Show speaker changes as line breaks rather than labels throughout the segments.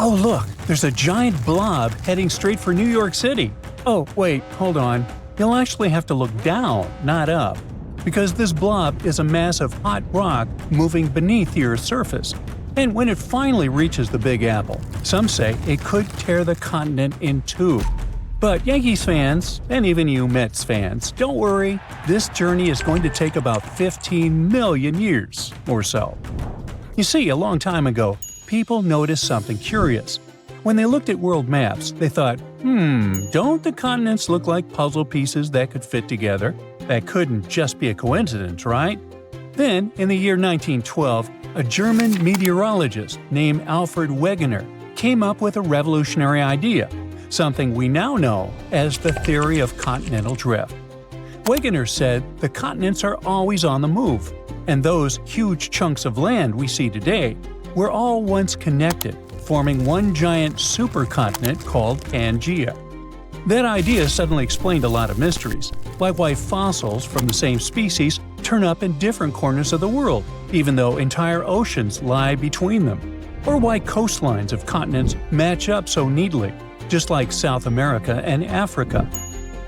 Oh look, there's a giant blob heading straight for New York City. Oh wait, hold on. You'll actually have to look down, not up. Because this blob is a mass of hot rock moving beneath the Earth's surface. And when it finally reaches the Big Apple, some say it could tear the continent in two. But Yankees fans, and even you Mets fans, don't worry, this journey is going to take about 15 million years or so. You see, a long time ago, people noticed something curious. When they looked at world maps, they thought, don't the continents look like puzzle pieces that could fit together? That couldn't just be a coincidence, right? Then, in the year 1912, a German meteorologist named Alfred Wegener came up with a revolutionary idea, something we now know as the theory of continental drift. Wegener said the continents are always on the move, and those huge chunks of land we see today were all once connected, forming one giant supercontinent called Pangaea. That idea suddenly explained a lot of mysteries, like why fossils from the same species turn up in different corners of the world, even though entire oceans lie between them, or why coastlines of continents match up so neatly, just like South America and Africa.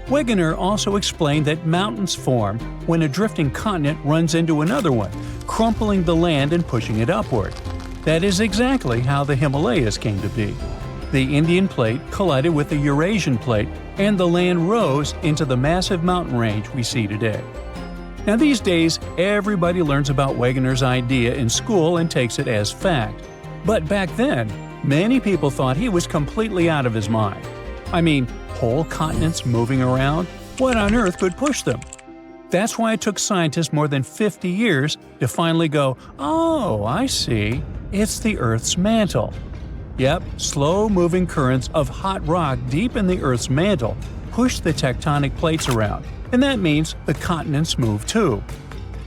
Wegener also explained that mountains form when a drifting continent runs into another one, crumpling the land and pushing it upward. That is exactly how the Himalayas came to be. The Indian plate collided with the Eurasian plate, and the land rose into the massive mountain range we see today. Now these days, everybody learns about Wegener's idea in school and takes it as fact. But back then, many people thought he was completely out of his mind. I mean, whole continents moving around? What on earth could push them? That's why it took scientists more than 50 years to finally go, oh, I see, it's the Earth's mantle. Yep, slow-moving currents of hot rock deep in the Earth's mantle push the tectonic plates around, and that means the continents move too.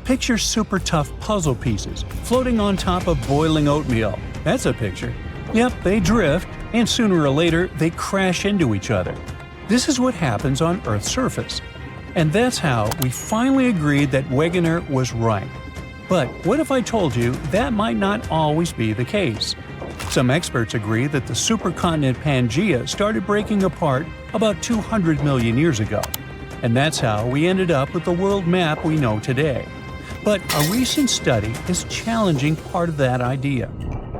Picture super tough puzzle pieces floating on top of boiling oatmeal. That's a picture. Yep, they drift, and sooner or later they crash into each other. This is what happens on Earth's surface. And that's how we finally agreed that Wegener was right. But what if I told you that might not always be the case? Some experts agree that the supercontinent Pangaea started breaking apart about 200 million years ago. And that's how we ended up with the world map we know today. But a recent study is challenging part of that idea.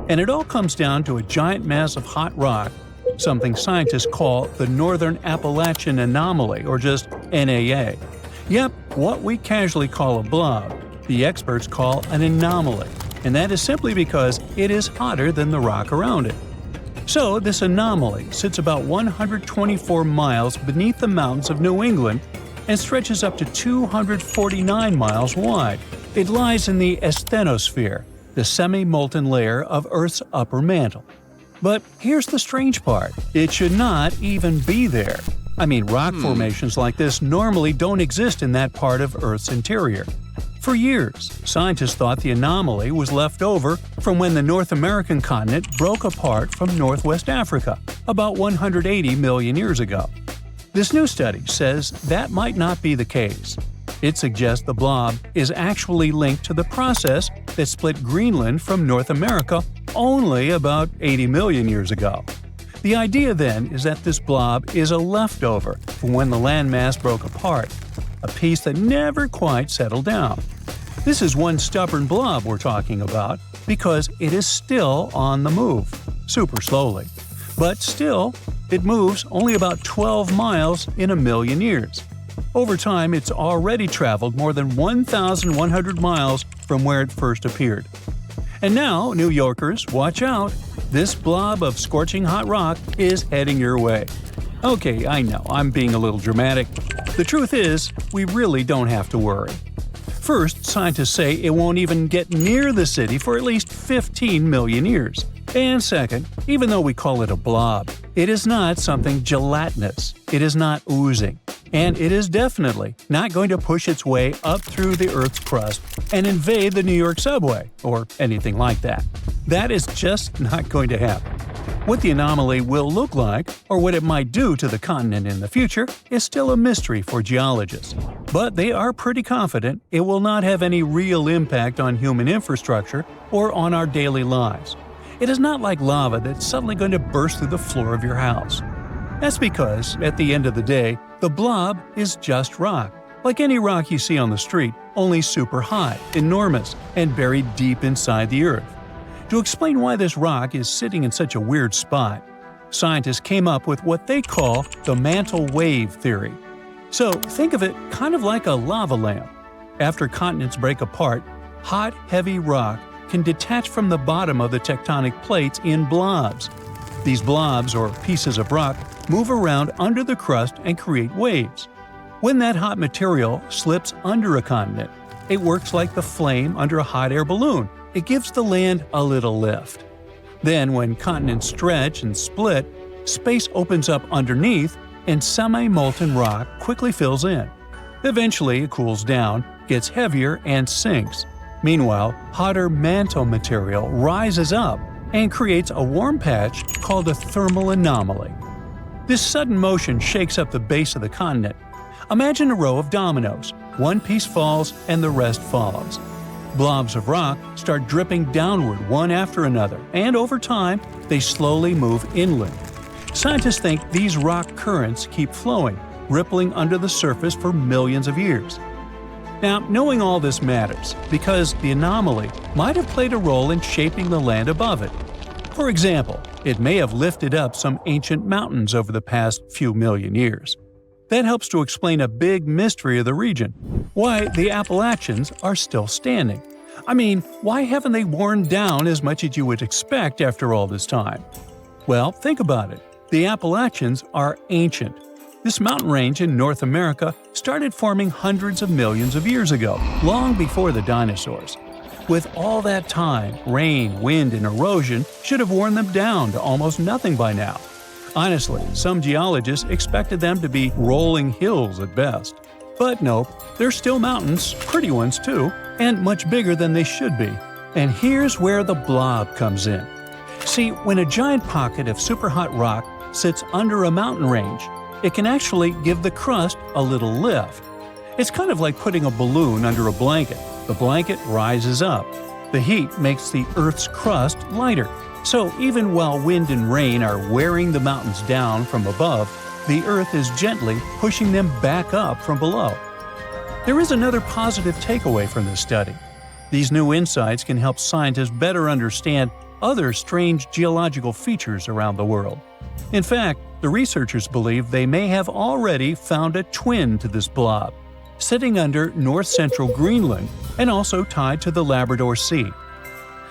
And it all comes down to a giant mass of hot rock, something scientists call the Northern Appalachian Anomaly, or just NAA. Yep, what we casually call a blob, the experts call an anomaly, and that is simply because it is hotter than the rock around it. So this anomaly sits about 124 miles beneath the mountains of New England and stretches up to 249 miles wide. It lies in the asthenosphere, the semi-molten layer of Earth's upper mantle. But here's the strange part. It should not even be there. I mean, rock formations like this normally don't exist in that part of Earth's interior. For years, scientists thought the anomaly was left over from when the North American continent broke apart from Northwest Africa about 180 million years ago. This new study says that might not be the case. It suggests the blob is actually linked to the process that split Greenland from North America only about 80 million years ago. The idea then is that this blob is a leftover from when the landmass broke apart, a piece that never quite settled down. This is one stubborn blob we're talking about because it is still on the move, super slowly. But still, it moves only about 12 miles in a million years. Over time, it's already traveled more than 1,100 miles from where it first appeared. And now, New Yorkers, watch out! This blob of scorching hot rock is heading your way. Okay, I know, I'm being a little dramatic. The truth is, we really don't have to worry. First, scientists say it won't even get near the city for at least 15 million years. And second, even though we call it a blob, it is not something gelatinous. It is not oozing. And it is definitely not going to push its way up through the Earth's crust and invade the New York subway, or anything like that. That is just not going to happen. What the anomaly will look like, or what it might do to the continent in the future, is still a mystery for geologists. But they are pretty confident it will not have any real impact on human infrastructure or on our daily lives. It is not like lava that's suddenly going to burst through the floor of your house. That's because, at the end of the day, the blob is just rock. Like any rock you see on the street, only super high, enormous, and buried deep inside the earth. To explain why this rock is sitting in such a weird spot, scientists came up with what they call the mantle wave theory. So think of it kind of like a lava lamp. After continents break apart, hot, heavy rock can detach from the bottom of the tectonic plates in blobs. These blobs, or pieces of rock, move around under the crust and create waves. When that hot material slips under a continent, it works like the flame under a hot air balloon. It gives the land a little lift. Then, when continents stretch and split, space opens up underneath and semi-molten rock quickly fills in. Eventually, it cools down, gets heavier, and sinks. Meanwhile, hotter mantle material rises up and creates a warm patch called a thermal anomaly. This sudden motion shakes up the base of the continent. Imagine a row of dominoes. One piece falls and the rest follows. Blobs of rock start dripping downward one after another, and over time, they slowly move inland. Scientists think these rock currents keep flowing, rippling under the surface for millions of years. Now, knowing all this matters because the anomaly might have played a role in shaping the land above it. For example, it may have lifted up some ancient mountains over the past few million years. That helps to explain a big mystery of the region: why the Appalachians are still standing. I mean, why haven't they worn down as much as you would expect after all this time? Well, think about it. The Appalachians are ancient. This mountain range in North America started forming hundreds of millions of years ago, long before the dinosaurs. With all that time, rain, wind, and erosion should have worn them down to almost nothing by now. Honestly, some geologists expected them to be rolling hills at best. But nope, they're still mountains, pretty ones too, and much bigger than they should be. And here's where the blob comes in. See, when a giant pocket of superhot rock sits under a mountain range, it can actually give the crust a little lift. It's kind of like putting a balloon under a blanket. The blanket rises up. The heat makes the Earth's crust lighter. So even while wind and rain are wearing the mountains down from above, the Earth is gently pushing them back up from below. There is another positive takeaway from this study. These new insights can help scientists better understand other strange geological features around the world. In fact, the researchers believe they may have already found a twin to this blob, sitting under north-central Greenland and also tied to the Labrador Sea.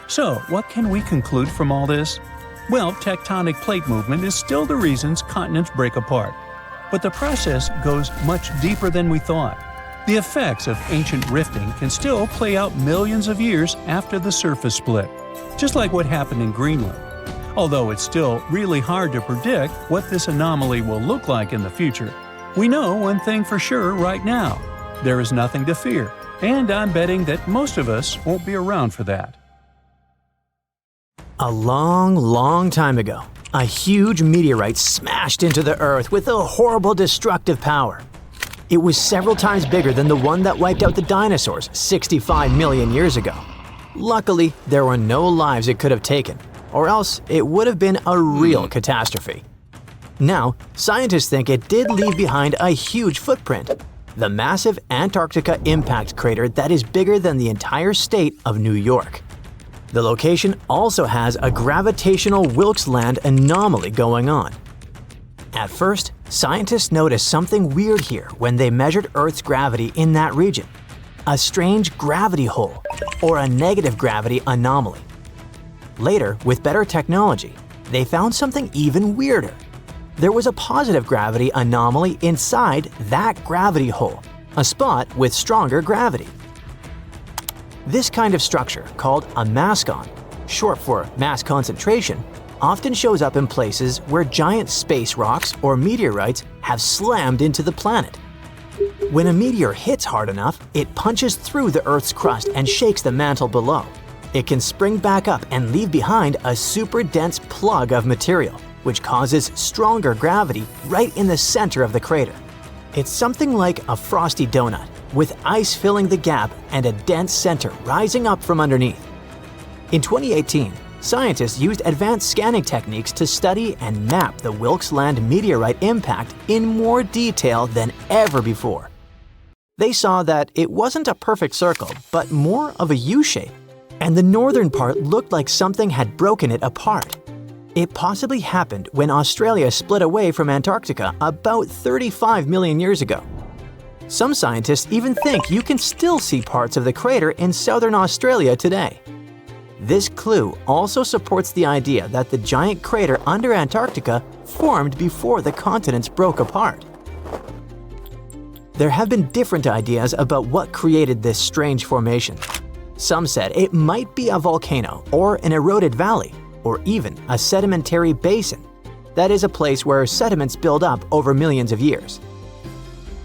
So, what can we conclude from all this? Well, tectonic plate movement is still the reasons continents break apart. But the process goes much deeper than we thought. The effects of ancient rifting can still play out millions of years after the surface split, just like what happened in Greenland. Although it's still really hard to predict what this anomaly will look like in the future, we know one thing for sure right now: there is nothing to fear, and I'm betting that most of us won't be around for that.
A long time ago, a huge meteorite smashed into the Earth with a horrible destructive power. It was several times bigger than the one that wiped out the dinosaurs 65 million years ago. Luckily, there were no lives it could have taken, or else it would have been a real catastrophe. Now, scientists think it did leave behind a huge footprint: the massive Antarctica impact crater that is bigger than the entire state of New York. The location also has a gravitational Wilkes Land anomaly going on. At first, scientists noticed something weird here when they measured Earth's gravity in that region: a strange gravity hole, or a negative gravity anomaly. Later, with better technology, they found something even weirder. There was a positive gravity anomaly inside that gravity hole, a spot with stronger gravity. This kind of structure, called a mascon, short for mass concentration, often shows up in places where giant space rocks or meteorites have slammed into the planet. When a meteor hits hard enough, it punches through the Earth's crust and shakes the mantle below. It can spring back up and leave behind a super dense plug of material, which causes stronger gravity right in the center of the crater. It's something like a frosty donut, with ice filling the gap and a dense center rising up from underneath. In 2018, scientists used advanced scanning techniques to study and map the Wilkes Land meteorite impact in more detail than ever before. They saw that it wasn't a perfect circle, but more of a U-shape, and the northern part looked like something had broken it apart. It possibly happened when Australia split away from Antarctica about 35 million years ago. Some scientists even think you can still see parts of the crater in southern Australia today. This clue also supports the idea that the giant crater under Antarctica formed before the continents broke apart. There have been different ideas about what created this strange formation. Some said it might be a volcano or an eroded valley, or even a sedimentary basin. That is a place where sediments build up over millions of years.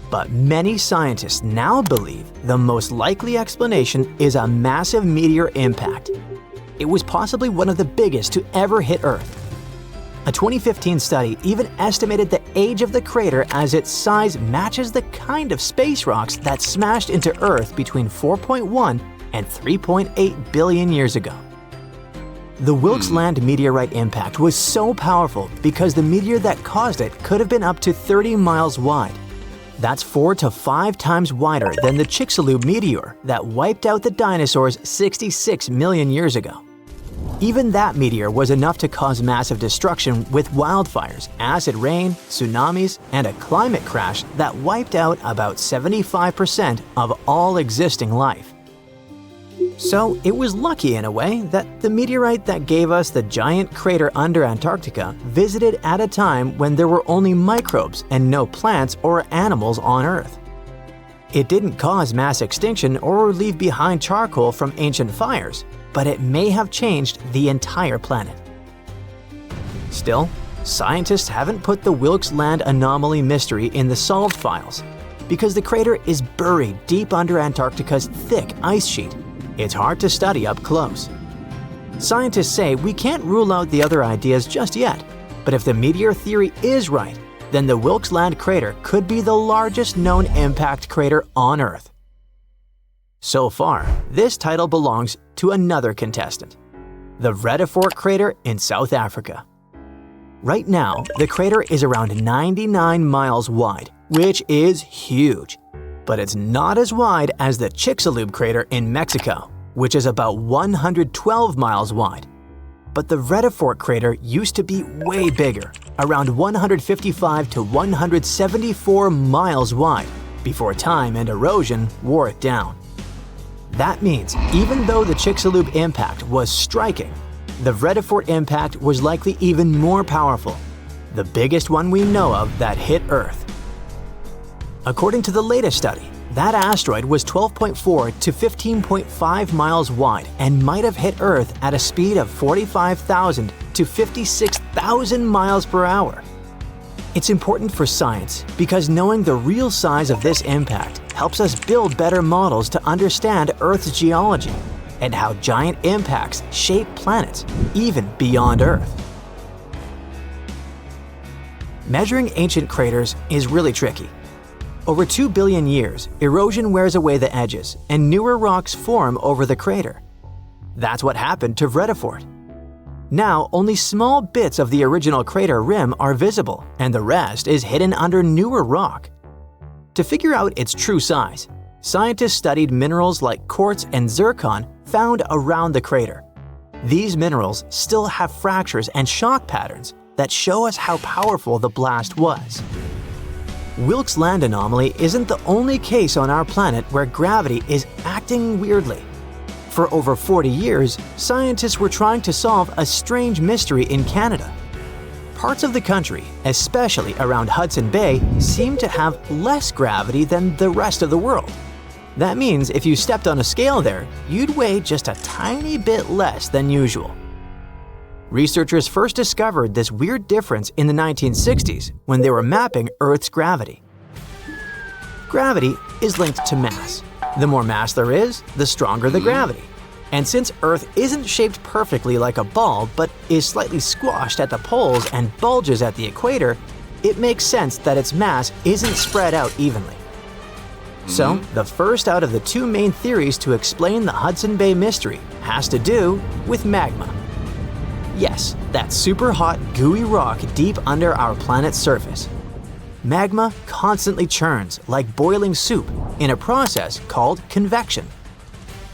But many scientists now believe the most likely explanation is a massive meteor impact. It was possibly one of the biggest to ever hit Earth. A 2015 study even estimated the age of the crater as its size matches the kind of space rocks that smashed into Earth between 4.1 and 3.8 billion years ago. The Wilkes Land meteorite impact was so powerful because the meteor that caused it could have been up to 30 miles wide. That's 4 to 5 times wider than the Chicxulub meteor that wiped out the dinosaurs 66 million years ago. Even that meteor was enough to cause massive destruction with wildfires, acid rain, tsunamis, and a climate crash that wiped out about 75% of all existing life. So it was lucky in a way that the meteorite that gave us the giant crater under Antarctica visited at a time when there were only microbes and no plants or animals on Earth. It didn't cause mass extinction or leave behind charcoal from ancient fires, but it may have changed the entire planet. Still, scientists haven't put the Wilkes Land anomaly mystery in the solved files because the crater is buried deep under Antarctica's thick ice sheet. It's hard to study up close. Scientists say we can't rule out the other ideas just yet, but if the meteor theory is right, then the Wilkes Land crater could be the largest known impact crater on Earth. So far, this title belongs to another contestant, the Vredefort crater in South Africa. Right now, the crater is around 99 miles wide, which is huge. But it's not as wide as the Chicxulub crater in Mexico, which is about 112 miles wide. But the Vredefort crater used to be way bigger, around 155 to 174 miles wide, before time and erosion wore it down. That means even though the Chicxulub impact was striking, the Vredefort impact was likely even more powerful, the biggest one we know of that hit Earth. According to the latest study, that asteroid was 12.4 to 15.5 miles wide and might have hit Earth at a speed of 45,000 to 56,000 miles per hour. It's important for science because knowing the real size of this impact helps us build better models to understand Earth's geology and how giant impacts shape planets, even beyond Earth. Measuring ancient craters is really tricky. Over 2 billion years, erosion wears away the edges and newer rocks form over the crater. That's what happened to Vredefort. Now, only small bits of the original crater rim are visible, and the rest is hidden under newer rock. To figure out its true size, scientists studied minerals like quartz and zircon found around the crater. These minerals still have fractures and shock patterns that show us how powerful the blast was. Wilkes Land anomaly isn't the only case on our planet where gravity is acting weirdly. For over 40 years, scientists were trying to solve a strange mystery in Canada. Parts of the country, especially around Hudson Bay, seem to have less gravity than the rest of the world. That means if you stepped on a scale there, you'd weigh just a tiny bit less than usual. Researchers first discovered this weird difference in the 1960s when they were mapping Earth's gravity. Gravity is linked to mass. The more mass there is, the stronger the gravity. And since Earth isn't shaped perfectly like a ball but is slightly squashed at the poles and bulges at the equator, it makes sense that its mass isn't spread out evenly. So, the first out of the two main theories to explain the Hudson Bay mystery has to do with magma. Yes, that super hot, gooey rock deep under our planet's surface. Magma constantly churns like boiling soup in a process called convection.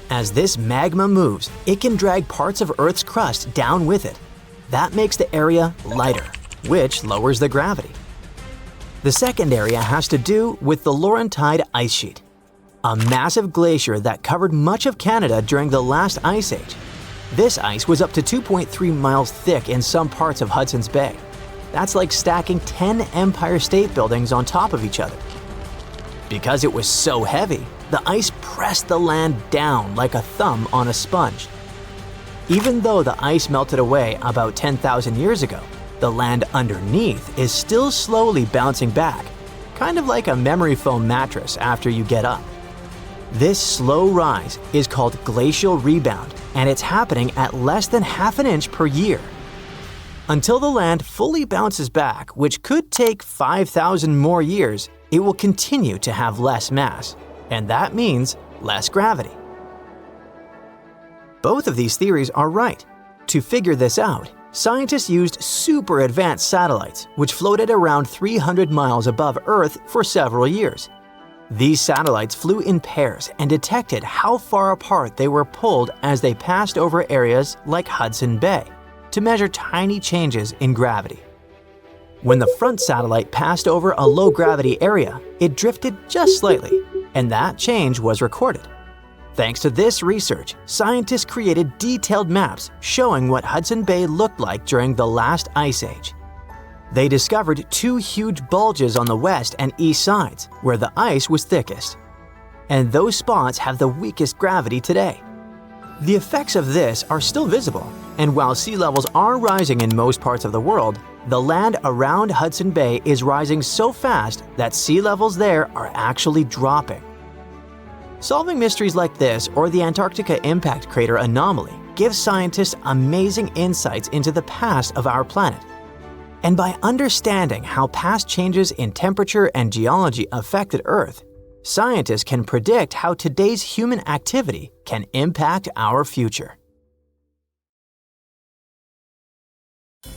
As this magma moves, it can drag parts of Earth's crust down with it. That makes the area lighter, which lowers the gravity. The second area has to do with the Laurentide ice sheet, a massive glacier that covered much of Canada during the last ice age. This ice was up to 2.3 miles thick in some parts of Hudson's Bay. That's like stacking 10 Empire State Buildings on top of each other. Because it was so heavy, the ice pressed the land down like a thumb on a sponge. Even though the ice melted away about 10,000 years ago, the land underneath is still slowly bouncing back, kind of like a memory foam mattress after you get up. This slow rise is called glacial rebound, and it's happening at less than half an inch per year. Until the land fully bounces back, which could take 5,000 more years, it will continue to have less mass, and that means less gravity. Both of these theories are right. To figure this out, scientists used super advanced satellites, which floated around 300 miles above Earth for several years. These satellites flew in pairs and detected how far apart they were pulled as they passed over areas like Hudson Bay to measure tiny changes in gravity. When the front satellite passed over a low-gravity area, it drifted just slightly, and that change was recorded. Thanks to this research, scientists created detailed maps showing what Hudson Bay looked like during the last ice age. They discovered two huge bulges on the west and east sides, where the ice was thickest. And those spots have the weakest gravity today. The effects of this are still visible, and while sea levels are rising in most parts of the world, the land around Hudson Bay is rising so fast that sea levels there are actually dropping. Solving mysteries like this or the Antarctica impact crater anomaly gives scientists amazing insights into the past of our planet. And by understanding how past changes in temperature and geology affected Earth, scientists can predict how today's human activity can impact our future.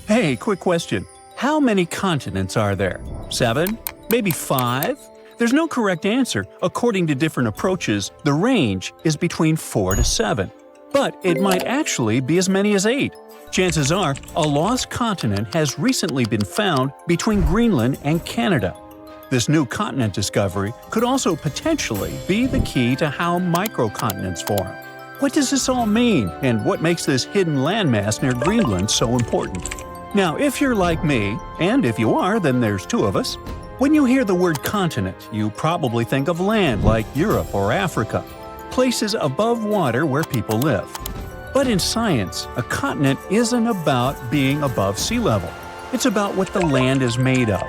Hey, quick question. How many continents are there? 7? Maybe 5? There's no correct answer. According to different approaches, the range is between 4 to 7. But it might actually be as many as 8. Chances are, a lost continent has recently been found between Greenland and Canada. This new continent discovery could also potentially be the key to how microcontinents form. What does this all mean, and what makes this hidden landmass near Greenland so important? Now, if you're like me, and if you are, then there's 2 of us, when you hear the word continent, you probably think of land like Europe or Africa, places above water where people live. But in science, a continent isn't about being above sea level. It's about what the land is made of.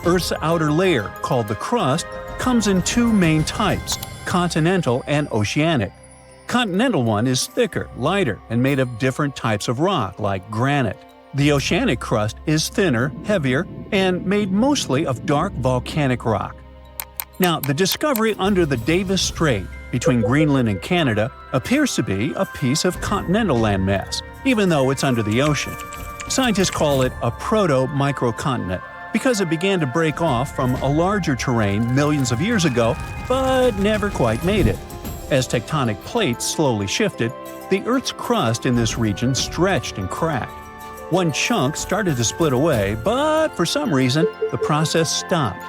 Earth's outer layer, called the crust, comes in 2 main types, continental and oceanic. Continental one is thicker, lighter, and made of different types of rock, like granite. The oceanic crust is thinner, heavier, and made mostly of dark volcanic rock. Now, the discovery under the Davis Strait between Greenland and Canada appears to be a piece of continental landmass, even though it's under the ocean. Scientists call it a proto-microcontinent because it began to break off from a larger terrain millions of years ago, but never quite made it. As tectonic plates slowly shifted, the Earth's crust in this region stretched and cracked. One chunk started to split away, but for some reason, the process stopped.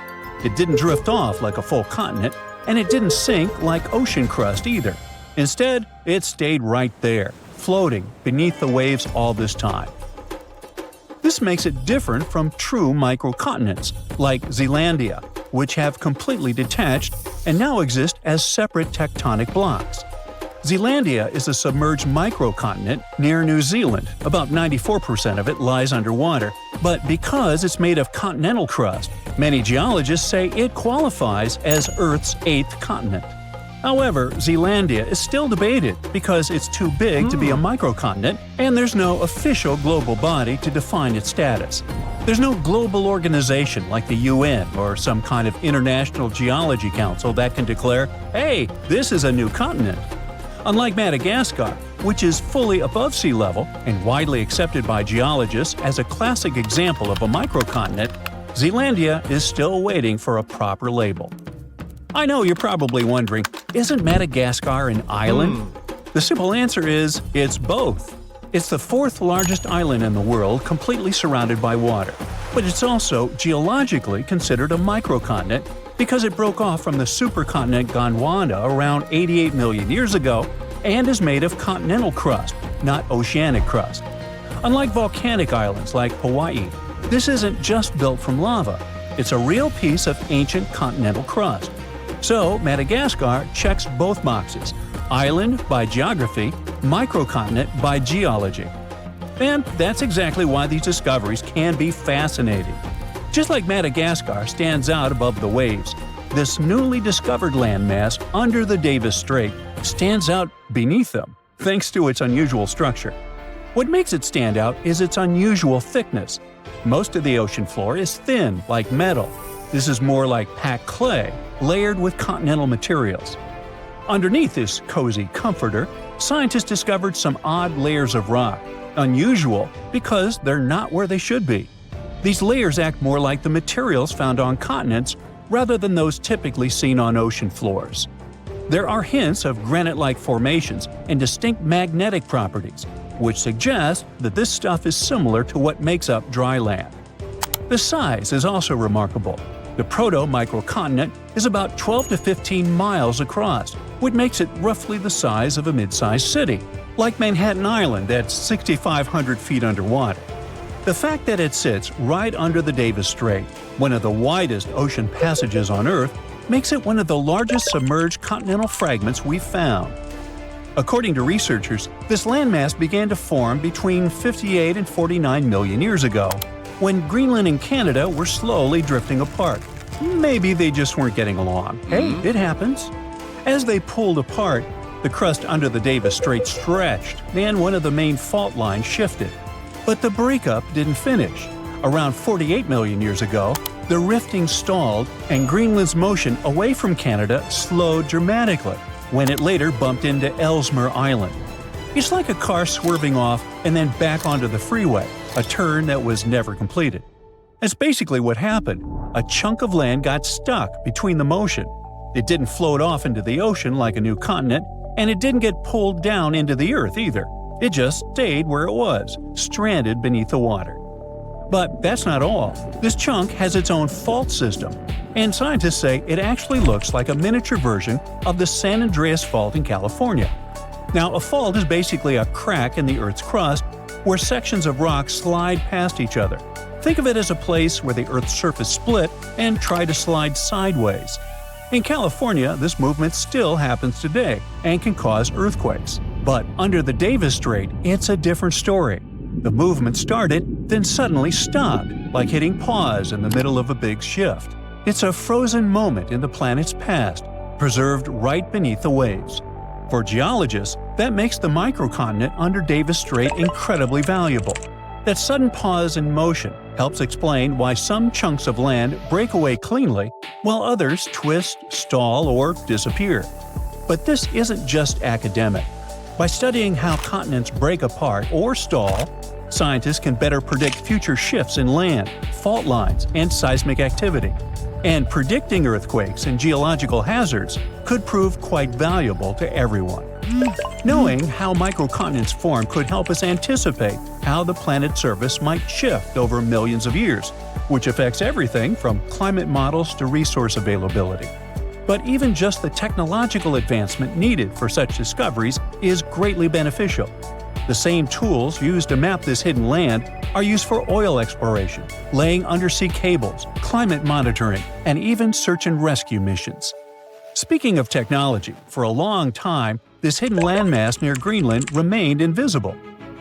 It didn't drift off like a full continent, and it didn't sink like ocean crust either. Instead, it stayed right there, floating beneath the waves all this time. This makes it different from true microcontinents, like Zealandia, which have completely detached and now exist as separate tectonic blocks. Zealandia is a submerged microcontinent near New Zealand. About 94% of it lies underwater, but because it's made of continental crust, many geologists say it qualifies as Earth's 8th continent. However, Zealandia is still debated because it's too big to be a microcontinent, and there's no official global body to define its status. There's no global organization like the UN or some kind of international geology council that can declare, hey, this is a new continent. Unlike Madagascar, which is fully above sea level and widely accepted by geologists as a classic example of a microcontinent, Zealandia is still waiting for a proper label. I know you're probably wondering, isn't Madagascar an island? The simple answer is, it's both. It's the fourth largest island in the world completely surrounded by water, but it's also geologically considered a microcontinent because it broke off from the supercontinent Gondwana around 88 million years ago and is made of continental crust, not oceanic crust. Unlike volcanic islands like Hawaii, this isn't just built from lava. It's a real piece of ancient continental crust. So Madagascar checks both boxes: island by geography, microcontinent by geology. And that's exactly why these discoveries can be fascinating. Just like Madagascar stands out above the waves, this newly discovered landmass under the Davis Strait stands out beneath them, thanks to its unusual structure. What makes it stand out is its unusual thickness. Most of the ocean floor is thin, like metal. This is more like packed clay, layered with continental materials. Underneath this cozy comforter, scientists discovered some odd layers of rock, unusual because they're not where they should be. These layers act more like the materials found on continents rather than those typically seen on ocean floors. There are hints of granite-like formations and distinct magnetic properties, which suggest that this stuff is similar to what makes up dry land. The size is also remarkable. The proto-microcontinent is about 12 to 15 miles across, which makes it roughly the size of a mid-sized city, like Manhattan Island at 6,500 feet underwater. The fact that it sits right under the Davis Strait, one of the widest ocean passages on Earth, makes it one of the largest submerged continental fragments we've found. According to researchers, this landmass began to form between 58 and 49 million years ago, when Greenland and Canada were slowly drifting apart. Maybe they just weren't getting along. Hey, it happens. As they pulled apart, the crust under the Davis Strait stretched, and one of the main fault lines shifted. But the breakup didn't finish. Around 48 million years ago, the rifting stalled and Greenland's motion away from Canada slowed dramatically when it later bumped into Ellesmere Island. It's like a car swerving off and then back onto the freeway, a turn that was never completed. That's basically what happened. A chunk of land got stuck between the motion. It didn't float off into the ocean like a new continent, and it didn't get pulled down into the earth either. It just stayed where it was, stranded beneath the water. But that's not all. This chunk has its own fault system, and scientists say it actually looks like a miniature version of the San Andreas Fault in California. Now, a fault is basically a crack in the Earth's crust where sections of rock slide past each other. Think of it as a place where the Earth's surface split and tried to slide sideways. In California, this movement still happens today and can cause earthquakes. But under the Davis Strait, it's a different story. The movement started, then suddenly stopped, like hitting pause in the middle of a big shift. It's a frozen moment in the planet's past, preserved right beneath the waves. For geologists, that makes the microcontinent under Davis Strait incredibly valuable. That sudden pause in motion helps explain why some chunks of land break away cleanly, while others twist, stall, or disappear. But this isn't just academic. By studying how continents break apart or stall, scientists can better predict future shifts in land, fault lines, and seismic activity. And predicting earthquakes and geological hazards could prove quite valuable to everyone. Knowing how microcontinents form could help us anticipate how the planet's surface might shift over millions of years, which affects everything from climate models to resource availability. But even just the technological advancement needed for such discoveries is greatly beneficial. The same tools used to map this hidden land are used for oil exploration, laying undersea cables, climate monitoring, and even search and rescue missions. Speaking of technology, for a long time, this hidden landmass near Greenland remained invisible.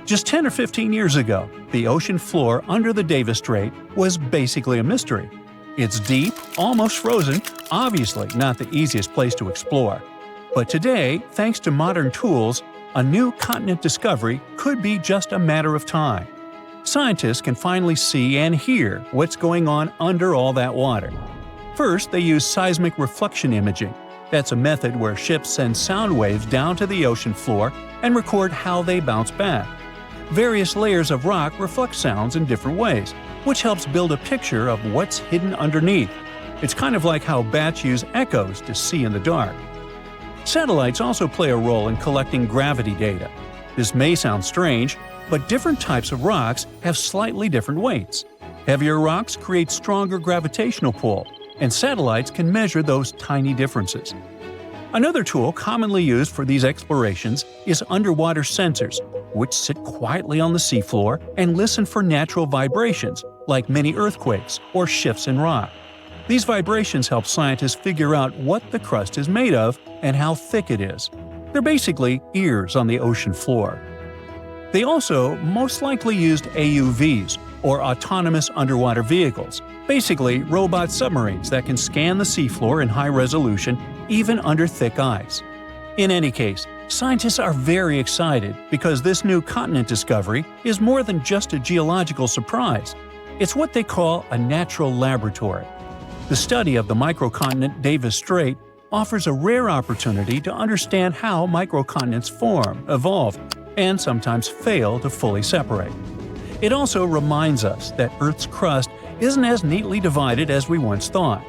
Just 10 or 15 years ago, the ocean floor under the Davis Strait was basically a mystery. It's deep, almost frozen, obviously not the easiest place to explore. But today, thanks to modern tools, a new continent discovery could be just a matter of time. Scientists can finally see and hear what's going on under all that water. First, they use seismic reflection imaging. That's a method where ships send sound waves down to the ocean floor and record how they bounce back. Various layers of rock reflect sounds in different ways, which helps build a picture of what's hidden underneath. It's kind of like how bats use echoes to see in the dark. Satellites also play a role in collecting gravity data. This may sound strange, but different types of rocks have slightly different weights. Heavier rocks create stronger gravitational pull, and satellites can measure those tiny differences. Another tool commonly used for these explorations is underwater sensors, which sit quietly on the seafloor and listen for natural vibrations, like mini earthquakes or shifts in rock. These vibrations help scientists figure out what the crust is made of and how thick it is. They're basically ears on the ocean floor. They also most likely used AUVs, or autonomous underwater vehicles, basically robot submarines that can scan the seafloor in high resolution, even under thick ice. In any case, scientists are very excited because this new continent discovery is more than just a geological surprise. It's what they call a natural laboratory. The study of the microcontinent Davis Strait offers a rare opportunity to understand how microcontinents form, evolve, and sometimes fail to fully separate. It also reminds us that Earth's crust isn't as neatly divided as we once thought.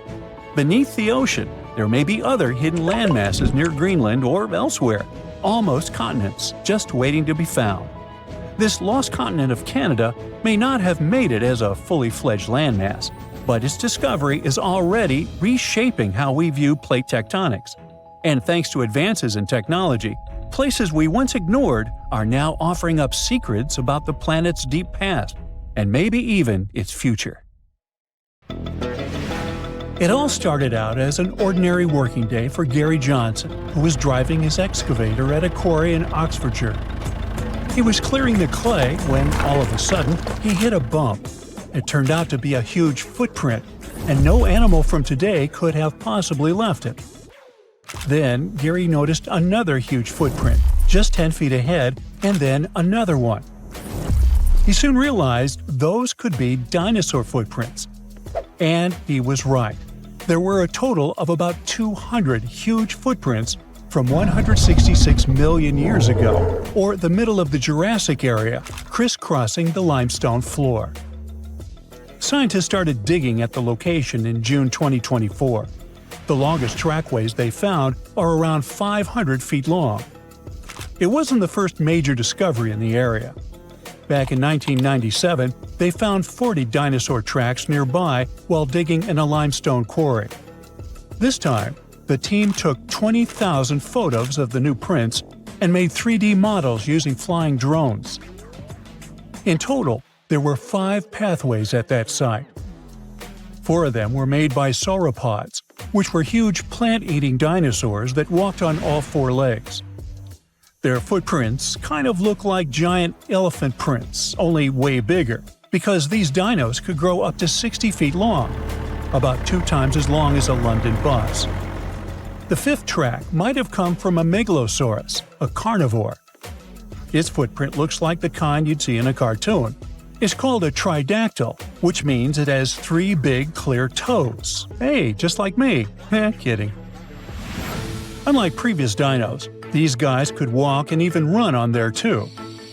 Beneath the ocean, there may be other hidden landmasses near Greenland or elsewhere, almost continents, just waiting to be found. This lost continent of Canada may not have made it as a fully fledged landmass, but its discovery is already reshaping how we view plate tectonics. And thanks to advances in technology, places we once ignored are now offering up secrets about the planet's deep past, and maybe even its future. It all started out as an ordinary working day for Gary Johnson, who was driving his excavator at a quarry in Oxfordshire. He was clearing the clay when, all of a sudden, he hit a bump. It turned out to be a huge footprint, and no animal from today could have possibly left it. Then, Gary noticed another huge footprint, just 10 feet ahead, and then another one. He soon realized those could be dinosaur footprints. And he was right. There were a total of about 200 huge footprints from 166 million years ago, or the middle of the Jurassic area, crisscrossing the limestone floor. Scientists started digging at the location in June 2024. The longest trackways they found are around 500 feet long. It wasn't the first major discovery in the area. Back in 1997, they found 40 dinosaur tracks nearby while digging in a limestone quarry. This time, the team took 20,000 photos of the new prints and made 3D models using flying drones. In total, there were 5 pathways at that site. 4 of them were made by sauropods, which were huge plant-eating dinosaurs that walked on all 4 legs. Their footprints kind of look like giant elephant prints, only way bigger, because these dinos could grow up to 60 feet long, about 2 times as long as a London bus. The 5th track might have come from a megalosaurus, a carnivore. Its footprint looks like the kind you'd see in a cartoon. It's called a tridactyl, which means it has 3 big, clear toes. Hey, just like me. Kidding. Unlike previous dinos, these guys could walk and even run on there too.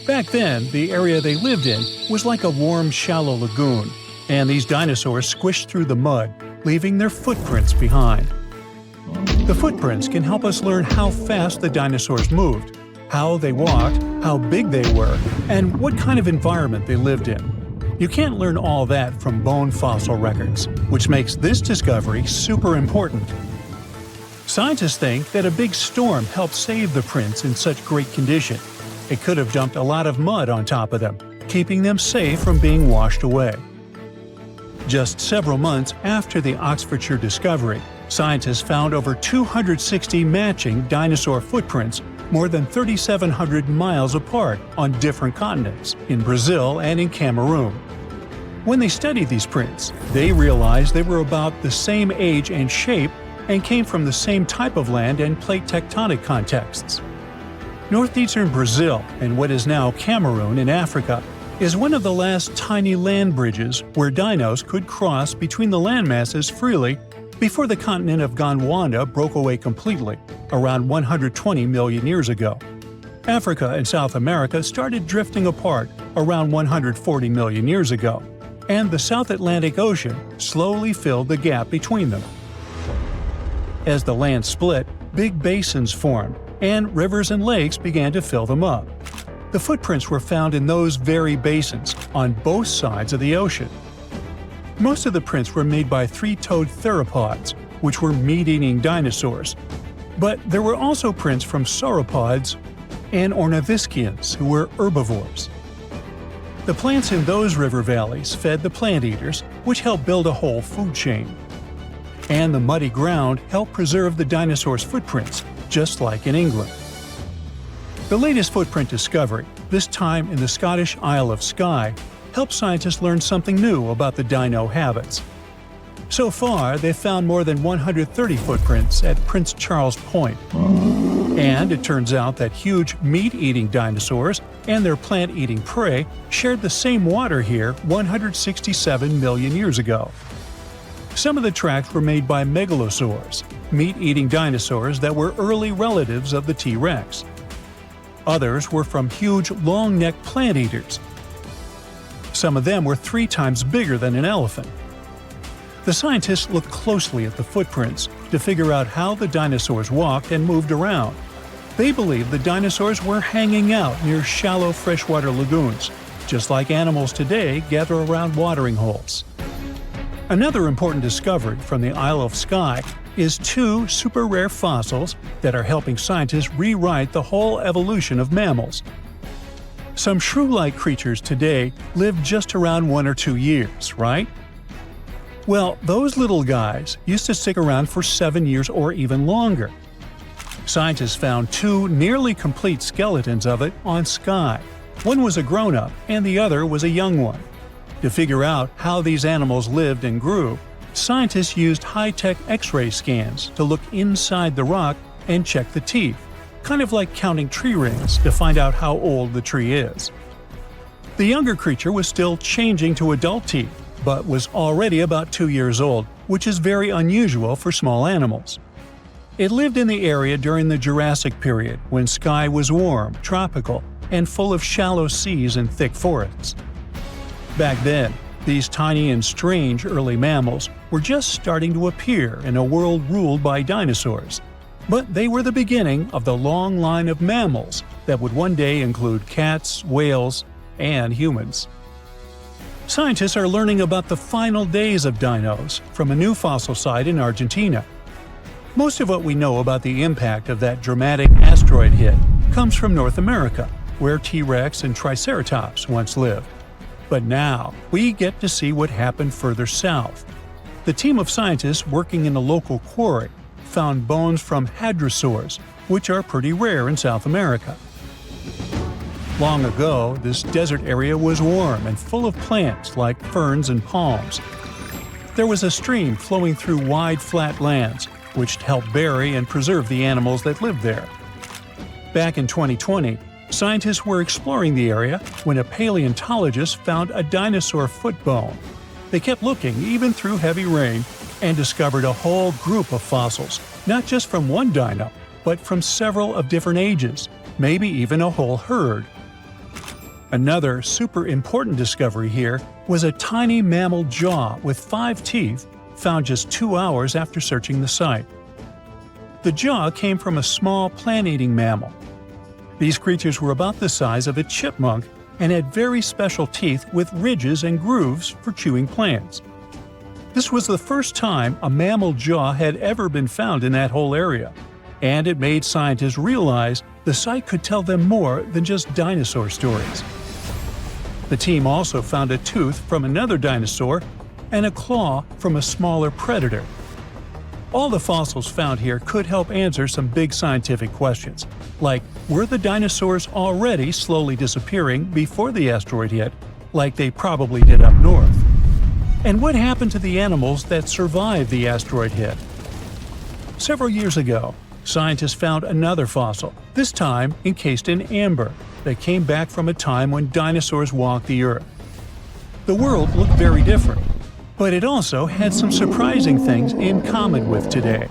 Back then, the area they lived in was like a warm, shallow lagoon, and these dinosaurs squished through the mud, leaving their footprints behind. The footprints can help us learn how fast the dinosaurs moved, how they walked, how big they were, and what kind of environment they lived in. You can't learn all that from bone fossil records, which makes this discovery super important. Scientists think that a big storm helped save the prints in such great condition. It could have dumped a lot of mud on top of them, keeping them safe from being washed away. Just several months after the Oxfordshire discovery, scientists found over 260 matching dinosaur footprints more than 3,700 miles apart on different continents, in Brazil and in Cameroon. When they studied these prints, they realized they were about the same age and shape and came from the same type of land and plate tectonic contexts. Northeastern Brazil, and what is now Cameroon in Africa, is one of the last tiny land bridges where dinos could cross between the landmasses freely before the continent of Gondwana broke away completely, around 120 million years ago. Africa and South America started drifting apart around 140 million years ago, and the South Atlantic Ocean slowly filled the gap between them. As the land split, big basins formed, and rivers and lakes began to fill them up. The footprints were found in those very basins on both sides of the ocean. Most of the prints were made by three-toed theropods, which were meat-eating dinosaurs. But there were also prints from sauropods and ornithischians, who were herbivores. The plants in those river valleys fed the plant eaters, which helped build a whole food chain. And the muddy ground helped preserve the dinosaurs' footprints, just like in England. The latest footprint discovery, this time in the Scottish Isle of Skye, helped scientists learn something new about the dino habits. So far, they've found more than 130 footprints at Prince Charles Point. And it turns out that huge meat-eating dinosaurs and their plant-eating prey shared the same water here 167 million years ago. Some of the tracks were made by megalosaurs, meat-eating dinosaurs that were early relatives of the T-Rex. Others were from huge, long-necked plant-eaters. Some of them were 3 times bigger than an elephant. The scientists looked closely at the footprints to figure out how the dinosaurs walked and moved around. They believe the dinosaurs were hanging out near shallow freshwater lagoons, just like animals today gather around watering holes. Another important discovery from the Isle of Skye is 2 super rare fossils that are helping scientists rewrite the whole evolution of mammals. Some shrew-like creatures today live just around 1 or 2 years, right? Well, those little guys used to stick around for 7 years or even longer. Scientists found 2 nearly complete skeletons of it on Skye. One was a grown-up and the other was a young one. To figure out how these animals lived and grew, scientists used high-tech X-ray scans to look inside the rock and check the teeth, kind of like counting tree rings to find out how old the tree is. The younger creature was still changing to adult teeth, but was already about 2 years old, which is very unusual for small animals. It lived in the area during the Jurassic period, when Skye was warm, tropical, and full of shallow seas and thick forests. Back then, these tiny and strange early mammals were just starting to appear in a world ruled by dinosaurs. But they were the beginning of the long line of mammals that would one day include cats, whales, and humans. Scientists are learning about the final days of dinos from a new fossil site in Argentina. Most of what we know about the impact of that dramatic asteroid hit comes from North America, where T-Rex and Triceratops once lived. But now, we get to see what happened further south. The team of scientists working in a local quarry found bones from hadrosaurs, which are pretty rare in South America. Long ago, this desert area was warm and full of plants like ferns and palms. There was a stream flowing through wide, flat lands, which helped bury and preserve the animals that lived there. Back in 2020, scientists were exploring the area when a paleontologist found a dinosaur foot bone. They kept looking even through heavy rain and discovered a whole group of fossils, not just from one dino, but from several of different ages, maybe even a whole herd. Another super important discovery here was a tiny mammal jaw with 5 teeth found just 2 hours after searching the site. The jaw came from a small plant-eating mammal. These creatures were about the size of a chipmunk and had very special teeth with ridges and grooves for chewing plants. This was the first time a mammal jaw had ever been found in that whole area, and it made scientists realize the site could tell them more than just dinosaur stories. The team also found a tooth from another dinosaur and a claw from a smaller predator. All the fossils found here could help answer some big scientific questions, like were the dinosaurs already slowly disappearing before the asteroid hit, like they probably did up north? And what happened to the animals that survived the asteroid hit? Several years ago, scientists found another fossil, this time encased in amber, that came back from a time when dinosaurs walked the Earth. The world looked very different. But it also had some surprising things in common with today.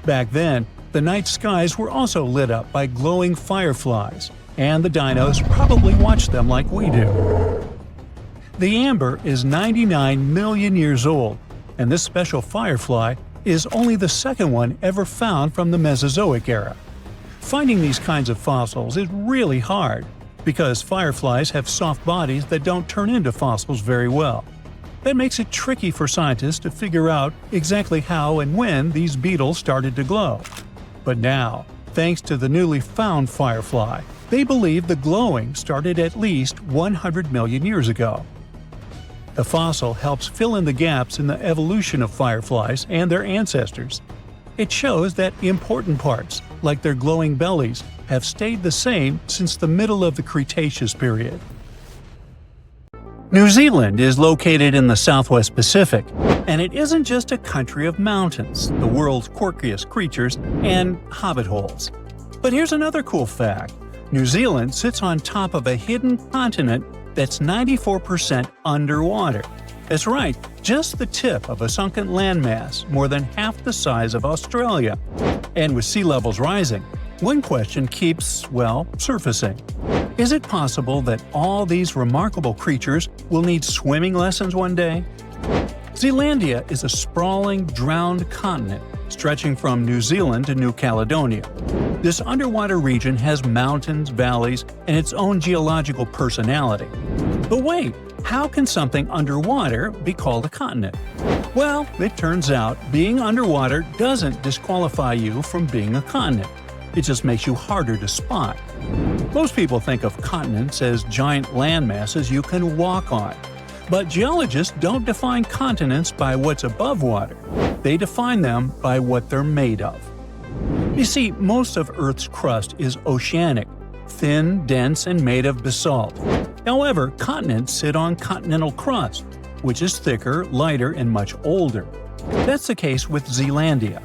Back then, the night skies were also lit up by glowing fireflies, and the dinos probably watched them like we do. The amber is 99 million years old, and this special firefly is only the second one ever found from the Mesozoic era. Finding these kinds of fossils is really hard, because fireflies have soft bodies that don't turn into fossils very well. That makes it tricky for scientists to figure out exactly how and when these beetles started to glow. But now, thanks to the newly found firefly, they believe the glowing started at least 100 million years ago. The fossil helps fill in the gaps in the evolution of fireflies and their ancestors. It shows that important parts, like their glowing bellies, have stayed the same since the middle of the Cretaceous period. New Zealand is located in the Southwest Pacific, and it isn't just a country of mountains, the world's quirkiest creatures, and hobbit holes. But here's another cool fact. New Zealand sits on top of a hidden continent that's 94% underwater. That's right, just the tip of a sunken landmass more than half the size of Australia. And with sea levels rising, one question keeps, surfacing. Is it possible that all these remarkable creatures will need swimming lessons one day? Zealandia is a sprawling, drowned continent stretching from New Zealand to New Caledonia. This underwater region has mountains, valleys, and its own geological personality. But wait, how can something underwater be called a continent? Well, it turns out being underwater doesn't disqualify you from being a continent. It just makes you harder to spot. Most people think of continents as giant land masses you can walk on. But geologists don't define continents by what's above water. They define them by what they're made of. You see, most of Earth's crust is oceanic, thin, dense, and made of basalt. However, continents sit on continental crust, which is thicker, lighter, and much older. That's the case with Zealandia.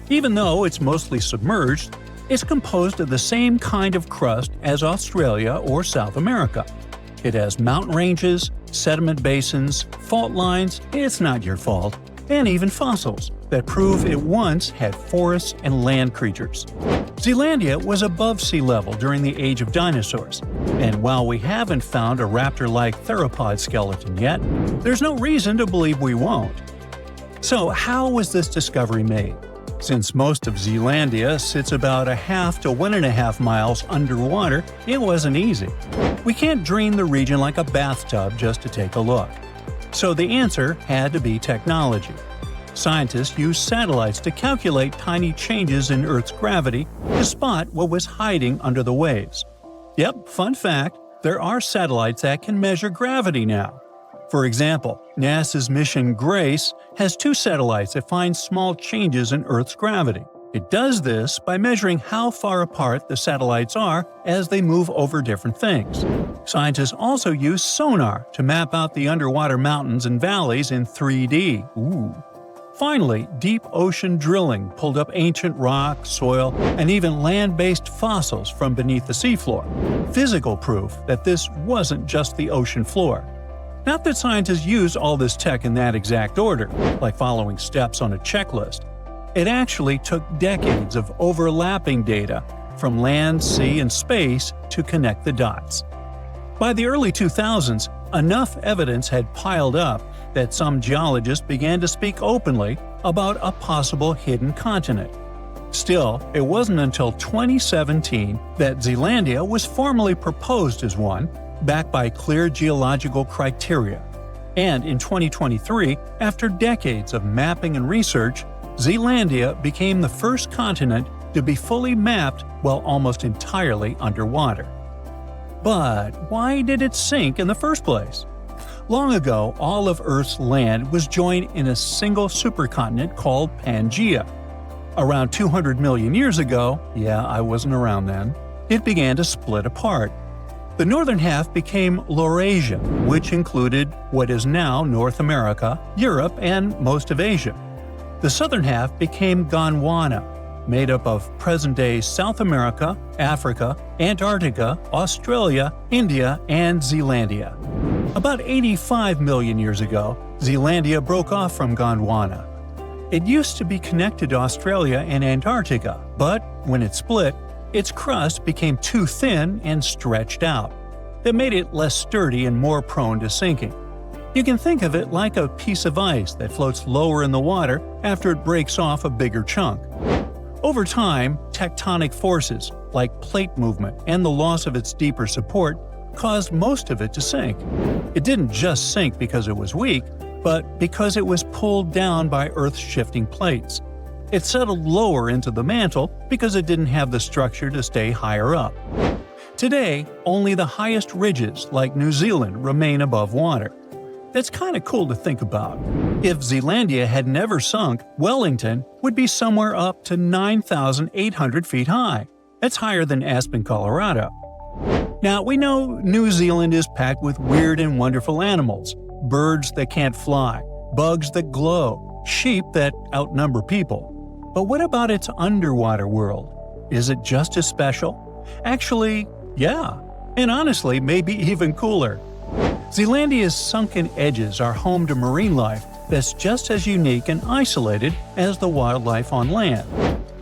Even though it's mostly submerged, it's composed of the same kind of crust as Australia or South America. It has mountain ranges, sediment basins, fault lines, it's not your fault, and even fossils that prove it once had forests and land creatures. Zealandia was above sea level during the age of dinosaurs, and while we haven't found a raptor-like theropod skeleton yet, there's no reason to believe we won't. So how was this discovery made? Since most of Zealandia sits about 1/2 to 1.5 miles underwater, it wasn't easy. We can't drain the region like a bathtub just to take a look. So the answer had to be technology. Scientists used satellites to calculate tiny changes in Earth's gravity to spot what was hiding under the waves. Yep, fun fact, there are satellites that can measure gravity now. For example, NASA's mission GRACE has 2 satellites that find small changes in Earth's gravity. It does this by measuring how far apart the satellites are as they move over different things. Scientists also use sonar to map out the underwater mountains and valleys in 3D. Finally, deep ocean drilling pulled up ancient rock, soil, and even land-based fossils from beneath the seafloor. Physical proof that this wasn't just the ocean floor. Not that scientists use all this tech in that exact order, like following steps on a checklist. It actually took decades of overlapping data from land, sea, and space to connect the dots. By the early 2000s, enough evidence had piled up that some geologists began to speak openly about a possible hidden continent. Still, it wasn't until 2017 that Zealandia was formally proposed as one, backed by clear geological criteria. And in 2023, after decades of mapping and research, Zealandia became the first continent to be fully mapped while almost entirely underwater. But why did it sink in the first place? Long ago, all of Earth's land was joined in a single supercontinent called Pangaea. Around 200 million years ago, yeah, I wasn't around then, it began to split apart. The northern half became Laurasia, which included what is now North America, Europe, and most of Asia. The southern half became Gondwana, made up of present-day South America, Africa, Antarctica, Australia, India, and Zealandia. About 85 million years ago, Zealandia broke off from Gondwana. It used to be connected to Australia and Antarctica, but when it split, its crust became too thin and stretched out. That made it less sturdy and more prone to sinking. You can think of it like a piece of ice that floats lower in the water after it breaks off a bigger chunk. Over time, tectonic forces, like plate movement and the loss of its deeper support, caused most of it to sink. It didn't just sink because it was weak, but because it was pulled down by Earth's shifting plates. It settled lower into the mantle because it didn't have the structure to stay higher up. Today, only the highest ridges, like New Zealand, remain above water. That's kind of cool to think about. If Zealandia had never sunk, Wellington would be somewhere up to 9,800 feet high. That's higher than Aspen, Colorado. Now, we know New Zealand is packed with weird and wonderful animals, birds that can't fly, bugs that glow, sheep that outnumber people. But what about its underwater world? Is it just as special? Actually, yeah. And honestly, maybe even cooler. Zealandia's sunken edges are home to marine life that's just as unique and isolated as the wildlife on land.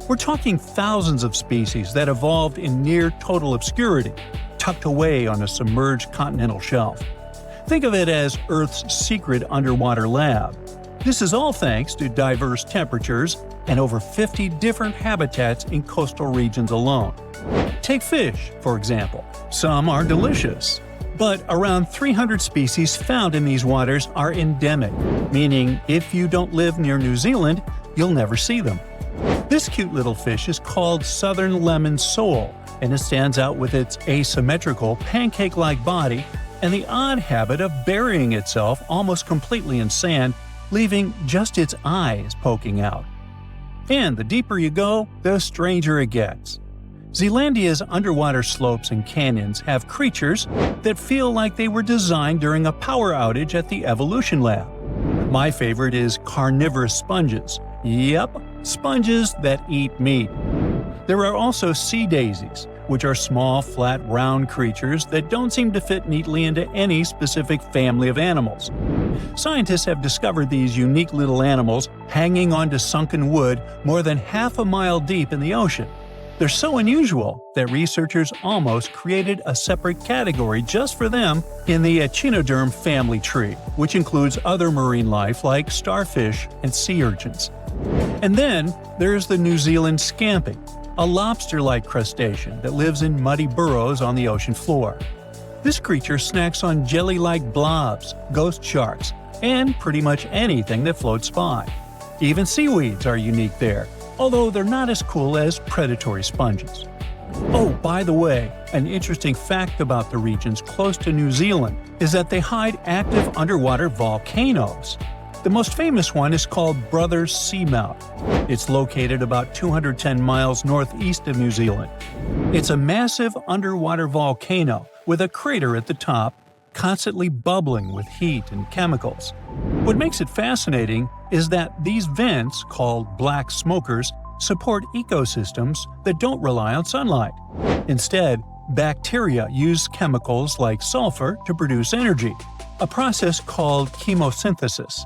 We're talking thousands of species that evolved in near total obscurity, tucked away on a submerged continental shelf. Think of it as Earth's secret underwater lab. This is all thanks to diverse temperatures and over 50 different habitats in coastal regions alone. Take fish, for example. Some are delicious. But around 300 species found in these waters are endemic, meaning if you don't live near New Zealand, you'll never see them. This cute little fish is called southern lemon sole, and it stands out with its asymmetrical, pancake-like body and the odd habit of burying itself almost completely in sand, leaving just its eyes poking out. And the deeper you go, the stranger it gets. Zealandia's underwater slopes and canyons have creatures that feel like they were designed during a power outage at the Evolution Lab. My favorite is carnivorous sponges. Yep, sponges that eat meat. There are also sea daisies, which are small, flat, round creatures that don't seem to fit neatly into any specific family of animals. Scientists have discovered these unique little animals hanging onto sunken wood more than half a mile deep in the ocean. They're so unusual that researchers almost created a separate category just for them in the echinoderm family tree, which includes other marine life like starfish and sea urchins. And then there's the New Zealand scampi, a lobster-like crustacean that lives in muddy burrows on the ocean floor. This creature snacks on jelly-like blobs, ghost sharks, and pretty much anything that floats by. Even seaweeds are unique there, although they're not as cool as predatory sponges. Oh, by the way, an interesting fact about the regions close to New Zealand is that they hide active underwater volcanoes. The most famous one is called Brothers Seamount. It's located about 210 miles northeast of New Zealand. It's a massive underwater volcano with a crater at the top, constantly bubbling with heat and chemicals. What makes it fascinating is that these vents, called black smokers, support ecosystems that don't rely on sunlight. Instead, bacteria use chemicals like sulfur to produce energy, a process called chemosynthesis.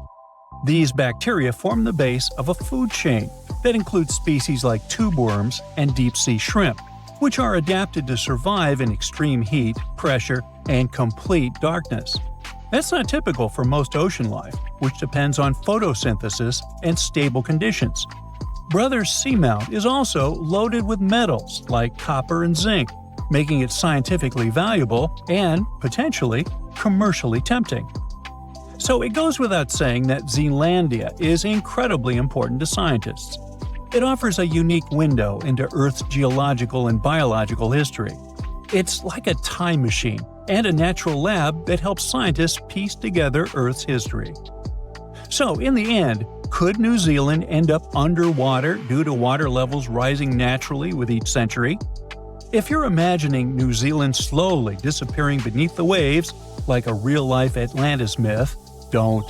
These bacteria form the base of a food chain that includes species like tube worms and deep-sea shrimp, which are adapted to survive in extreme heat, pressure, and complete darkness. That's not typical for most ocean life, which depends on photosynthesis and stable conditions. Brothers Seamount is also loaded with metals like copper and zinc, making it scientifically valuable and, potentially, commercially tempting. So it goes without saying that Zealandia is incredibly important to scientists. It offers a unique window into Earth's geological and biological history. It's like a time machine and a natural lab that helps scientists piece together Earth's history. So, in the end, could New Zealand end up underwater due to water levels rising naturally with each century? If you're imagining New Zealand slowly disappearing beneath the waves, like a real-life Atlantis myth, don't.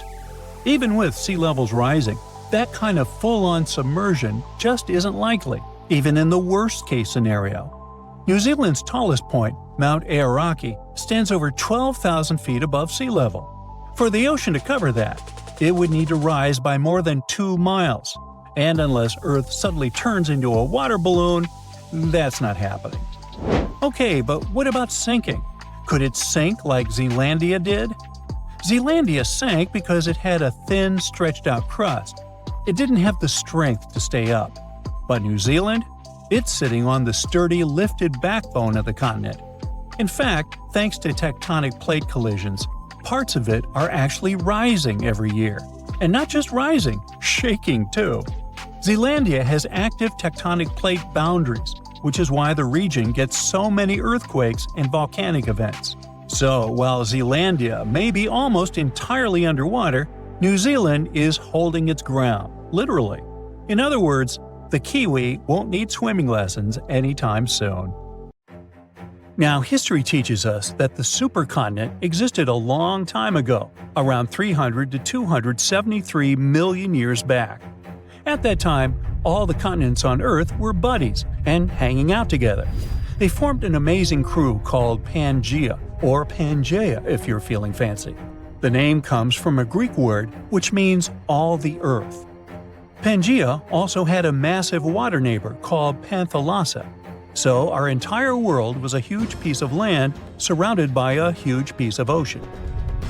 Even with sea levels rising, that kind of full-on submersion just isn't likely, even in the worst-case scenario. New Zealand's tallest point Mount Aoraki stands over 12,000 feet above sea level. For the ocean to cover that, it would need to rise by more than 2 miles. And unless Earth suddenly turns into a water balloon, that's not happening. Okay, but what about sinking? Could it sink like Zealandia did? Zealandia sank because it had a thin, stretched-out crust. It didn't have the strength to stay up. But New Zealand? It's sitting on the sturdy, lifted backbone of the continent. In fact, thanks to tectonic plate collisions, parts of it are actually rising every year. And not just rising, shaking too. Zealandia has active tectonic plate boundaries, which is why the region gets so many earthquakes and volcanic events. So, while Zealandia may be almost entirely underwater, New Zealand is holding its ground, literally. In other words, the Kiwi won't need swimming lessons anytime soon. Now, history teaches us that the supercontinent existed a long time ago, around 300 to 273 million years back. At that time, all the continents on Earth were buddies and hanging out together. They formed an amazing crew called Pangaea, or Pangaea if you're feeling fancy. The name comes from a Greek word which means all the Earth. Pangaea also had a massive water neighbor called Panthalassa. So our entire world was a huge piece of land surrounded by a huge piece of ocean.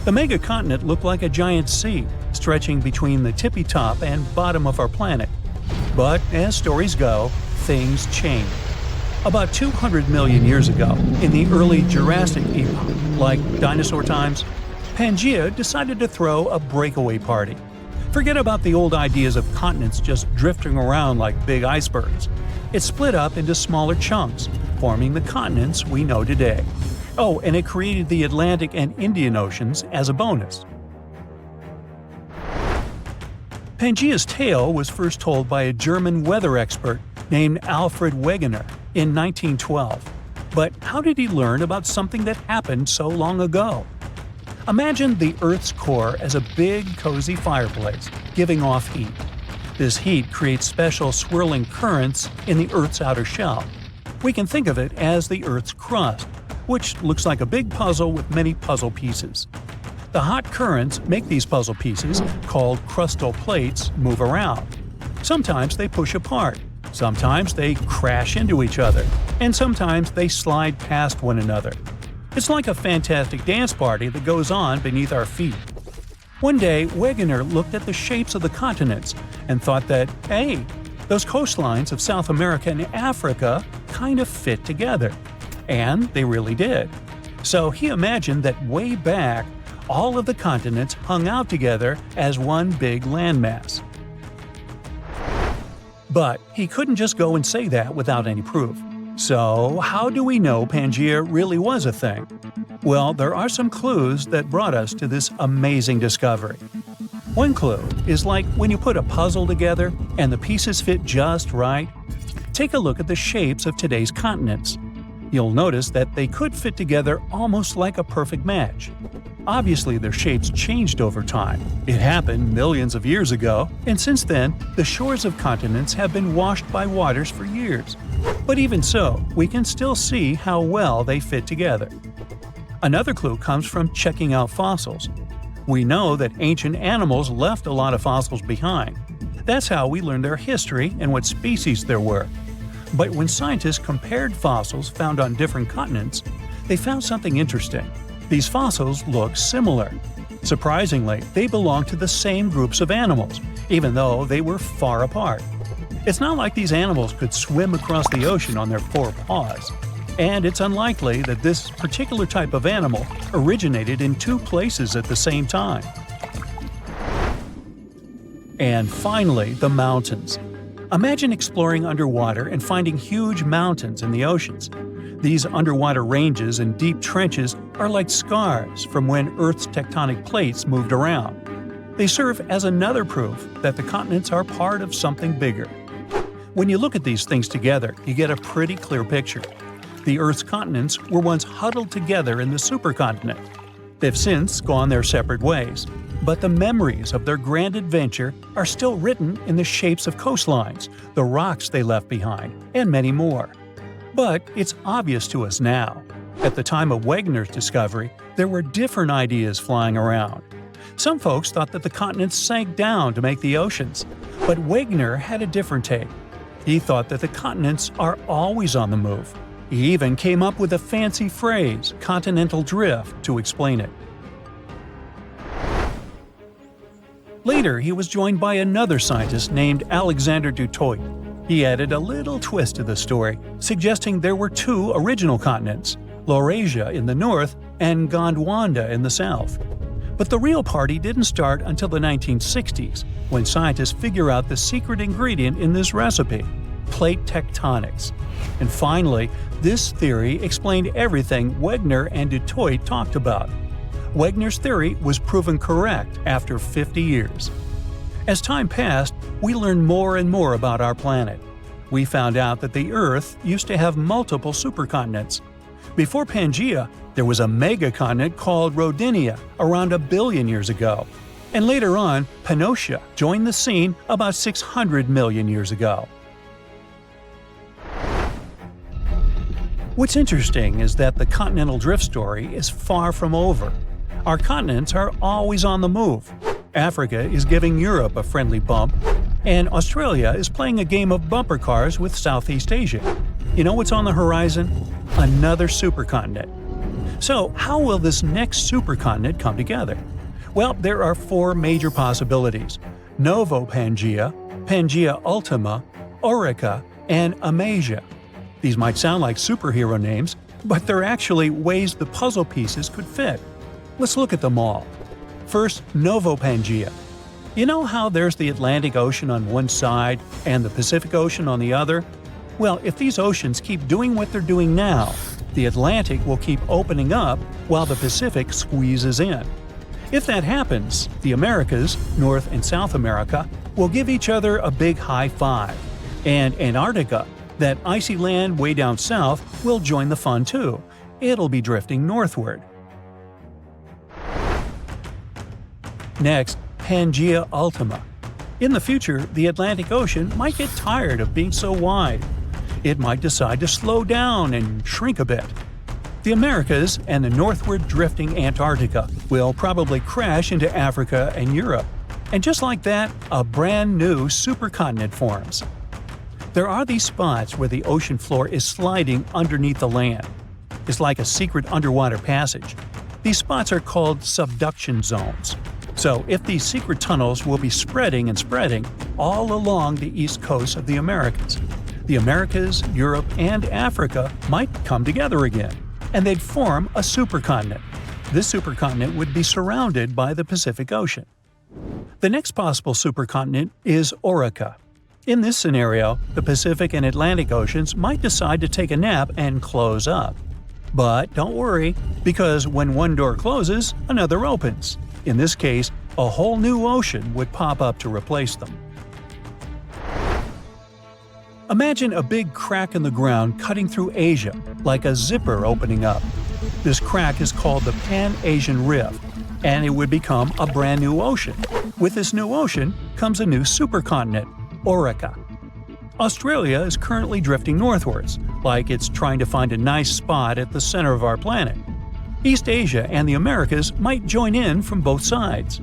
The megacontinent looked like a giant sea, stretching between the tippy top and bottom of our planet. But as stories go, things change. About 200 million years ago, in the early Jurassic epoch, like dinosaur times, Pangaea decided to throw a breakaway party. Forget about the old ideas of continents just drifting around like big icebergs. It split up into smaller chunks, forming the continents we know today. Oh, and it created the Atlantic and Indian Oceans as a bonus. Pangaea's tale was first told by a German weather expert named Alfred Wegener in 1912. But how did he learn about something that happened so long ago? Imagine the Earth's core as a big, cozy fireplace, giving off heat. This heat creates special swirling currents in the Earth's outer shell. We can think of it as the Earth's crust, which looks like a big puzzle with many puzzle pieces. The hot currents make these puzzle pieces, called crustal plates, move around. Sometimes they push apart, sometimes they crash into each other, and sometimes they slide past one another. It's like a fantastic dance party that goes on beneath our feet. One day, Wegener looked at the shapes of the continents and thought that, hey, those coastlines of South America and Africa kind of fit together. And they really did. So he imagined that way back, all of the continents hung out together as one big landmass. But he couldn't just go and say that without any proof. So, how do we know Pangaea really was a thing? Well, there are some clues that brought us to this amazing discovery. One clue is like when you put a puzzle together and the pieces fit just right. Take a look at the shapes of today's continents. You'll notice that they could fit together almost like a perfect match. Obviously, their shapes changed over time. It happened millions of years ago, and since then, the shores of continents have been washed by waters for years. But even so, we can still see how well they fit together. Another clue comes from checking out fossils. We know that ancient animals left a lot of fossils behind. That's how we learn their history and what species there were. But when scientists compared fossils found on different continents, they found something interesting. These fossils look similar. Surprisingly, they belong to the same groups of animals, even though they were far apart. It's not like these animals could swim across the ocean on their 4 paws. And it's unlikely that this particular type of animal originated in 2 places at the same time. And finally, the mountains. Imagine exploring underwater and finding huge mountains in the oceans. These underwater ranges and deep trenches are like scars from when Earth's tectonic plates moved around. They serve as another proof that the continents are part of something bigger. When you look at these things together, you get a pretty clear picture. The Earth's continents were once huddled together in the supercontinent. They've since gone their separate ways, but the memories of their grand adventure are still written in the shapes of coastlines, the rocks they left behind, and many more. But it's obvious to us now. At the time of Wegener's discovery, there were different ideas flying around. Some folks thought that the continents sank down to make the oceans, but Wegener had a different take. He thought that the continents are always on the move. He even came up with a fancy phrase, continental drift, to explain it. Later, he was joined by another scientist named Alexander du Toit. He added a little twist to the story, suggesting there were two original continents, Laurasia in the north and Gondwana in the south. But the real party didn't start until the 1960s, when scientists figure out the secret ingredient in this recipe, plate tectonics. And finally, this theory explained everything Wegener and du Toit talked about. Wegener's theory was proven correct after 50 years. As time passed, we learned more and more about our planet. We found out that the Earth used to have multiple supercontinents. Before Pangaea, there was a megacontinent called Rodinia around 1 billion years ago. And later on, Pannotia joined the scene about 600 million years ago. What's interesting is that the continental drift story is far from over. Our continents are always on the move. Africa is giving Europe a friendly bump, and Australia is playing a game of bumper cars with Southeast Asia. You know what's on the horizon? Another supercontinent. So, how will this next supercontinent come together? Well, there are 4 major possibilities: Novo Pangaea, Pangaea Ultima, Orica, and Amasia. These might sound like superhero names, but they're actually ways the puzzle pieces could fit. Let's look at them all. First, Novo Pangaea. You know how there's the Atlantic Ocean on one side and the Pacific Ocean on the other? Well, if these oceans keep doing what they're doing now, the Atlantic will keep opening up while the Pacific squeezes in. If that happens, the Americas, North and South America, will give each other a big high five. And Antarctica, that icy land way down south, will join the fun too. It'll be drifting northward. Next, Pangaea Ultima. In the future, the Atlantic Ocean might get tired of being so wide. It might decide to slow down and shrink a bit. The Americas and the northward drifting Antarctica will probably crash into Africa and Europe. And just like that, a brand new supercontinent forms. There are these spots where the ocean floor is sliding underneath the land. It's like a secret underwater passage. These spots are called subduction zones. So, if these secret tunnels will be spreading and spreading all along the east coast of the Americas. The Americas, Europe, and Africa might come together again, and they'd form a supercontinent. This supercontinent would be surrounded by the Pacific Ocean. The next possible supercontinent is Orica. In this scenario, the Pacific and Atlantic Oceans might decide to take a nap and close up. But don't worry, because when one door closes, another opens. In this case, a whole new ocean would pop up to replace them. Imagine a big crack in the ground cutting through Asia, like a zipper opening up. This crack is called the Pan-Asian Rift, and it would become a brand new ocean. With this new ocean comes a new supercontinent, Orica. Australia is currently drifting northwards, like it's trying to find a nice spot at the center of our planet. East Asia and the Americas might join in from both sides.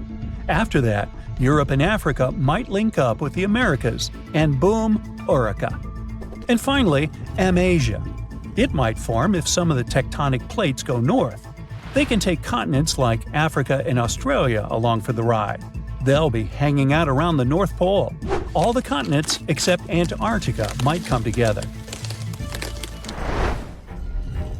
After that, Europe and Africa might link up with the Americas, and boom, Orica. And finally, Amasia. It might form if some of the tectonic plates go north. They can take continents like Africa and Australia along for the ride. They'll be hanging out around the North Pole. All the continents except Antarctica might come together.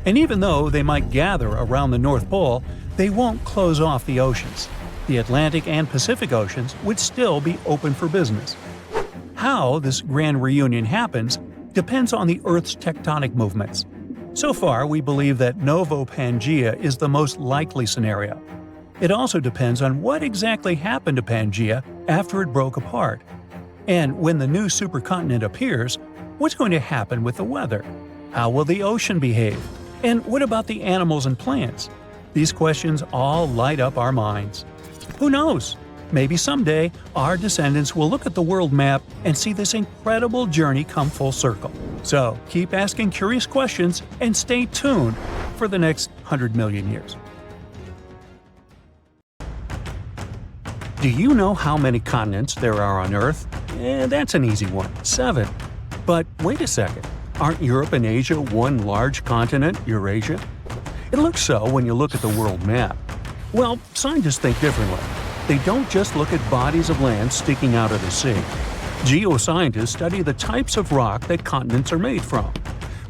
And even though they might gather around the North Pole, they won't close off the oceans. The Atlantic and Pacific Oceans would still be open for business. How this grand reunion happens depends on the Earth's tectonic movements. So far, we believe that Novo Pangaea is the most likely scenario. It also depends on what exactly happened to Pangaea after it broke apart. And when the new supercontinent appears, what's going to happen with the weather? How will the ocean behave? And what about the animals and plants? These questions all light up our minds. Who knows? Maybe someday our descendants will look at the world map and see this incredible journey come full circle. So keep asking curious questions and stay tuned for the next 100 million years. Do you know how many continents there are on Earth? That's an easy one, 7. But wait a second, aren't Europe and Asia one large continent, Eurasia? It looks so when you look at the world map. Well, scientists think differently. They don't just look at bodies of land sticking out of the sea. Geoscientists study the types of rock that continents are made from.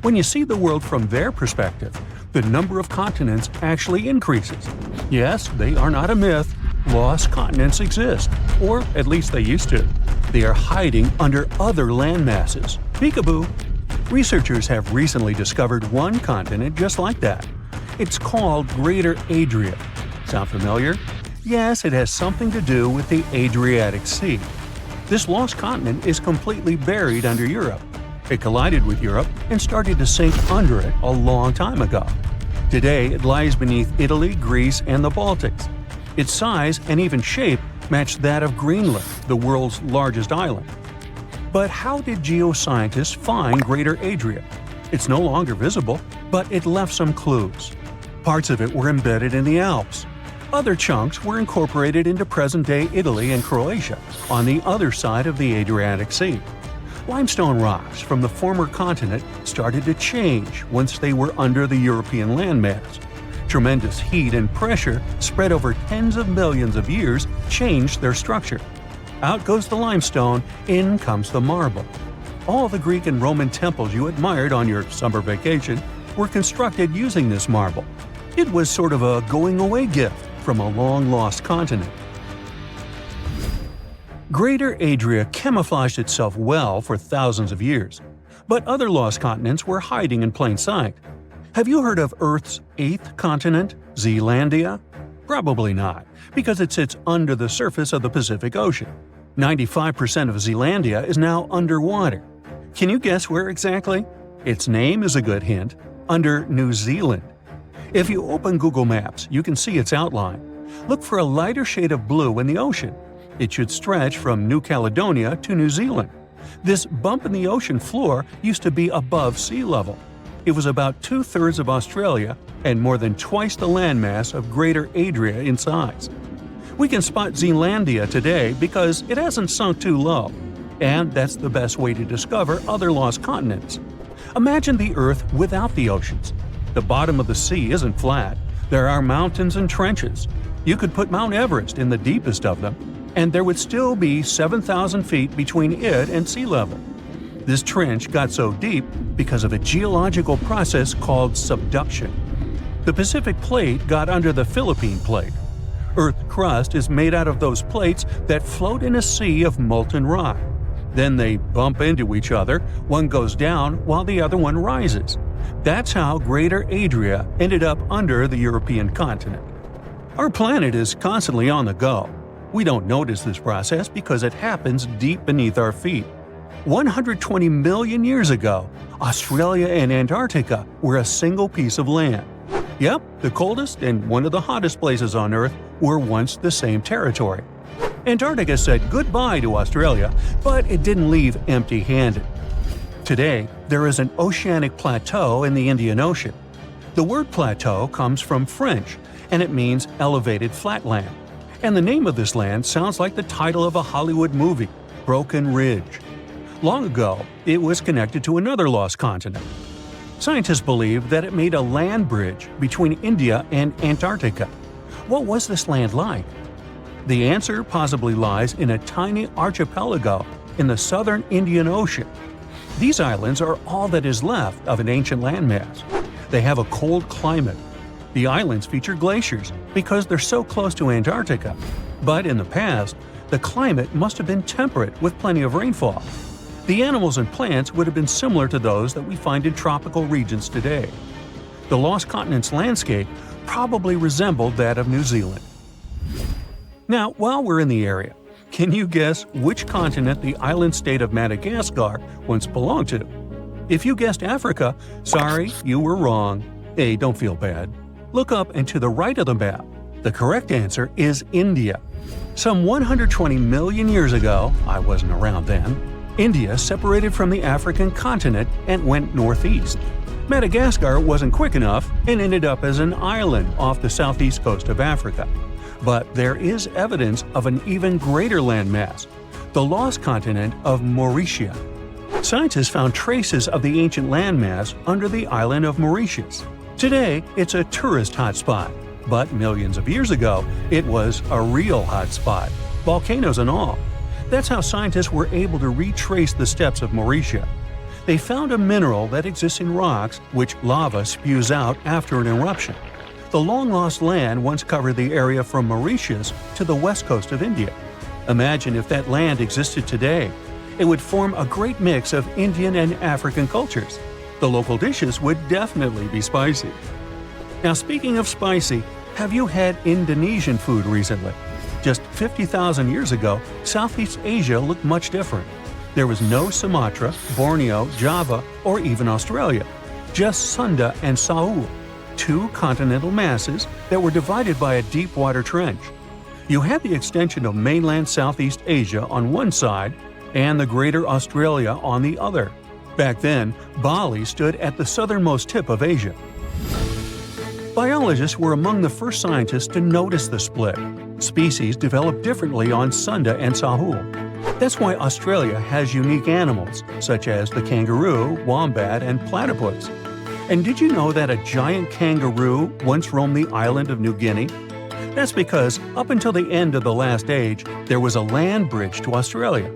When you see the world from their perspective, the number of continents actually increases. Yes, they are not a myth. Lost continents exist, or at least they used to. They are hiding under other land masses. Peekaboo! Researchers have recently discovered one continent just like that. It's called Greater Adria. Sound familiar? Yes, it has something to do with the Adriatic Sea. This lost continent is completely buried under Europe. It collided with Europe and started to sink under it a long time ago. Today, it lies beneath Italy, Greece, and the Baltics. Its size and even shape match that of Greenland, the world's largest island. But how did geoscientists find Greater Adria? It's no longer visible, but it left some clues. Parts of it were embedded in the Alps. Other chunks were incorporated into present-day Italy and Croatia, on the other side of the Adriatic Sea. Limestone rocks from the former continent started to change once they were under the European landmass. Tremendous heat and pressure spread over tens of millions of years changed their structure. Out goes the limestone, in comes the marble. All the Greek and Roman temples you admired on your summer vacation were constructed using this marble. It was sort of a going-away gift from a long-lost continent. Greater Adria camouflaged itself well for thousands of years, but other lost continents were hiding in plain sight. Have you heard of Earth's 8th continent, Zealandia? Probably not, because it sits under the surface of the Pacific Ocean. 95% of Zealandia is now underwater. Can you guess where exactly? Its name is a good hint – under New Zealand. If you open Google Maps, you can see its outline. Look for a lighter shade of blue in the ocean. It should stretch from New Caledonia to New Zealand. This bump in the ocean floor used to be above sea level. It was about 2/3 of Australia and more than twice the landmass of Greater Adria in size. We can spot Zealandia today because it hasn't sunk too low, and that's the best way to discover other lost continents. Imagine the Earth without the oceans. The bottom of the sea isn't flat. There are mountains and trenches. You could put Mount Everest in the deepest of them, and there would still be 7,000 feet between it and sea level. This trench got so deep because of a geological process called subduction. The Pacific Plate got under the Philippine Plate. Earth's crust is made out of those plates that float in a sea of molten rock. Then they bump into each other, one goes down while the other one rises. That's how Greater Adria ended up under the European continent. Our planet is constantly on the go. We don't notice this process because it happens deep beneath our feet. 120 million years ago, Australia and Antarctica were a single piece of land. Yep, the coldest and one of the hottest places on Earth were once the same territory. Antarctica said goodbye to Australia, but it didn't leave empty-handed. Today, there is an oceanic plateau in the Indian Ocean. The word plateau comes from French, and it means elevated flatland. And the name of this land sounds like the title of a Hollywood movie, Broken Ridge. Long ago, it was connected to another lost continent. Scientists believe that it made a land bridge between India and Antarctica. What was this land like? The answer possibly lies in a tiny archipelago in the southern Indian Ocean. These islands are all that is left of an ancient landmass. They have a cold climate. The islands feature glaciers because they're so close to Antarctica. But in the past, the climate must have been temperate with plenty of rainfall. The animals and plants would have been similar to those that we find in tropical regions today. The lost continent's landscape probably resembled that of New Zealand. Now, while we're in the area, can you guess which continent the island state of Madagascar once belonged to? If you guessed Africa, sorry, you were wrong. Hey, don't feel bad. Look up and to the right of the map. The correct answer is India. Some 120 million years ago, I wasn't around then, India separated from the African continent and went northeast. Madagascar wasn't quick enough and ended up as an island off the southeast coast of Africa. But there is evidence of an even greater landmass, the lost continent of Mauritius. Scientists found traces of the ancient landmass under the island of Mauritius. Today, it's a tourist hotspot, but millions of years ago, it was a real hotspot, volcanoes and all. That's how scientists were able to retrace the steps of Mauritius. They found a mineral that exists in rocks which lava spews out after an eruption. The long-lost land once covered the area from Mauritius to the west coast of India. Imagine if that land existed today. It would form a great mix of Indian and African cultures. The local dishes would definitely be spicy. Now, speaking of spicy, have you had Indonesian food recently? Just 50,000 years ago, Southeast Asia looked much different. There was no Sumatra, Borneo, Java, or even Australia. Just Sunda and Saul, two continental masses that were divided by a deep water trench. You had the extension of mainland Southeast Asia on one side and the Greater Australia on the other. Back then, Bali stood at the southernmost tip of Asia. Biologists were among the first scientists to notice the split. Species develop differently on Sunda and Sahul. That's why Australia has unique animals, such as the kangaroo, wombat, and platypus. And did you know that a giant kangaroo once roamed the island of New Guinea? That's because, up until the end of the last age, there was a land bridge to Australia.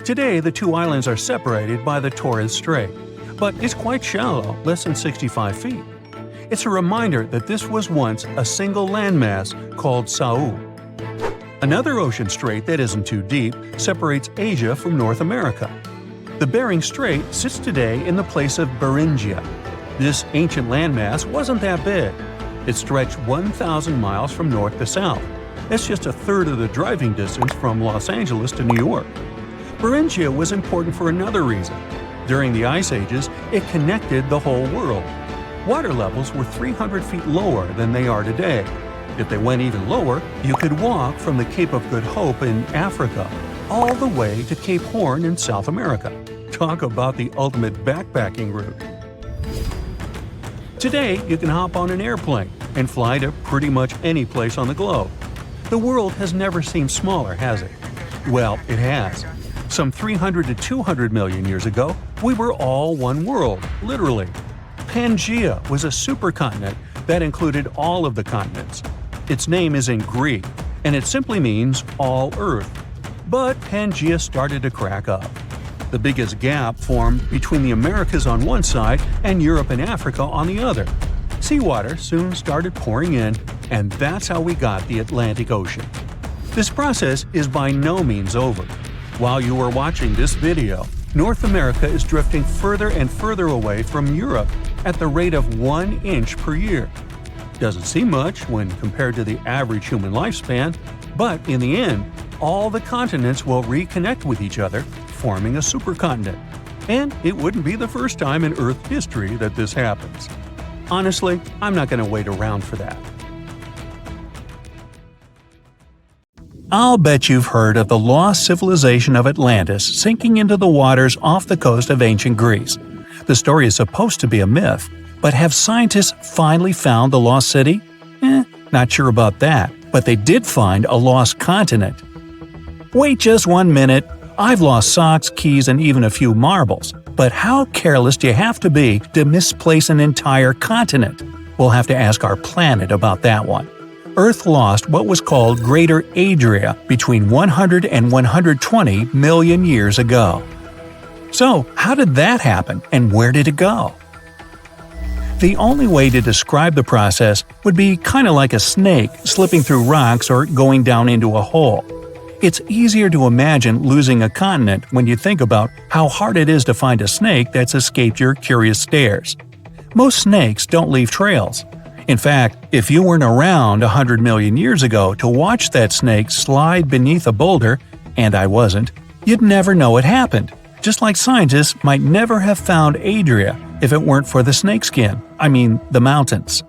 Today, the two islands are separated by the Torres Strait, but it's quite shallow, less than 65 feet. It's a reminder that this was once a single landmass called Saul. Another ocean strait that isn't too deep separates Asia from North America. The Bering Strait sits today in the place of Beringia. This ancient landmass wasn't that big. It stretched 1,000 miles from north to south. That's just a third of the driving distance from Los Angeles to New York. Beringia was important for another reason. During the Ice Ages, it connected the whole world. Water levels were 300 feet lower than they are today. If they went even lower, you could walk from the Cape of Good Hope in Africa all the way to Cape Horn in South America. Talk about the ultimate backpacking route. Today, you can hop on an airplane and fly to pretty much any place on the globe. The world has never seemed smaller, has it? Well, it has. Some 300 to 200 million years ago, we were all one world, literally. Pangaea was a supercontinent that included all of the continents. Its name is in Greek, and it simply means all Earth. But Pangaea started to crack up. The biggest gap formed between the Americas on one side and Europe and Africa on the other. Seawater soon started pouring in, and that's how we got the Atlantic Ocean. This process is by no means over. While you are watching this video, North America is drifting further and further away from Europe at the rate of 1 inch per year. Doesn't seem much when compared to the average human lifespan, but in the end, all the continents will reconnect with each other, forming a supercontinent. And it wouldn't be the first time in Earth history that this happens. Honestly, I'm not going to wait around for that. I'll bet you've heard of the lost civilization of Atlantis sinking into the waters off the coast of ancient Greece. The story is supposed to be a myth, but have scientists finally found the lost city? Not sure about that, but they did find a lost continent. Wait just 1 minute. I've lost socks, keys, and even a few marbles. But how careless do you have to be to misplace an entire continent? We'll have to ask our planet about that one. Earth lost what was called Greater Adria between 100 and 120 million years ago. So, how did that happen, and where did it go? The only way to describe the process would be kind of like a snake slipping through rocks or going down into a hole. It's easier to imagine losing a continent when you think about how hard it is to find a snake that's escaped your curious stares. Most snakes don't leave trails. In fact, if you weren't around 100 million years ago to watch that snake slide beneath a boulder, and I wasn't, you'd never know it happened. Just like scientists might never have found Adria if it weren't for the snakeskin, the mountains.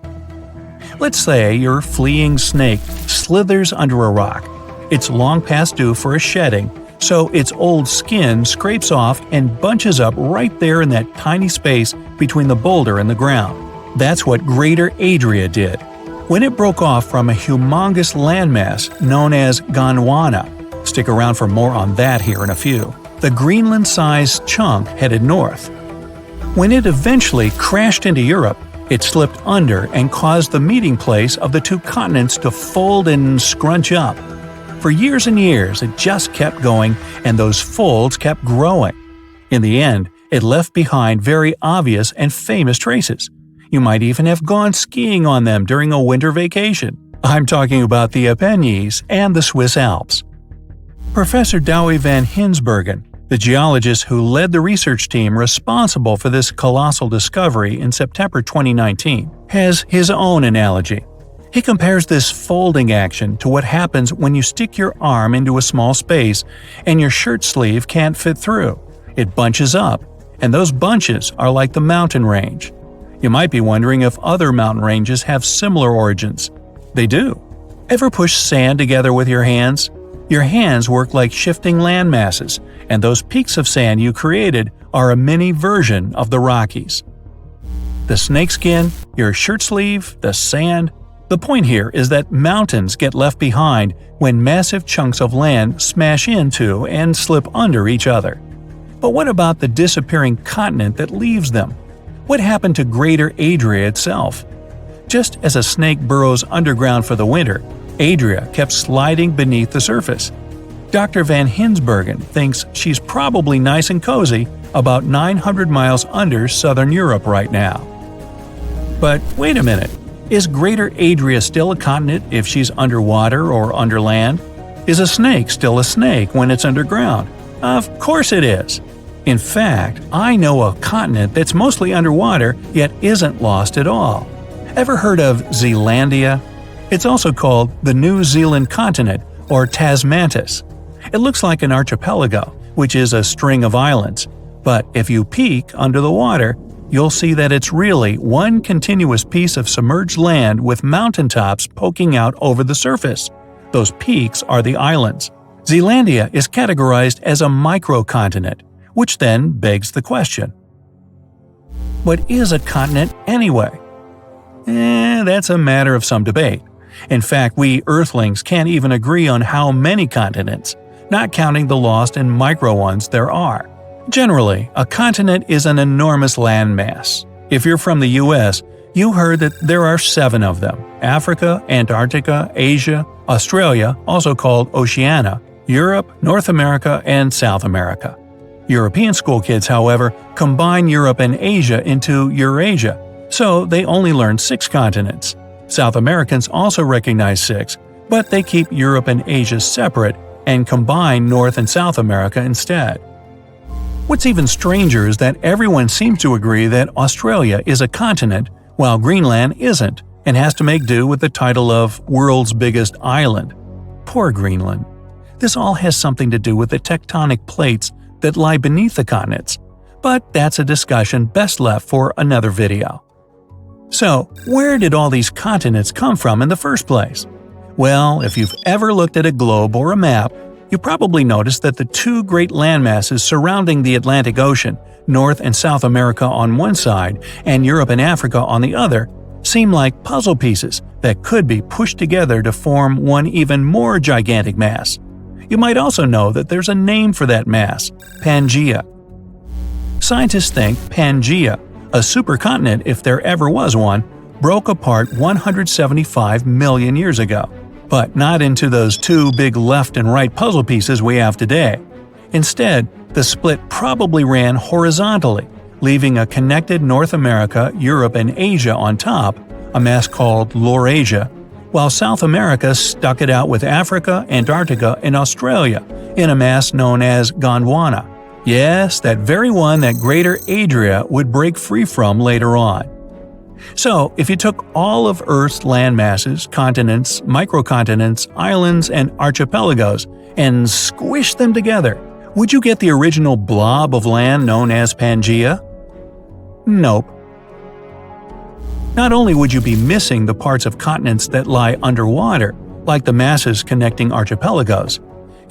Let's say your fleeing snake slithers under a rock. It's long past due for a shedding, so its old skin scrapes off and bunches up right there in that tiny space between the boulder and the ground. That's what Greater Adria did. When it broke off from a humongous landmass known as Gondwana, stick around for more on that here in a few, the Greenland-sized chunk headed north. When it eventually crashed into Europe, it slipped under and caused the meeting place of the two continents to fold and scrunch up. For years and years, it just kept going, and those folds kept growing. In the end, it left behind very obvious and famous traces. You might even have gone skiing on them during a winter vacation. I'm talking about the Apennines and the Swiss Alps. Professor Douwe van Hinsbergen, the geologist who led the research team responsible for this colossal discovery in September 2019, has his own analogy. He compares this folding action to what happens when you stick your arm into a small space and your shirt sleeve can't fit through. It bunches up, and those bunches are like the mountain range. You might be wondering if other mountain ranges have similar origins. They do. Ever push sand together with your hands? Your hands work like shifting land masses, and those peaks of sand you created are a mini version of the Rockies. The snakeskin, your shirt sleeve, the sand. The point here is that mountains get left behind when massive chunks of land smash into and slip under each other. But what about the disappearing continent that leaves them? What happened to Greater Adria itself? Just as a snake burrows underground for the winter, Adria kept sliding beneath the surface. Dr. van Hinsbergen thinks she's probably nice and cozy about 900 miles under southern Europe right now. But wait a minute. Is Greater Adria still a continent if she's underwater or under land? Is a snake still a snake when it's underground? Of course it is. In fact, I know a continent that's mostly underwater yet isn't lost at all. Ever heard of Zealandia? It's also called the New Zealand continent or Tasmantis. It looks like an archipelago, which is a string of islands, but if you peek under the water, you'll see that it's really one continuous piece of submerged land with mountaintops poking out over the surface. Those peaks are the islands. Zealandia is categorized as a microcontinent, which then begs the question: what is a continent anyway? That's a matter of some debate. In fact, we Earthlings can't even agree on how many continents, not counting the lost and micro ones there are. Generally, a continent is an enormous landmass. If you're from the US, you heard that there are 7 of them: Africa, Antarctica, Asia, Australia, also called Oceania, Europe, North America, and South America. European school kids, however, combine Europe and Asia into Eurasia, so they only learn 6 continents. South Americans also recognize 6, but they keep Europe and Asia separate and combine North and South America instead. What's even stranger is that everyone seems to agree that Australia is a continent, while Greenland isn't, and has to make do with the title of world's biggest island. Poor Greenland. This all has something to do with the tectonic plates that lie beneath the continents, but that's a discussion best left for another video. So, where did all these continents come from in the first place? Well, if you've ever looked at a globe or a map, you probably noticed that the 2 great landmasses surrounding the Atlantic Ocean, North and South America on one side and Europe and Africa on the other, seem like puzzle pieces that could be pushed together to form one even more gigantic mass. You might also know that there's a name for that mass: Pangaea. Scientists think Pangaea, a supercontinent if there ever was one, broke apart 175 million years ago. But not into those 2 big left and right puzzle pieces we have today. Instead, the split probably ran horizontally, leaving a connected North America, Europe, and Asia on top, a mass called Laurasia, while South America stuck it out with Africa, Antarctica, and Australia in a mass known as Gondwana. Yes, that very one that Greater Adria would break free from later on. So, if you took all of Earth's land masses, continents, microcontinents, islands, and archipelagos, and squished them together, would you get the original blob of land known as Pangaea? Nope. Not only would you be missing the parts of continents that lie underwater, like the masses connecting archipelagos,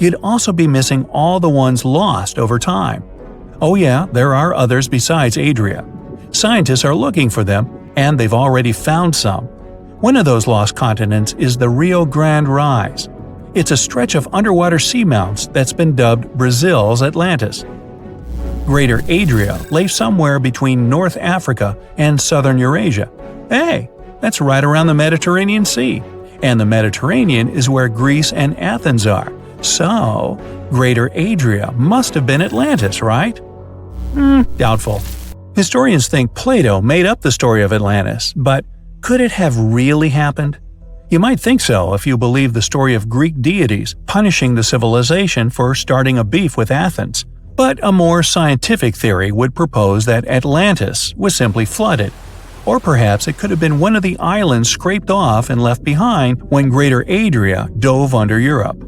you'd also be missing all the ones lost over time. Oh yeah, there are others besides Adria. Scientists are looking for them, and they've already found some. One of those lost continents is the Rio Grande Rise. It's a stretch of underwater seamounts that's been dubbed Brazil's Atlantis. Greater Adria lay somewhere between North Africa and southern Eurasia. Hey, that's right around the Mediterranean Sea, and the Mediterranean is where Greece and Athens are. So, Greater Adria must have been Atlantis, right? Doubtful. Historians think Plato made up the story of Atlantis, but could it have really happened? You might think so if you believe the story of Greek deities punishing the civilization for starting a beef with Athens. But a more scientific theory would propose that Atlantis was simply flooded. Or perhaps it could have been one of the islands scraped off and left behind when Greater Adria dove under Europe.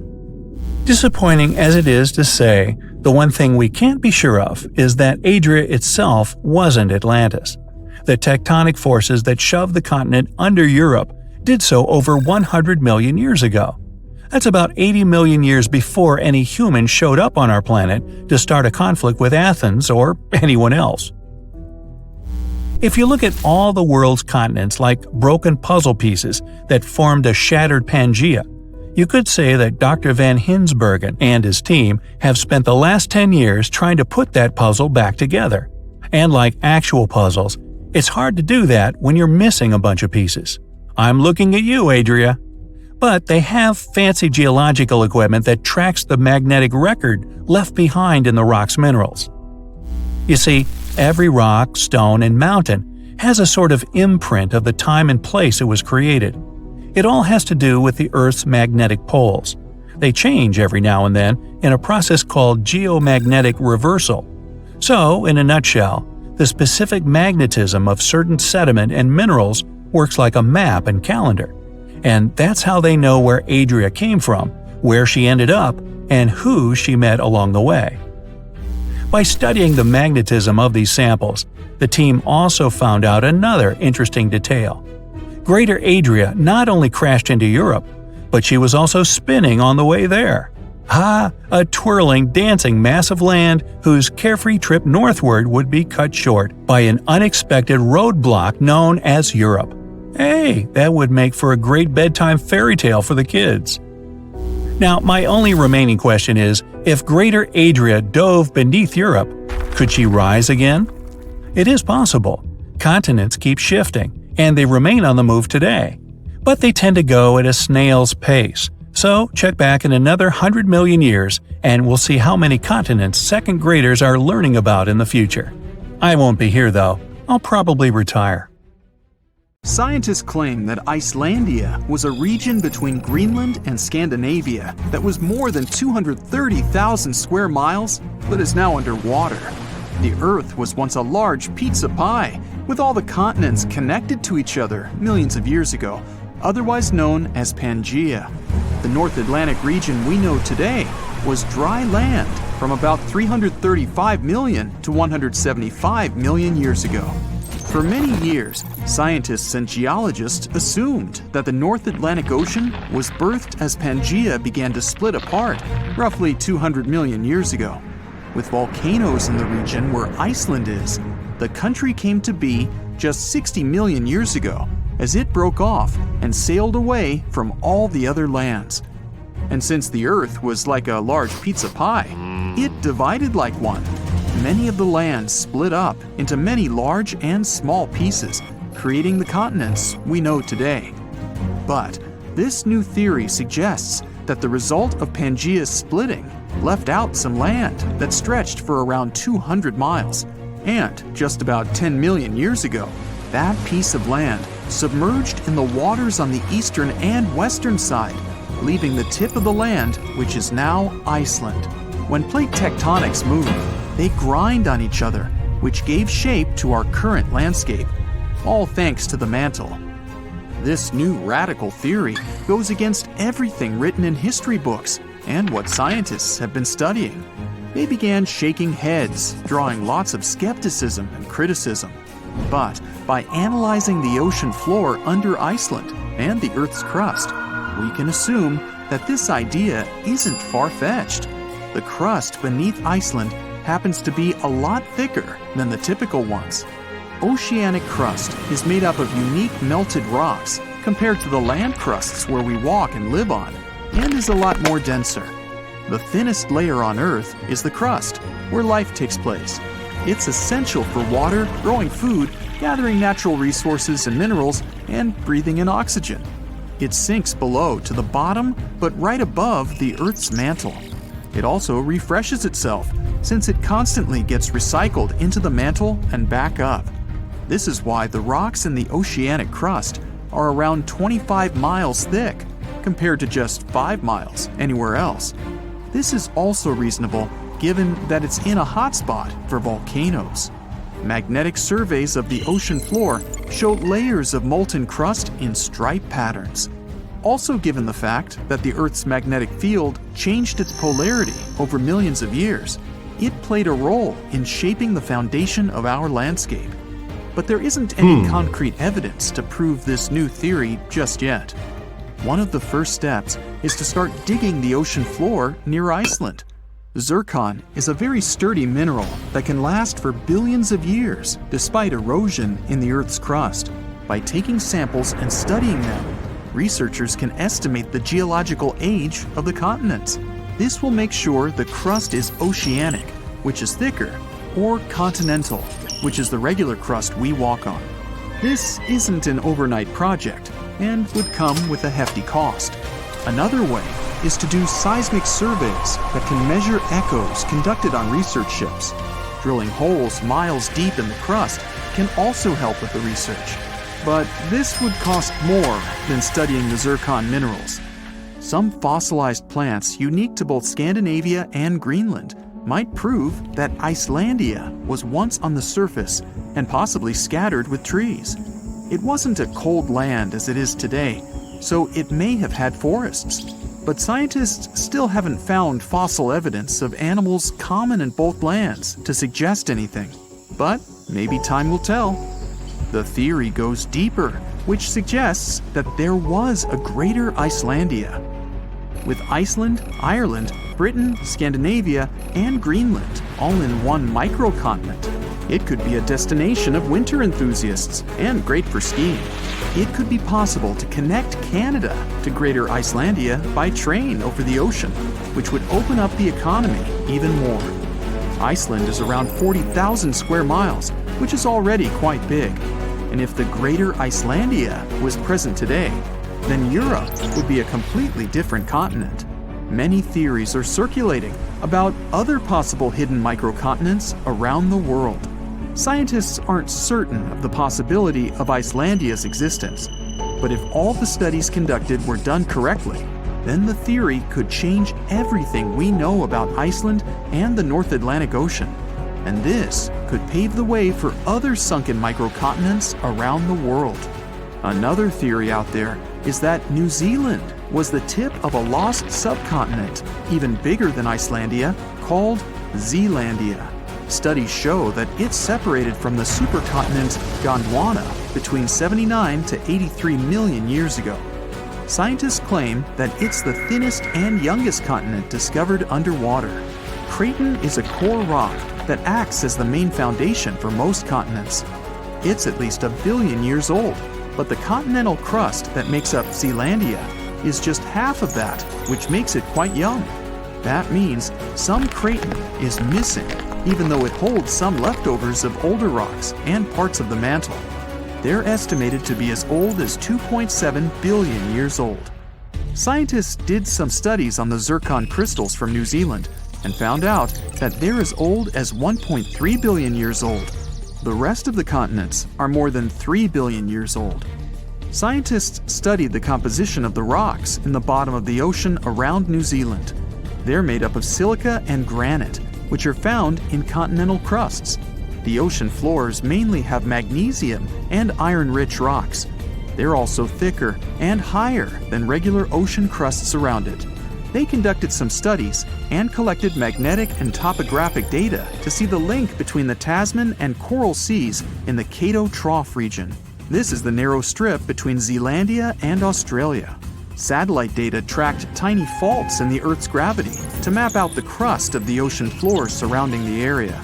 Disappointing as it is to say, the one thing we can't be sure of is that Adria itself wasn't Atlantis. The tectonic forces that shoved the continent under Europe did so over 100 million years ago. That's about 80 million years before any human showed up on our planet to start a conflict with Athens or anyone else. If you look at all the world's continents like broken puzzle pieces that formed a shattered Pangaea, you could say that Dr. Van Hinsbergen and his team have spent the last 10 years trying to put that puzzle back together. And like actual puzzles, it's hard to do that when you're missing a bunch of pieces. I'm looking at you, Adria. But they have fancy geological equipment that tracks the magnetic record left behind in the rock's minerals. You see, every rock, stone, and mountain has a sort of imprint of the time and place it was created. It all has to do with the Earth's magnetic poles. They change every now and then in a process called geomagnetic reversal. So, in a nutshell, the specific magnetism of certain sediment and minerals works like a map and calendar. And that's how they know where Adria came from, where she ended up, and who she met along the way. By studying the magnetism of these samples, the team also found out another interesting detail. Greater Adria not only crashed into Europe, but she was also spinning on the way there. A twirling, dancing mass of land whose carefree trip northward would be cut short by an unexpected roadblock known as Europe. Hey, that would make for a great bedtime fairy tale for the kids. Now, my only remaining question is, if Greater Adria dove beneath Europe, could she rise again? It is possible. Continents keep shifting, and they remain on the move today. But they tend to go at a snail's pace. So, check back in another 100 million years, and we'll see how many continents second graders are learning about in the future. I won't be here, though. I'll probably retire.
Scientists claim that Icelandia was a region between Greenland and Scandinavia that was more than 230,000 square miles, but is now underwater. The Earth was once a large pizza pie, with all the continents connected to each other millions of years ago, otherwise known as Pangaea. The North Atlantic region we know today was dry land from about 335 million to 175 million years ago. For many years, scientists and geologists assumed that the North Atlantic Ocean was birthed as Pangaea began to split apart roughly 200 million years ago. With volcanoes in the region where Iceland is, the country came to be just 60 million years ago as it broke off and sailed away from all the other lands. And since the Earth was like a large pizza pie, it divided like one. Many of the lands split up into many large and small pieces, creating the continents we know today. But this new theory suggests that the result of Pangaea's splitting left out some land that stretched for around 200 miles. And just about 10 million years ago, that piece of land submerged in the waters on the eastern and western side, leaving the tip of the land, which is now Iceland. When plate tectonics move, they grind on each other, which gave shape to our current landscape, all thanks to the mantle. This new radical theory goes against everything written in history books and what scientists have been studying. They began shaking heads, drawing lots of skepticism and criticism. But by analyzing the ocean floor under Iceland and the Earth's crust, we can assume that this idea isn't far-fetched. The crust beneath Iceland happens to be a lot thicker than the typical ones. Oceanic crust is made up of unique melted rocks compared to the land crusts where we walk and live on, and is a lot more denser. The thinnest layer on Earth is the crust, where life takes place. It's essential for water, growing food, gathering natural resources and minerals, and breathing in oxygen. It sinks below to the bottom, but right above the Earth's mantle. It also refreshes itself, since it constantly gets recycled into the mantle and back up. This is why the rocks in the oceanic crust are around 25 miles thick, compared to just 5 miles anywhere else. This is also reasonable given that it's in a hotspot for volcanoes. Magnetic surveys of the ocean floor show layers of molten crust in stripe patterns. Also, given the fact that the Earth's magnetic field changed its polarity over millions of years, it played a role in shaping the foundation of our landscape. But there isn't any concrete evidence to prove this new theory just yet. One of the first steps is to start digging the ocean floor near Iceland. Zircon is a very sturdy mineral that can last for billions of years despite erosion in the Earth's crust. By taking samples and studying them, researchers can estimate the geological age of the continents. This will make sure the crust is oceanic, which is thicker, or continental, which is the regular crust we walk on. This isn't an overnight project and would come with a hefty cost. Another way is to do seismic surveys that can measure echoes conducted on research ships. Drilling holes miles deep in the crust can also help with the research. But this would cost more than studying the zircon minerals. Some fossilized plants unique to both Scandinavia and Greenland might prove that Icelandia was once on the surface and possibly scattered with trees. It wasn't a cold land as it is today, so it may have had forests. But scientists still haven't found fossil evidence of animals common in both lands to suggest anything. But maybe time will tell. The theory goes deeper, which suggests that there was a greater Icelandia. With Iceland, Ireland, Britain, Scandinavia, and Greenland all in one microcontinent, it could be a destination of winter enthusiasts and great for skiing. It could be possible to connect Canada to Greater Icelandia by train over the ocean, which would open up the economy even more. Iceland is around 40,000 square miles, which is already quite big. And if the Greater Icelandia was present today, then Europe would be a completely different continent. Many theories are circulating about other possible hidden microcontinents around the world. Scientists aren't certain of the possibility of Icelandia's existence, but if all the studies conducted were done correctly, then the theory could change everything we know about Iceland and the North Atlantic Ocean. And this could pave the way for other sunken microcontinents around the world. Another theory out there is that New Zealand was the tip of a lost subcontinent, even bigger than Icelandia, called Zealandia. Studies show that it's separated from the supercontinent Gondwana between 79 to 83 million years ago. Scientists claim that it's the thinnest and youngest continent discovered underwater. Craton is a core rock that acts as the main foundation for most continents. It's at least 1 billion years old, but the continental crust that makes up Zealandia is just half of that, which makes it quite young. That means some Craton is missing, even though it holds some leftovers of older rocks and parts of the mantle. They're estimated to be as old as 2.7 billion years old. Scientists did some studies on the zircon crystals from New Zealand and found out that they're as old as 1.3 billion years old. The rest of the continents are more than 3 billion years old. Scientists studied the composition of the rocks in the bottom of the ocean around New Zealand. They're made up of silica and granite, which are found in continental crusts. The ocean floors mainly have magnesium and iron-rich rocks. They're also thicker and higher than regular ocean crusts around it. They conducted some studies and collected magnetic and topographic data to see the link between the Tasman and Coral Seas in the Cato Trough region. This is the narrow strip between Zealandia and Australia. Satellite data tracked tiny faults in the Earth's gravity to map out the crust of the ocean floor surrounding the area.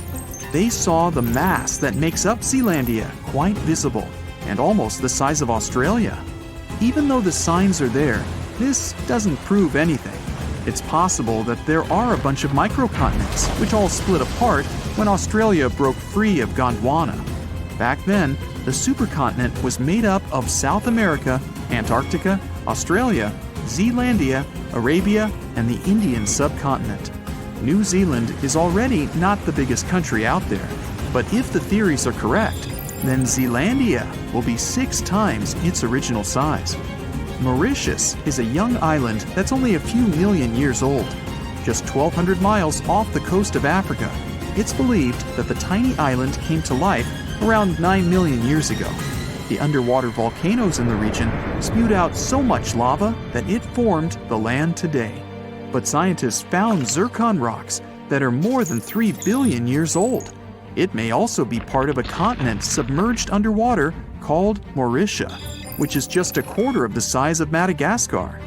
They saw the mass that makes up Zealandia quite visible and almost the size of Australia. Even though the signs are there, this doesn't prove anything. It's possible that there are a bunch of microcontinents which all split apart when Australia broke free of Gondwana. Back then, the supercontinent was made up of South America, Antarctica, Australia, Zealandia, Arabia, and the Indian subcontinent. New Zealand is already not the biggest country out there, but if the theories are correct, then Zealandia will be 6 times its original size. Mauritius is a young island that's only a few million years old. Just 1,200 miles off the coast of Africa, it's believed that the tiny island came to life around 9 million years ago. The underwater volcanoes in the region spewed out so much lava that it formed the land today. But scientists found zircon rocks that are more than 3 billion years old. It may also be part of a continent submerged underwater called Mauritia, which is just a quarter of the size of Madagascar.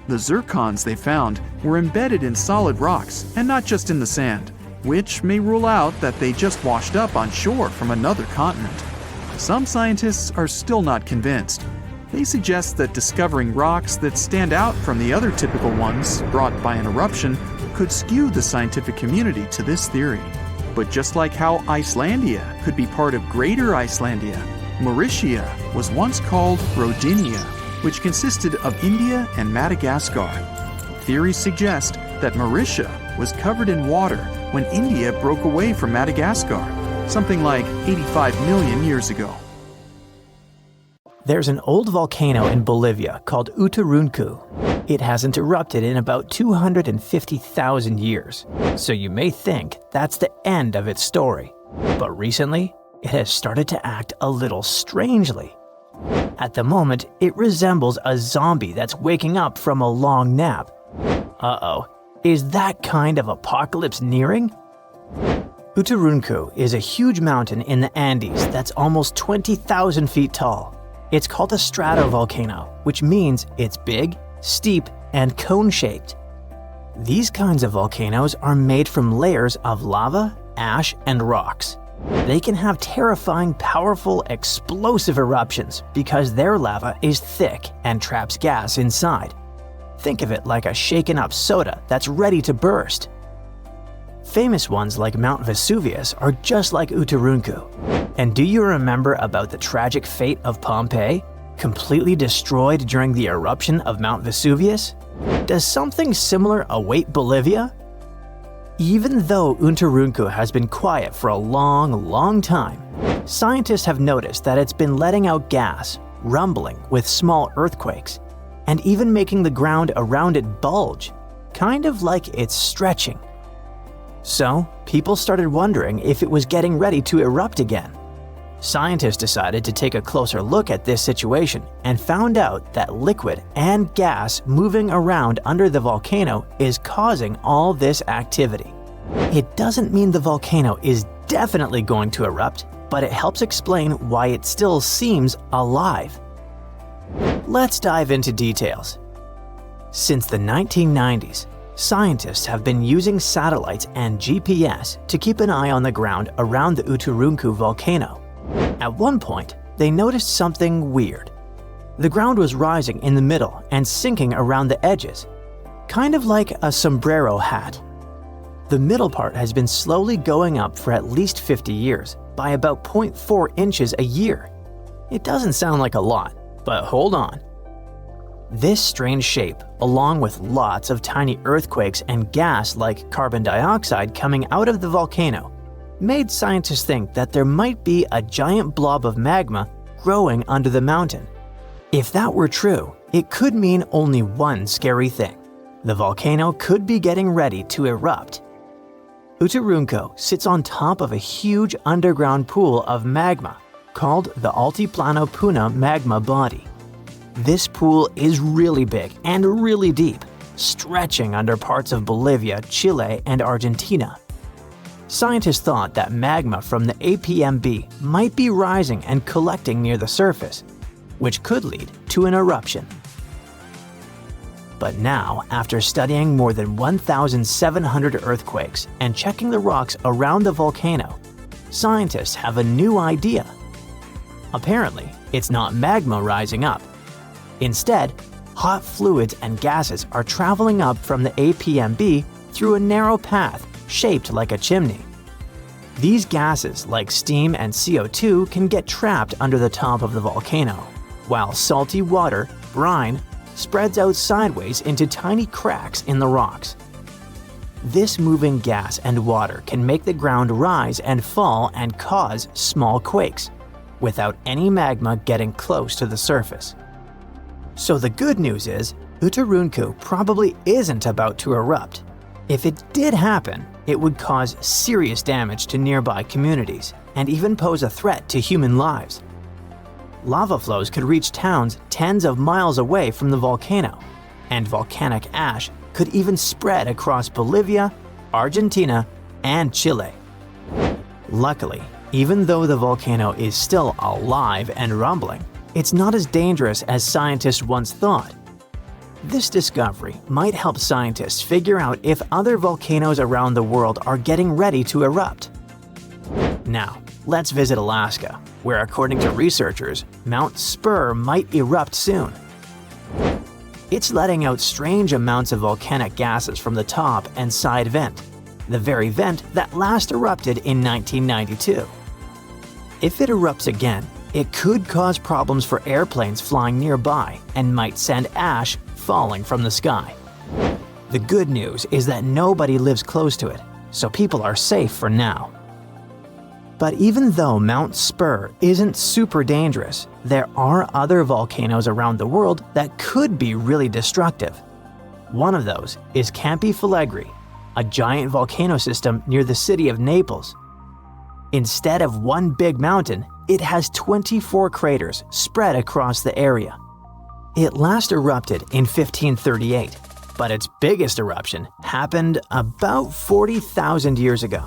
The zircons they found were embedded in solid rocks and not just in the sand, which may rule out that they just washed up on shore from another continent. Some scientists are still not convinced. They suggest that discovering rocks that stand out from the other typical ones brought by an eruption could skew the scientific community to this theory. But just like how Icelandia could be part of Greater Icelandia, Mauritia was once called Rodinia, which consisted of India and Madagascar. Theories suggest that Mauritia was covered in water when India broke away from Madagascar, something like 85 million years ago.
There's an old volcano in Bolivia called Uturuncu. It hasn't erupted in about 250,000 years, so you may think that's the end of its story. But recently, it has started to act a little strangely. At the moment, it resembles a zombie that's waking up from a long nap. Uh-oh, is that kind of apocalypse nearing? Uturuncu is a huge mountain in the Andes that's almost 20,000 feet tall. It's called a stratovolcano, which means it's big, steep, and cone-shaped. These kinds of volcanoes are made from layers of lava, ash, and rocks. They can have terrifying, powerful, explosive eruptions because their lava is thick and traps gas inside. Think of it like a shaken-up soda that's ready to burst. Famous ones like Mount Vesuvius are just like Uturuncu. And do you remember about the tragic fate of Pompeii, completely destroyed during the eruption of Mount Vesuvius? Does something similar await Bolivia? Even though Uturuncu has been quiet for a long time, scientists have noticed that it's been letting out gas, rumbling with small earthquakes, and even making the ground around it bulge, kind of like it's stretching. So, people started wondering if it was getting ready to erupt again. Scientists decided to take a closer look at this situation and found out that liquid and gas moving around under the volcano is causing all this activity. It doesn't mean the volcano is definitely going to erupt, but it helps explain why it still seems alive. Let's dive into details. Since the 1990s, scientists have been using satellites and GPS to keep an eye on the ground around the Uturuncu volcano. At one point, they noticed something weird. The ground was rising in the middle and sinking around the edges, kind of like a sombrero hat. The middle part has been slowly going up for at least 50 years, by about 0.4 inches a year. It doesn't sound like a lot, but hold on. This strange shape, along with lots of tiny earthquakes and gas like carbon dioxide coming out of the volcano, made scientists think that there might be a giant blob of magma growing under the mountain. If that were true, it could mean only one scary thing. The volcano could be getting ready to erupt. Uturuncu sits on top of a huge underground pool of magma called the Altiplano Puna magma body. This pool is really big and really deep, stretching under parts of Bolivia, Chile, and Argentina. Scientists thought that magma from the APMB might be rising and collecting near the surface, which could lead to an eruption. But now, after studying more than 1,700 earthquakes and checking the rocks around the volcano, scientists have a new idea. Apparently, it's not magma rising up. Instead, hot fluids and gases are traveling up from the APMB through a narrow path shaped like a chimney. These gases, like steam and CO2, can get trapped under the top of the volcano, while salty water, brine, spreads out sideways into tiny cracks in the rocks. This moving gas and water can make the ground rise and fall and cause small quakes, without any magma getting close to the surface. So the good news is, Utarunku probably isn't about to erupt. If it did happen, it would cause serious damage to nearby communities and even pose a threat to human lives. Lava flows could reach towns tens of miles away from the volcano, and volcanic ash could even spread across Bolivia, Argentina, and Chile. Luckily, even though the volcano is still alive and rumbling, it's not as dangerous as scientists once thought. This discovery might help scientists figure out if other volcanoes around the world are getting ready to erupt. Now, let's visit Alaska, where according to researchers, Mount Spur might erupt soon. It's letting out strange amounts of volcanic gases from the top and side vent, the very vent that last erupted in 1992. If it erupts again, it could cause problems for airplanes flying nearby and might send ash falling from the sky. The good news is that nobody lives close to it, so people are safe for now. But even though Mount Spur isn't super dangerous, there are other volcanoes around the world that could be really destructive. One of those is Campi Flegrei, a giant volcano system near the city of Naples. Instead of one big mountain, it has 24 craters spread across the area. It last erupted in 1538, but its biggest eruption happened about 40,000 years ago.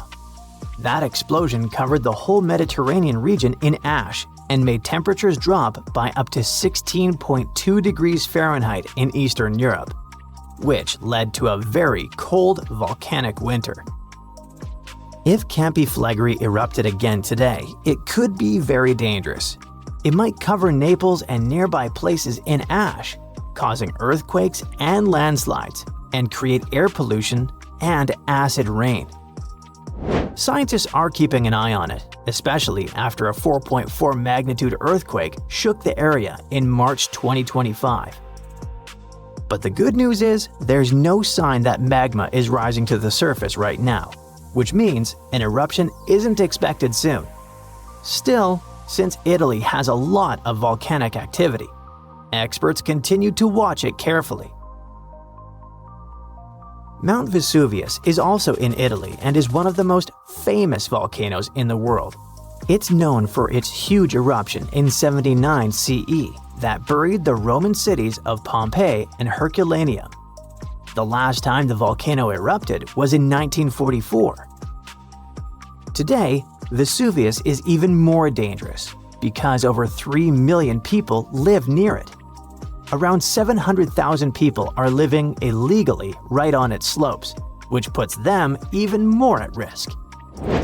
That explosion covered the whole Mediterranean region in ash and made temperatures drop by up to 16.2 degrees Fahrenheit in Eastern Europe, which led to a very cold volcanic winter. If Campi Flegrei erupted again today, it could be very dangerous. It might cover Naples and nearby places in ash, causing earthquakes and landslides, and create air pollution and acid rain. Scientists are keeping an eye on it, especially after a 4.4 magnitude earthquake shook the area in March 2025. But the good news is, there's no sign that magma is rising to the surface right now, which means an eruption isn't expected soon. Still, since Italy has a lot of volcanic activity, experts continue to watch it carefully. Mount Vesuvius is also in Italy and is one of the most famous volcanoes in the world. It's known for its huge eruption in 79 CE that buried the Roman cities of Pompeii and Herculaneum. The last time the volcano erupted was in 1944. Today, Vesuvius is even more dangerous because over 3 million people live near it. Around 700,000 people are living illegally right on its slopes, which puts them even more at risk.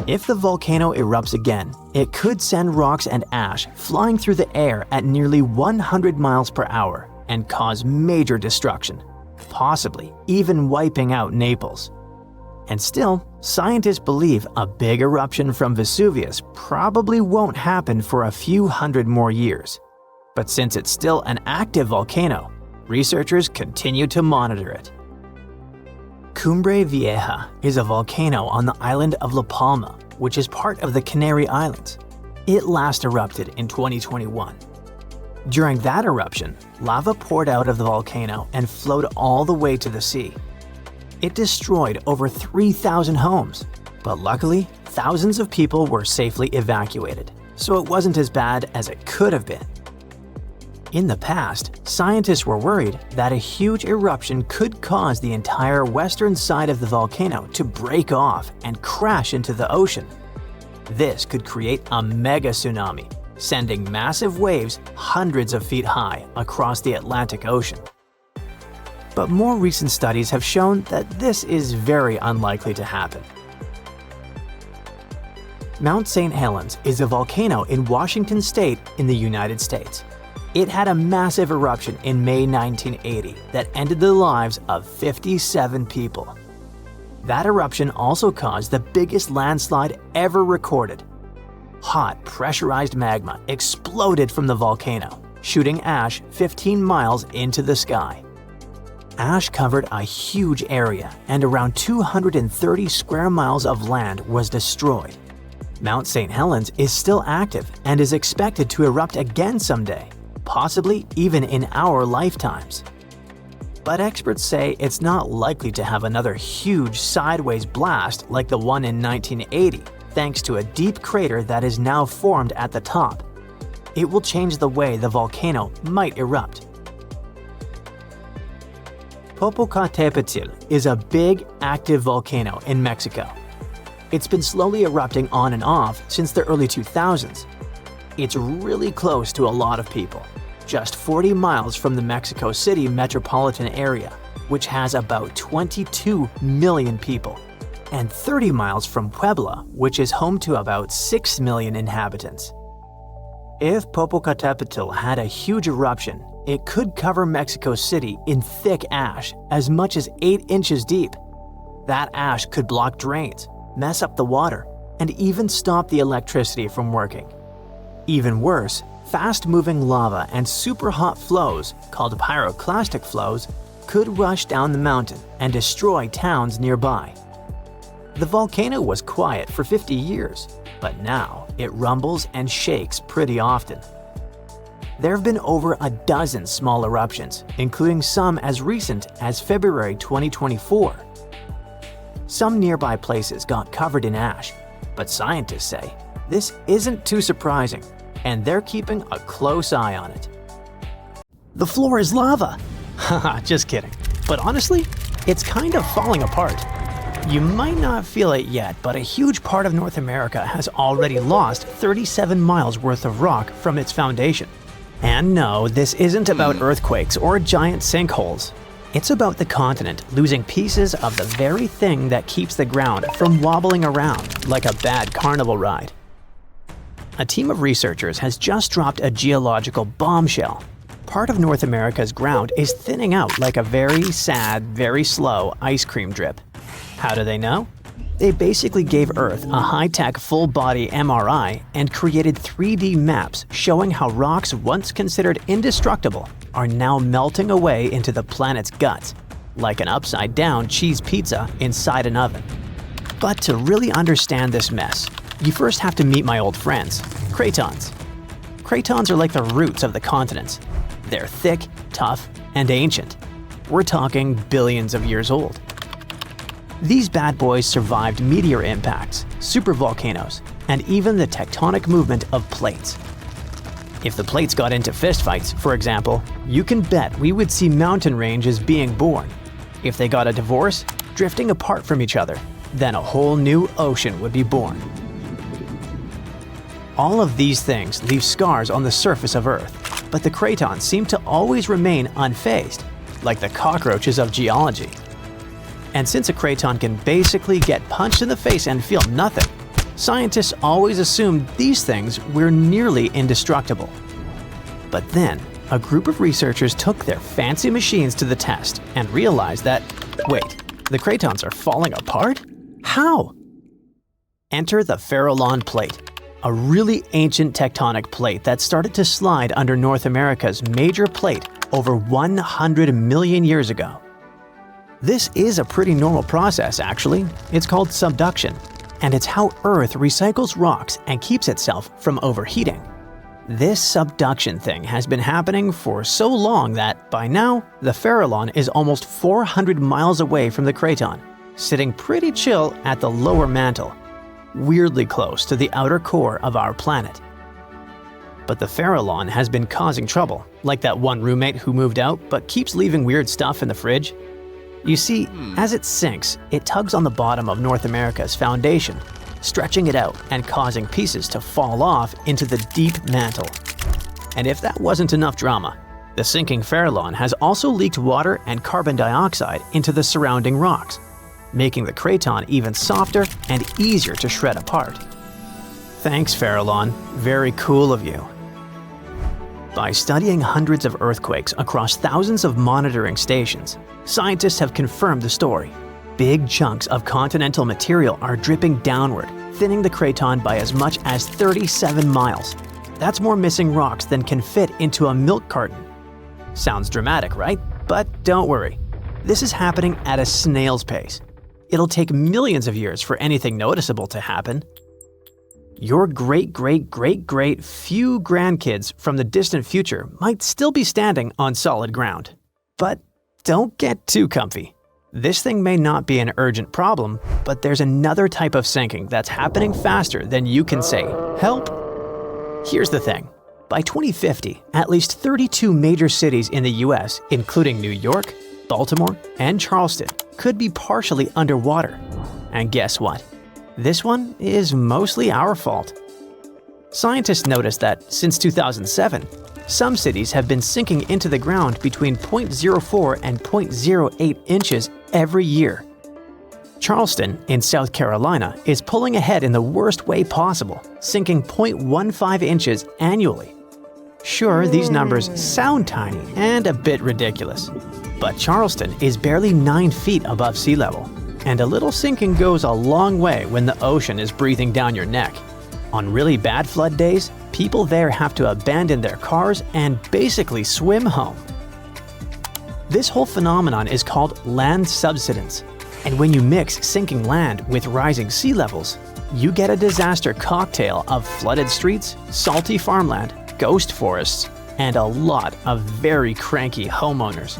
If the volcano erupts again, it could send rocks and ash flying through the air at nearly 100 miles per hour and cause major destruction, possibly even wiping out Naples. And still, scientists believe a big eruption from Vesuvius probably won't happen for a few hundred more years. But since it's still an active volcano, researchers continue to monitor it. Cumbre Vieja is a volcano on the island of La Palma, which is part of the Canary Islands. It last erupted in 2021. During that eruption, lava poured out of the volcano and flowed all the way to the sea. It destroyed over 3,000 homes, but luckily, thousands of people were safely evacuated, so it wasn't as bad as it could have been. In the past, scientists were worried that a huge eruption could cause the entire western side of the volcano to break off and crash into the ocean. This could create a mega tsunami, sending massive waves hundreds of feet high across the Atlantic Ocean. But more recent studies have shown that this is very unlikely to happen. Mount St. Helens is a volcano in Washington State in the United States. It had a massive eruption in May 1980 that ended the lives of 57 people. That eruption also caused the biggest landslide ever recorded. Hot, pressurized magma exploded from the volcano, shooting ash 15 miles into the sky. Ash covered a huge area, and around 230 square miles of land was destroyed. Mount St. Helens is still active and is expected to erupt again someday, possibly even in our lifetimes. But experts say it's not likely to have another huge sideways blast like the one in 1980, thanks to a deep crater that is now formed at the top. It will change the way the volcano might erupt. Popocatépetl is a big, active volcano in Mexico. It's been slowly erupting on and off since the early 2000s. It's really close to a lot of people, just 40 miles from the Mexico City metropolitan area, which has about 22 million people, and 30 miles from Puebla, which is home to about 6 million inhabitants. If Popocatépetl had a huge eruption, it could cover Mexico City in thick ash as much as 8 inches deep. That ash could block drains, mess up the water, and even stop the electricity from working. Even worse, fast-moving lava and super hot flows, called pyroclastic flows, could rush down the mountain and destroy towns nearby. The volcano was quiet for 50 years, but now it rumbles and shakes pretty often. There have been over a dozen small eruptions, including some as recent as February 2024. Some nearby places got covered in ash, but scientists say this isn't too surprising, and they're keeping a close eye on it. The floor is lava! Haha, just kidding. But honestly, it's kind of falling apart. You might not feel it yet, but a huge part of North America has already lost 37 miles worth of rock from its foundation. And no, this isn't about earthquakes or giant sinkholes. It's about the continent losing pieces of the very thing that keeps the ground from wobbling around like a bad carnival ride. A team of researchers has just dropped a geological bombshell. Part of North America's ground is thinning out like a very sad, very slow ice cream drip. How do they know? They basically gave Earth a high-tech full-body MRI and created 3D maps showing how rocks once considered indestructible are now melting away into the planet's guts, like an upside-down cheese pizza inside an oven. But to really understand this mess, you first have to meet my old friends, cratons. Cratons are like the roots of the continents. They're thick, tough, and ancient. We're talking billions of years old. These bad boys survived meteor impacts, supervolcanoes, and even the tectonic movement of plates. If the plates got into fistfights, for example, you can bet we would see mountain ranges being born. If they got a divorce, drifting apart from each other, then a whole new ocean would be born. All of these things leave scars on the surface of Earth, but the cratons seem to always remain unfazed, like the cockroaches of geology. And since a craton can basically get punched in the face and feel nothing, scientists always assumed these things were nearly indestructible. But then, a group of researchers took their fancy machines to the test and realized that, wait, the cratons are falling apart? How? Enter the Farallon Plate, a really ancient tectonic plate that started to slide under North America's major plate over 100 million years ago. This is a pretty normal process, actually. It's called subduction, and it's how Earth recycles rocks and keeps itself from overheating. This subduction thing has been happening for so long that, by now, the Farallon is almost 400 miles away from the craton, sitting pretty chill at the lower mantle, weirdly close to the outer core of our planet. But the Farallon has been causing trouble, like that one roommate who moved out but keeps leaving weird stuff in the fridge. You see, as it sinks, it tugs on the bottom of North America's foundation, stretching it out and causing pieces to fall off into the deep mantle. And if that wasn't enough drama, The sinking Farallon has also leaked water and carbon dioxide into the surrounding rocks, making the craton even softer and easier to shred apart. Thanks, Farallon. Very cool of you. By studying hundreds of earthquakes across thousands of monitoring stations, scientists have confirmed the story. Big chunks of continental material are dripping downward, thinning the craton by as much as 37 miles. That's more missing rocks than can fit into a milk carton. Sounds dramatic, right? But don't worry. This is happening at a snail's pace. It'll take millions of years for anything noticeable to happen. Your great-great-great-great few grandkids from the distant future might still be standing on solid ground. But don't get too comfy. This thing may not be an urgent problem, but there's another type of sinking that's happening faster than you can say, "Help." Here's the thing. By 2050, at least 32 major cities in the US, including New York, Baltimore, and Charleston, could be partially underwater. And guess what? This one is mostly our fault. Scientists noticed that since 2007, some cities have been sinking into the ground between 0.04 and 0.08 inches every year. Charleston, in South Carolina, is pulling ahead in the worst way possible, sinking 0.15 inches annually. Sure, these numbers sound tiny and a bit ridiculous, but Charleston is barely 9 feet above sea level, and a little sinking goes a long way when the ocean is breathing down your neck. On really bad flood days, people there have to abandon their cars and basically swim home. This whole phenomenon is called land subsidence, and when you mix sinking land with rising sea levels, you get a disaster cocktail of flooded streets, salty farmland, ghost forests, and a lot of very cranky homeowners.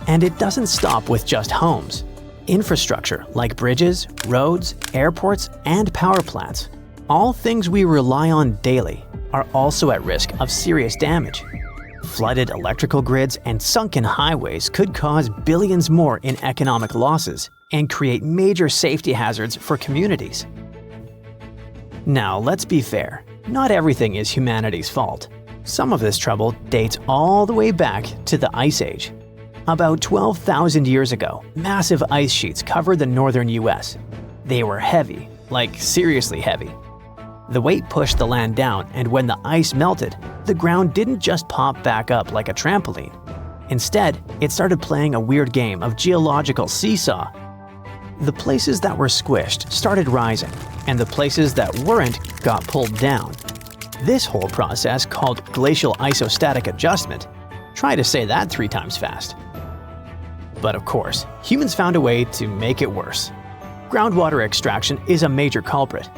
And it doesn't stop with just homes. Infrastructure like bridges, roads, airports, and power plants, all things we rely on daily, are also at risk of serious damage. Flooded electrical grids and sunken highways could cause billions more in economic losses and create major safety hazards for communities. Now, let's be fair. Not everything is humanity's fault. Some of this trouble dates all the way back to the Ice Age. About 12,000 years ago, massive ice sheets covered the northern US. They were heavy, like seriously heavy. The weight pushed the land down, and when the ice melted, the ground didn't just pop back up like a trampoline. Instead, it started playing a weird game of geological seesaw. The places that were squished started rising, and the places that weren't got pulled down. This whole process, called glacial isostatic adjustment, try to say that 3 times fast. But of course, humans found a way to make it worse. Groundwater extraction is a major culprit.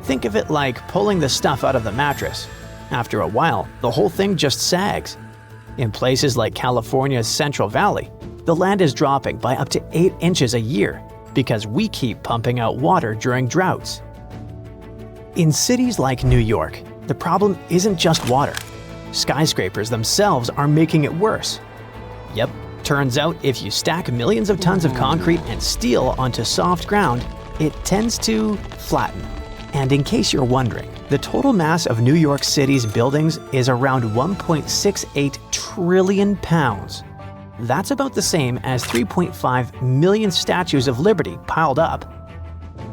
Think of it like pulling the stuff out of the mattress. After a while, the whole thing just sags. In places like California's Central Valley, the land is dropping by up to 8 inches a year because we keep pumping out water during droughts. In cities like New York, the problem isn't just water. Skyscrapers themselves are making it worse. Yep, turns out if you stack millions of tons of concrete and steel onto soft ground, it tends to flatten. And in case you're wondering, the total mass of New York City's buildings is around 1.68 trillion pounds. That's about the same as 3.5 million statues of liberty piled up.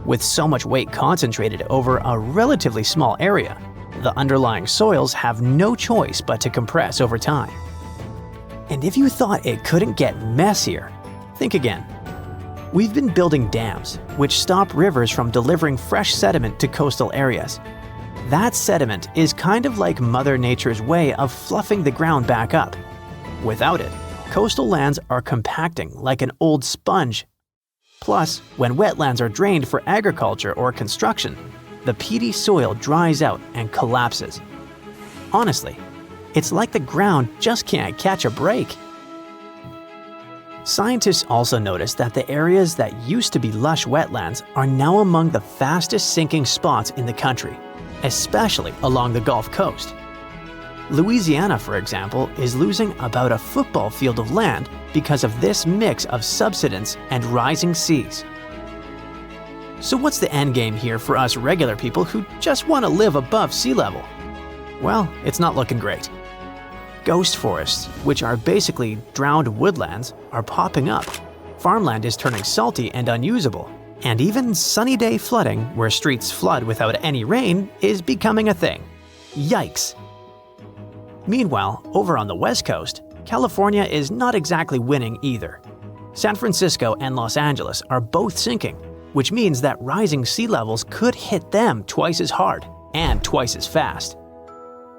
With so much weight concentrated over a relatively small area, the underlying soils have no choice but to compress over time. And if you thought it couldn't get messier, think again. We've been building dams, which stop rivers from delivering fresh sediment to coastal areas. That sediment is kind of like Mother Nature's way of fluffing the ground back up. Without it, coastal lands are compacting like an old sponge. Plus, when wetlands are drained for agriculture or construction, the peaty soil dries out and collapses. Honestly, it's like the ground just can't catch a break. Scientists also noticed that the areas that used to be lush wetlands are now among the fastest sinking spots in the country, especially along the Gulf Coast. Louisiana, for example, is losing about a football field of land because of this mix of subsidence and rising seas. So what's the end game here for us regular people who just want to live above sea level? Well, it's not looking great. Ghost forests, which are basically drowned woodlands, are popping up. Farmland is turning salty and unusable. And even sunny day flooding, where streets flood without any rain, is becoming a thing. Yikes! Meanwhile, over on the West Coast, California is not exactly winning either. San Francisco and Los Angeles are both sinking, which means that rising sea levels could hit them twice as hard and twice as fast.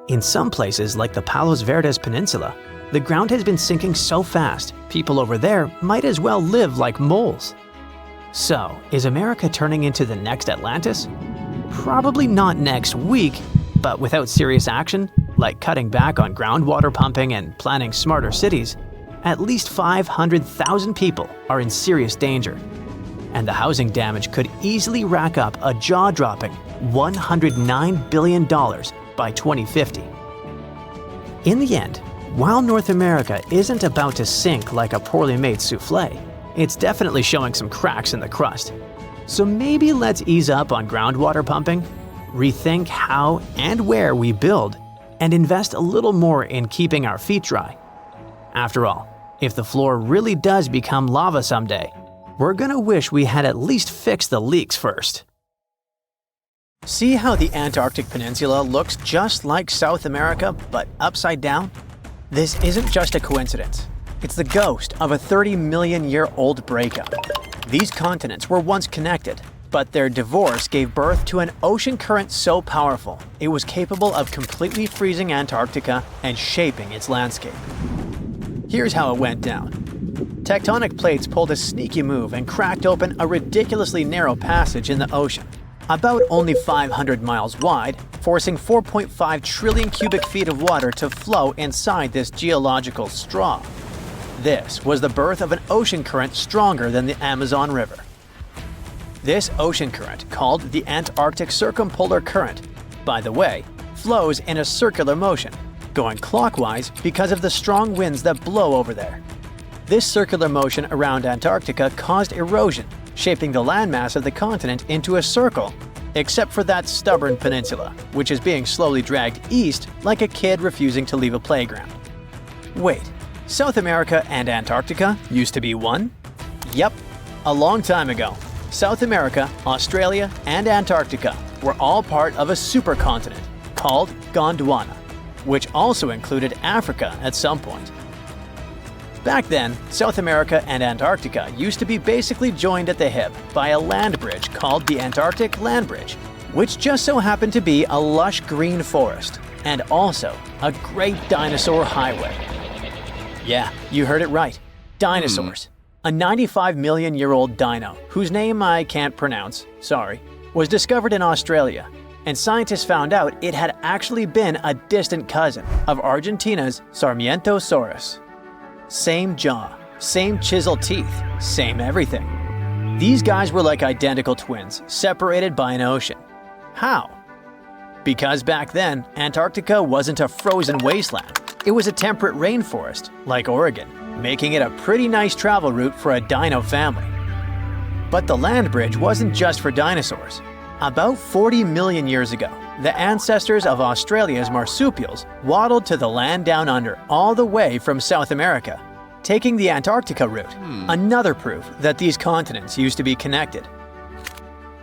In some places like the Palos Verdes Peninsula, the ground has been sinking so fast, people over there might as well live like moles. So, is America turning into the next Atlantis? Probably not next week, but without serious action, like cutting back on groundwater pumping and planning smarter cities, at least 500,000 people are in serious danger. And the housing damage could easily rack up a jaw-dropping $109 billion by 2050. In the end, while North America isn't about to sink like a poorly made souffle, it's definitely showing some cracks in the crust. So maybe let's ease up on groundwater pumping, rethink how and where we build, and invest a little more in keeping our feet dry. After all, if the floor really does become lava someday, we're gonna wish we had at least fixed the leaks first. See how the Antarctic Peninsula looks just like South America, but upside down? This isn't just a coincidence. It's the ghost of a 30-million-year-old breakup. These continents were once connected, but their divorce gave birth to an ocean current so powerful it was capable of completely freezing Antarctica and shaping its landscape. Here's how it went down. Tectonic plates pulled a sneaky move and cracked open a ridiculously narrow passage in the ocean, about only 500 miles wide, forcing 4.5 trillion cubic feet of water to flow inside this geological straw. This was the birth of an ocean current stronger than the Amazon River. This ocean current, called the Antarctic Circumpolar Current, by the way, flows in a circular motion, going clockwise because of the strong winds that blow over there. This circular motion around Antarctica caused erosion, shaping the landmass of the continent into a circle, except for that stubborn peninsula, which is being slowly dragged east like a kid refusing to leave a playground. Wait, South America and Antarctica used to be one? Yep, a long time ago. South America, Australia, and Antarctica were all part of a supercontinent called Gondwana, which also included Africa at some point. Back then, South America and Antarctica used to be basically joined at the hip by a land bridge called the Antarctic Land Bridge, which just so happened to be a lush green forest and also a great dinosaur highway. Yeah, you heard it right. Dinosaurs. A 95-million-year-old dino, whose name I can't pronounce, sorry, was discovered in Australia, and scientists found out it had actually been a distant cousin of Argentina's Sarmientosaurus. Same jaw, same chiseled teeth, same everything. These guys were like identical twins, separated by an ocean. How? Because back then, Antarctica wasn't a frozen wasteland. It was a temperate rainforest, like Oregon, making it a pretty nice travel route for a dino family. But the land bridge wasn't just for dinosaurs. About 40 million years ago, the ancestors of Australia's marsupials waddled to the land down under all the way from South America, taking the Antarctica route, another proof that these continents used to be connected.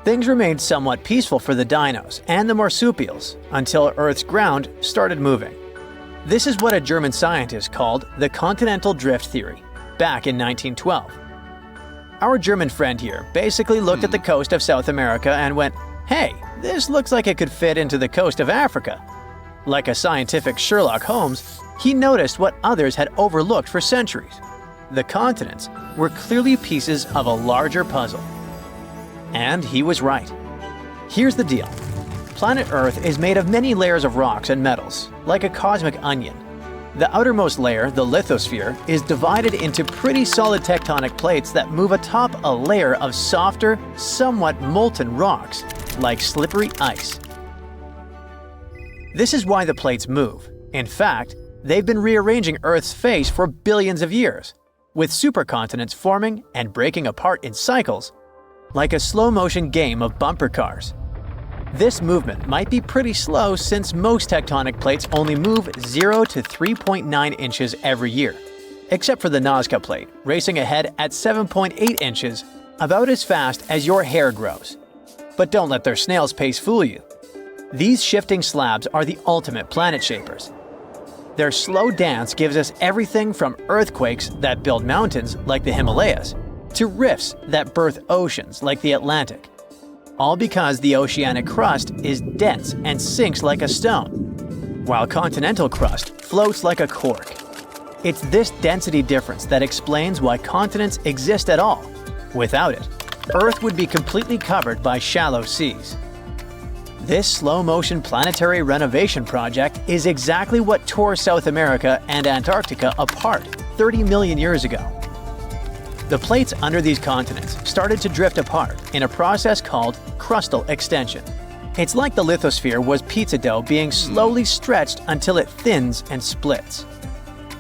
Things remained somewhat peaceful for the dinos and the marsupials until Earth's ground started moving. This is what a German scientist called the continental drift theory, back in 1912. Our German friend here basically looked at the coast of South America and went, "Hey, this looks like it could fit into the coast of Africa." Like a scientific Sherlock Holmes, he noticed what others had overlooked for centuries. The continents were clearly pieces of a larger puzzle. And he was right. Here's the deal. Planet Earth is made of many layers of rocks and metals, like a cosmic onion. The outermost layer, the lithosphere, is divided into pretty solid tectonic plates that move atop a layer of softer, somewhat molten rocks, like slippery ice. This is why the plates move. In fact, they've been rearranging Earth's face for billions of years, with supercontinents forming and breaking apart in cycles, like a slow-motion game of bumper cars. This movement might be pretty slow since most tectonic plates only move 0 to 3.9 inches every year, except for the Nazca Plate, racing ahead at 7.8 inches, about as fast as your hair grows. But don't let their snail's pace fool you. These shifting slabs are the ultimate planet shapers. Their slow dance gives us everything from earthquakes that build mountains like the Himalayas, to rifts that birth oceans like the Atlantic. All because the oceanic crust is dense and sinks like a stone, while continental crust floats like a cork. It's this density difference that explains why continents exist at all. Without it, Earth would be completely covered by shallow seas. This slow-motion planetary renovation project is exactly what tore South America and Antarctica apart 30 million years ago. The plates under these continents started to drift apart in a process called crustal extension. It's like the lithosphere was pizza dough being slowly stretched until it thins and splits.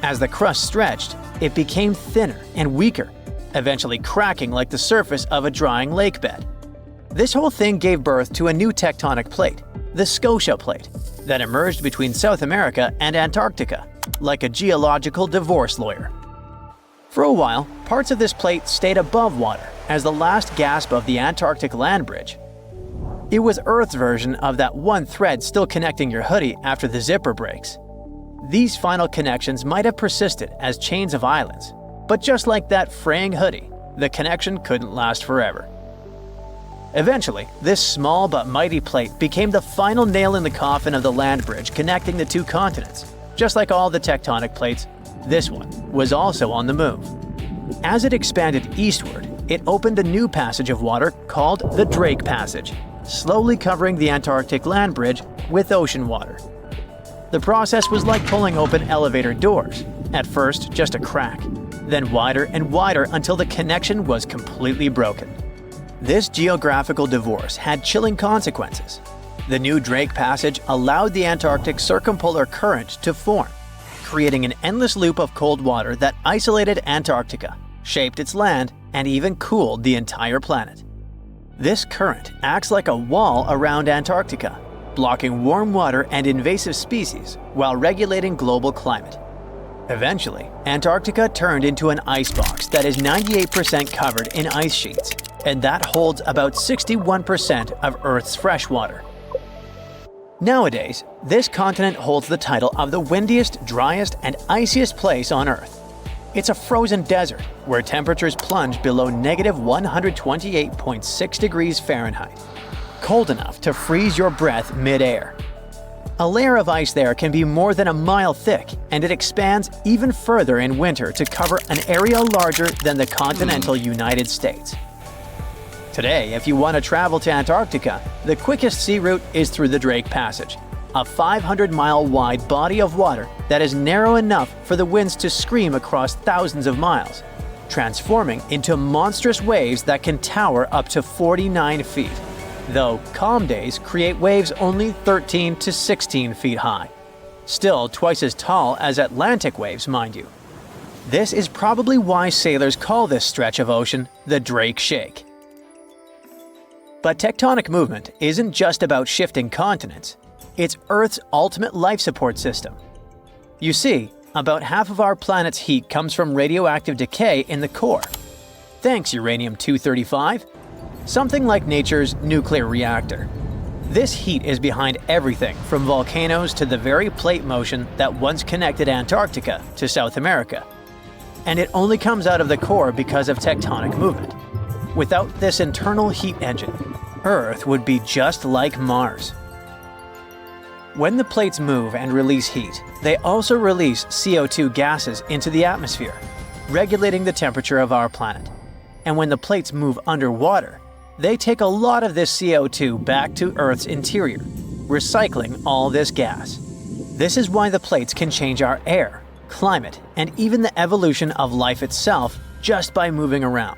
As the crust stretched, it became thinner and weaker, eventually cracking like the surface of a drying lake bed. This whole thing gave birth to a new tectonic plate, the Scotia Plate, that emerged between South America and Antarctica, like a geological divorce lawyer. For a while, parts of this plate stayed above water as the last gasp of the Antarctic land bridge. It was Earth's version of that one thread still connecting your hoodie after the zipper breaks. These final connections might have persisted as chains of islands, but just like that fraying hoodie, the connection couldn't last forever. Eventually, this small but mighty plate became the final nail in the coffin of the land bridge connecting the two continents. Just like all the tectonic plates, this one was also on the move. As it expanded eastward, it opened a new passage of water called the Drake Passage, slowly covering the Antarctic land bridge with ocean water. The process was like pulling open elevator doors, at first just a crack, then wider and wider until the connection was completely broken. This geographical divorce had chilling consequences. The new Drake Passage allowed the Antarctic circumpolar current to form, creating an endless loop of cold water that isolated Antarctica, shaped its land, and even cooled the entire planet. This current acts like a wall around Antarctica, blocking warm water and invasive species while regulating global climate. Eventually, Antarctica turned into an icebox that is 98% covered in ice sheets, and that holds about 61% of Earth's fresh water. Nowadays, this continent holds the title of the windiest, driest, and iciest place on Earth. It's a frozen desert where temperatures plunge below -128.6 degrees Fahrenheit, cold enough to freeze your breath mid-air. A layer of ice there can be more than a mile thick, and it expands even further in winter to cover an area larger than the continental United States. Today, if you want to travel to Antarctica, the quickest sea route is through the Drake Passage, a 500-mile-wide body of water that is narrow enough for the winds to scream across thousands of miles, transforming into monstrous waves that can tower up to 49 feet. Though calm days create waves only 13 to 16 feet high. Still twice as tall as Atlantic waves, mind you. This is probably why sailors call this stretch of ocean the Drake Shake. But tectonic movement isn't just about shifting continents. It's Earth's ultimate life support system. You see, about half of our planet's heat comes from radioactive decay in the core. Thanks, uranium-235. Something like nature's nuclear reactor. This heat is behind everything from volcanoes to the very plate motion that once connected Antarctica to South America. And it only comes out of the core because of tectonic movement. Without this internal heat engine, Earth would be just like Mars. When the plates move and release heat, they also release CO2 gases into the atmosphere, regulating the temperature of our planet. And when the plates move underwater, they take a lot of this CO2 back to Earth's interior, recycling all this gas. This is why the plates can change our air, climate, and even the evolution of life itself just by moving around.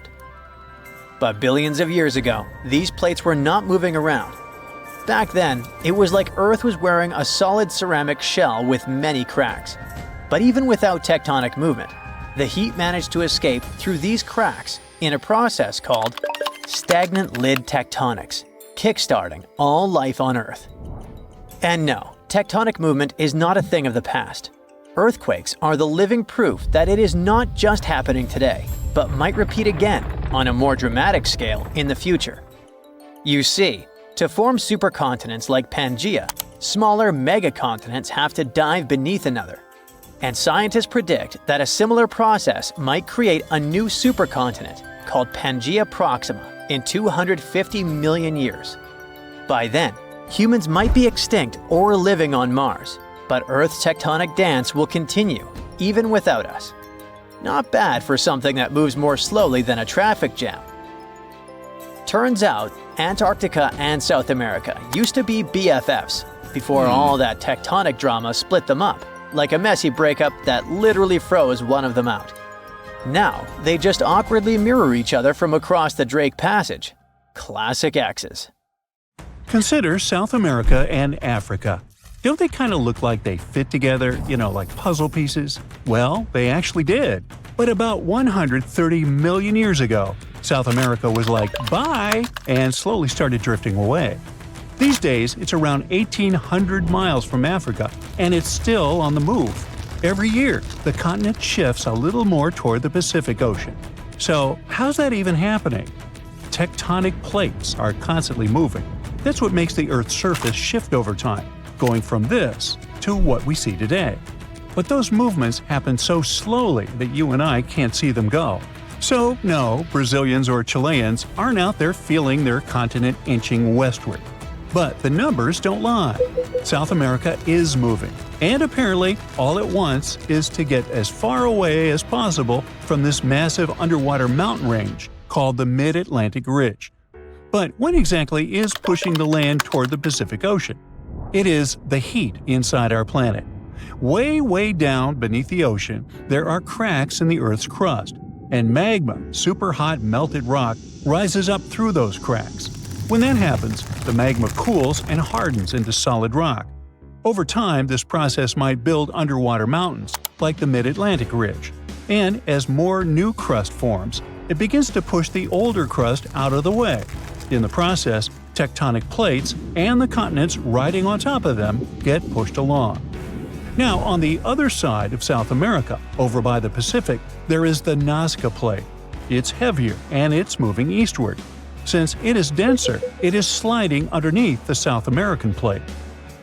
But billions of years ago, these plates were not moving around. Back then, it was like Earth was wearing a solid ceramic shell with many cracks. But even without tectonic movement, the heat managed to escape through these cracks in a process called stagnant lid tectonics. kickstarting all life on Earth. And no, tectonic movement is not a thing of the past. Earthquakes are the living proof that it is not just happening today, but might repeat again on a more dramatic scale in the future. You see, to form supercontinents like Pangaea, smaller megacontinents have to dive beneath another. And scientists predict that a similar process might create a new supercontinent called Pangaea Proxima in 250 million years. By then, humans might be extinct or living on Mars, but Earth's tectonic dance will continue, even without us. Not bad for something that moves more slowly than a traffic jam. Turns out, Antarctica and South America used to be BFFs before all that tectonic drama split them up, like a messy breakup that literally froze one of them out. Now, they just awkwardly mirror each other from across the Drake Passage. Classic exes.
Consider South America and Africa. Don't they kind of look like they fit together, like puzzle pieces? Well, they actually did. But about 130 million years ago, South America was like, bye, and slowly started drifting away. These days, it's around 1,800 miles from Africa, and it's still on the move. Every year, the continent shifts a little more toward the Pacific Ocean. So, how's that even happening? Tectonic plates are constantly moving. That's what makes the Earth's surface shift over time, going from this to what we see today. But those movements happen so slowly that you and I can't see them go. So, no, Brazilians or Chileans aren't out there feeling their continent inching westward. But the numbers don't lie. South America is moving, and apparently all it wants is to get as far away as possible from this massive underwater mountain range called the Mid-Atlantic Ridge. But what exactly is pushing the land toward the Pacific Ocean? It is the heat inside our planet. Way down beneath the ocean, there are cracks in the Earth's crust, and magma, super hot melted rock, rises up through those cracks. When that happens, the magma cools and hardens into solid rock. Over time, this process might build underwater mountains, like the Mid-Atlantic Ridge. And as more new crust forms, it begins to push the older crust out of the way. In the process, tectonic plates and the continents riding on top of them get pushed along. Now, on the other side of South America, over by the Pacific, there is the Nazca Plate. It's heavier and it's moving eastward. Since it is denser, it is sliding underneath the South American Plate.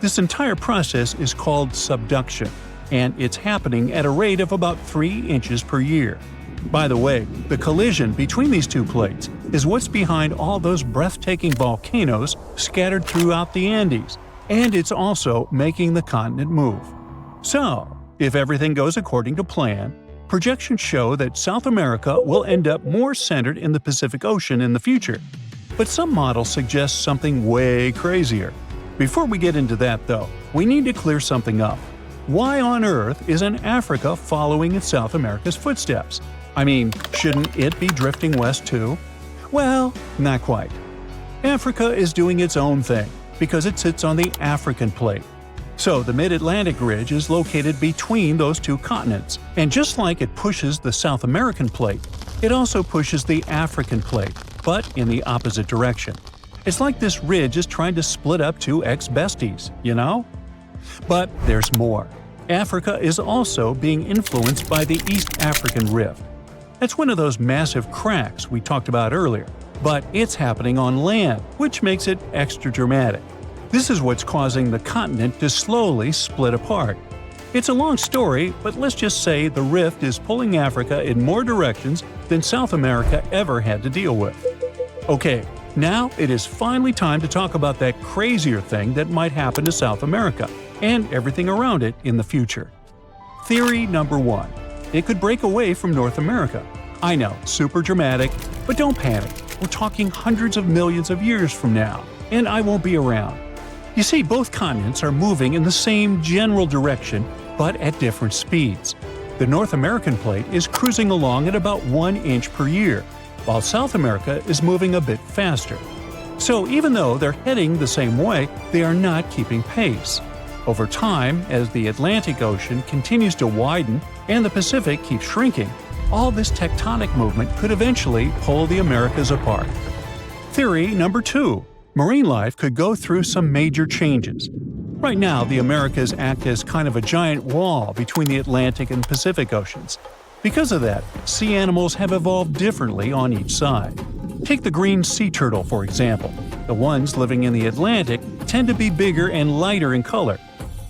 This entire process is called subduction, and it's happening at a rate of about 3 inches per year. By the way, the collision between these two plates is what's behind all those breathtaking volcanoes scattered throughout the Andes, and it's also making the continent move. So, if everything goes according to plan, projections show that South America will end up more centered in the Pacific Ocean in the future. But some models suggest something way crazier. Before we get into that, though, we need to clear something up. Why on earth isn't Africa following in South America's footsteps? I mean, shouldn't it be drifting west too? Well, not quite. Africa is doing its own thing because it sits on the African plate. So the Mid-Atlantic Ridge is located between those two continents, and just like it pushes the South American plate, it also pushes the African plate, but in the opposite direction. It's like this ridge is trying to split up two ex-besties, But there's more. Africa is also being influenced by the East African Rift. That's one of those massive cracks we talked about earlier, but it's happening on land, which makes it extra dramatic. This is what's causing the continent to slowly split apart. It's a long story, but let's just say the rift is pulling Africa in more directions than South America ever had to deal with. Okay, now it is finally time to talk about that crazier thing that might happen to South America and everything around it in the future. Theory number 1. It could break away from North America. I know, super dramatic, but don't panic. We're talking hundreds of millions of years from now, and I won't be around. You see, both continents are moving in the same general direction, but at different speeds. The North American plate is cruising along at about 1 inch per year, while South America is moving a bit faster. So even though they're heading the same way, they are not keeping pace. Over time, as the Atlantic Ocean continues to widen and the Pacific keeps shrinking, all this tectonic movement could eventually pull the Americas apart. Theory number 2. marine life could go through some major changes. Right now, the Americas act as kind of a giant wall between the Atlantic and Pacific Oceans. Because of that, sea animals have evolved differently on each side. Take the green sea turtle, for example. The ones living in the Atlantic tend to be bigger and lighter in color.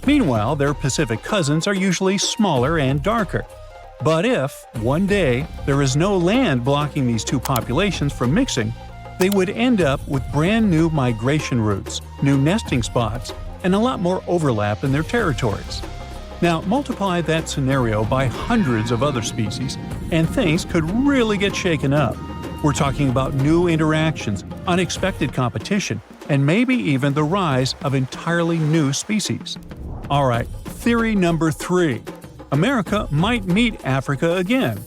Meanwhile, their Pacific cousins are usually smaller and darker. But if, one day, there is no land blocking these two populations from mixing, they would end up with brand new migration routes, new nesting spots, and a lot more overlap in their territories. Now, multiply that scenario by hundreds of other species, and things could really get shaken up. We're talking about new interactions, unexpected competition, and maybe even the rise of entirely new species. Alright, theory number 3. America might meet Africa again.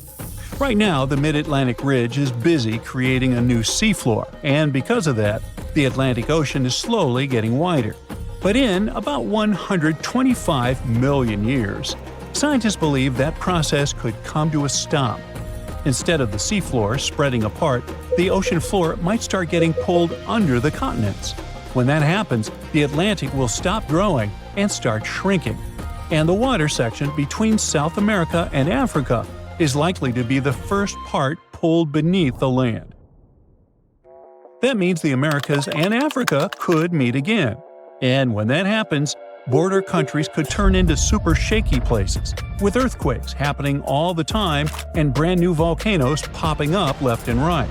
Right now, the Mid-Atlantic Ridge is busy creating a new seafloor, and because of that, the Atlantic Ocean is slowly getting wider. But in about 125 million years, scientists believe that process could come to a stop. Instead of the seafloor spreading apart, the ocean floor might start getting pulled under the continents. When that happens, the Atlantic will stop growing and start shrinking. And the water section between South America and Africa is likely to be the first part pulled beneath the land. That means the Americas and Africa could meet again. And when that happens, border countries could turn into super shaky places, with earthquakes happening all the time and brand new volcanoes popping up left and right.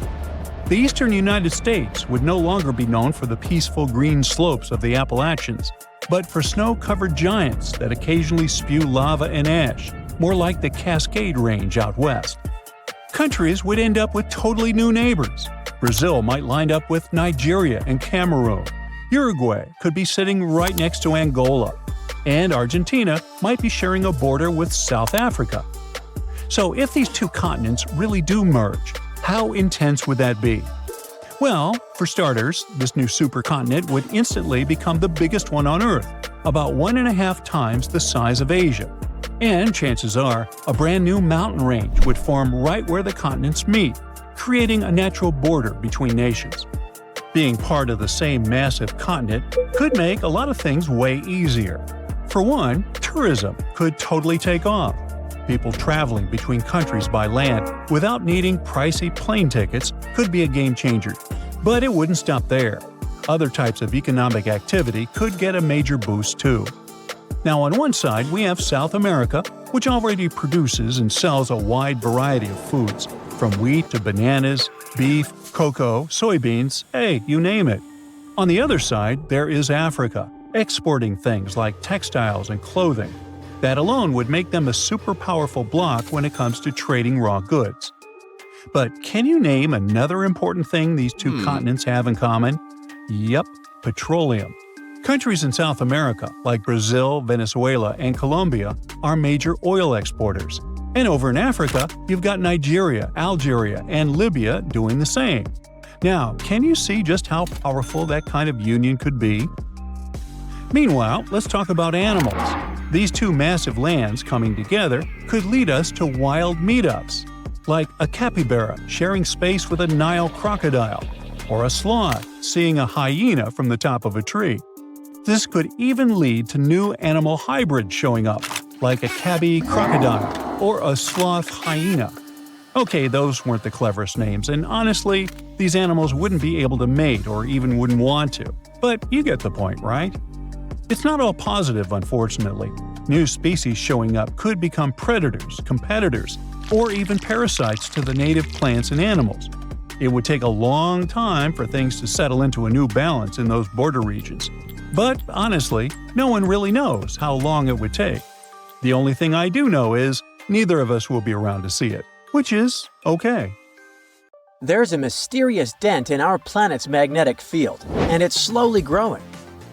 The eastern United States would no longer be known for the peaceful green slopes of the Appalachians, but for snow-covered giants that occasionally spew lava and ash, more like the Cascade Range out west. Countries would end up with totally new neighbors. Brazil might line up with Nigeria and Cameroon. Uruguay could be sitting right next to Angola, and Argentina might be sharing a border with South Africa. So if these two continents really do merge, how intense would that be? Well, for starters, this new supercontinent would instantly become the biggest one on Earth, about 1.5 times the size of Asia. And chances are, a brand new mountain range would form right where the continents meet, creating a natural border between nations. Being part of the same massive continent could make a lot of things way easier. For one, tourism could totally take off. People traveling between countries by land without needing pricey plane tickets could be a game changer. But it wouldn't stop there. Other types of economic activity could get a major boost too. Now on one side we have South America, which already produces and sells a wide variety of foods, from wheat to bananas, beef, cocoa, soybeans, hey, you name it. On the other side, there is Africa, exporting things like textiles and clothing. That alone would make them a super powerful bloc when it comes to trading raw goods. But can you name another important thing these two continents have in common? Yep, petroleum. Countries in South America, like Brazil, Venezuela, and Colombia, are major oil exporters. And over in Africa, you've got Nigeria, Algeria, and Libya doing the same. Now, can you see just how powerful that kind of union could be? Meanwhile, let's talk about animals. These two massive lands coming together could lead us to wild meetups, like a capybara sharing space with a Nile crocodile, or a sloth seeing a hyena from the top of a tree. This could even lead to new animal hybrids showing up, like a tabby crocodile or a sloth hyena. Okay, those weren't the cleverest names, and honestly, these animals wouldn't be able to mate or even wouldn't want to. But you get the point, right? It's not all positive, unfortunately. New species showing up could become predators, competitors, or even parasites to the native plants and animals. It would take a long time for things to settle into a new balance in those border regions. But honestly, no one really knows how long it would take. The only thing I do know is neither of us will be around to see it, which is okay.
There's a mysterious dent in our planet's magnetic field, and it's slowly growing.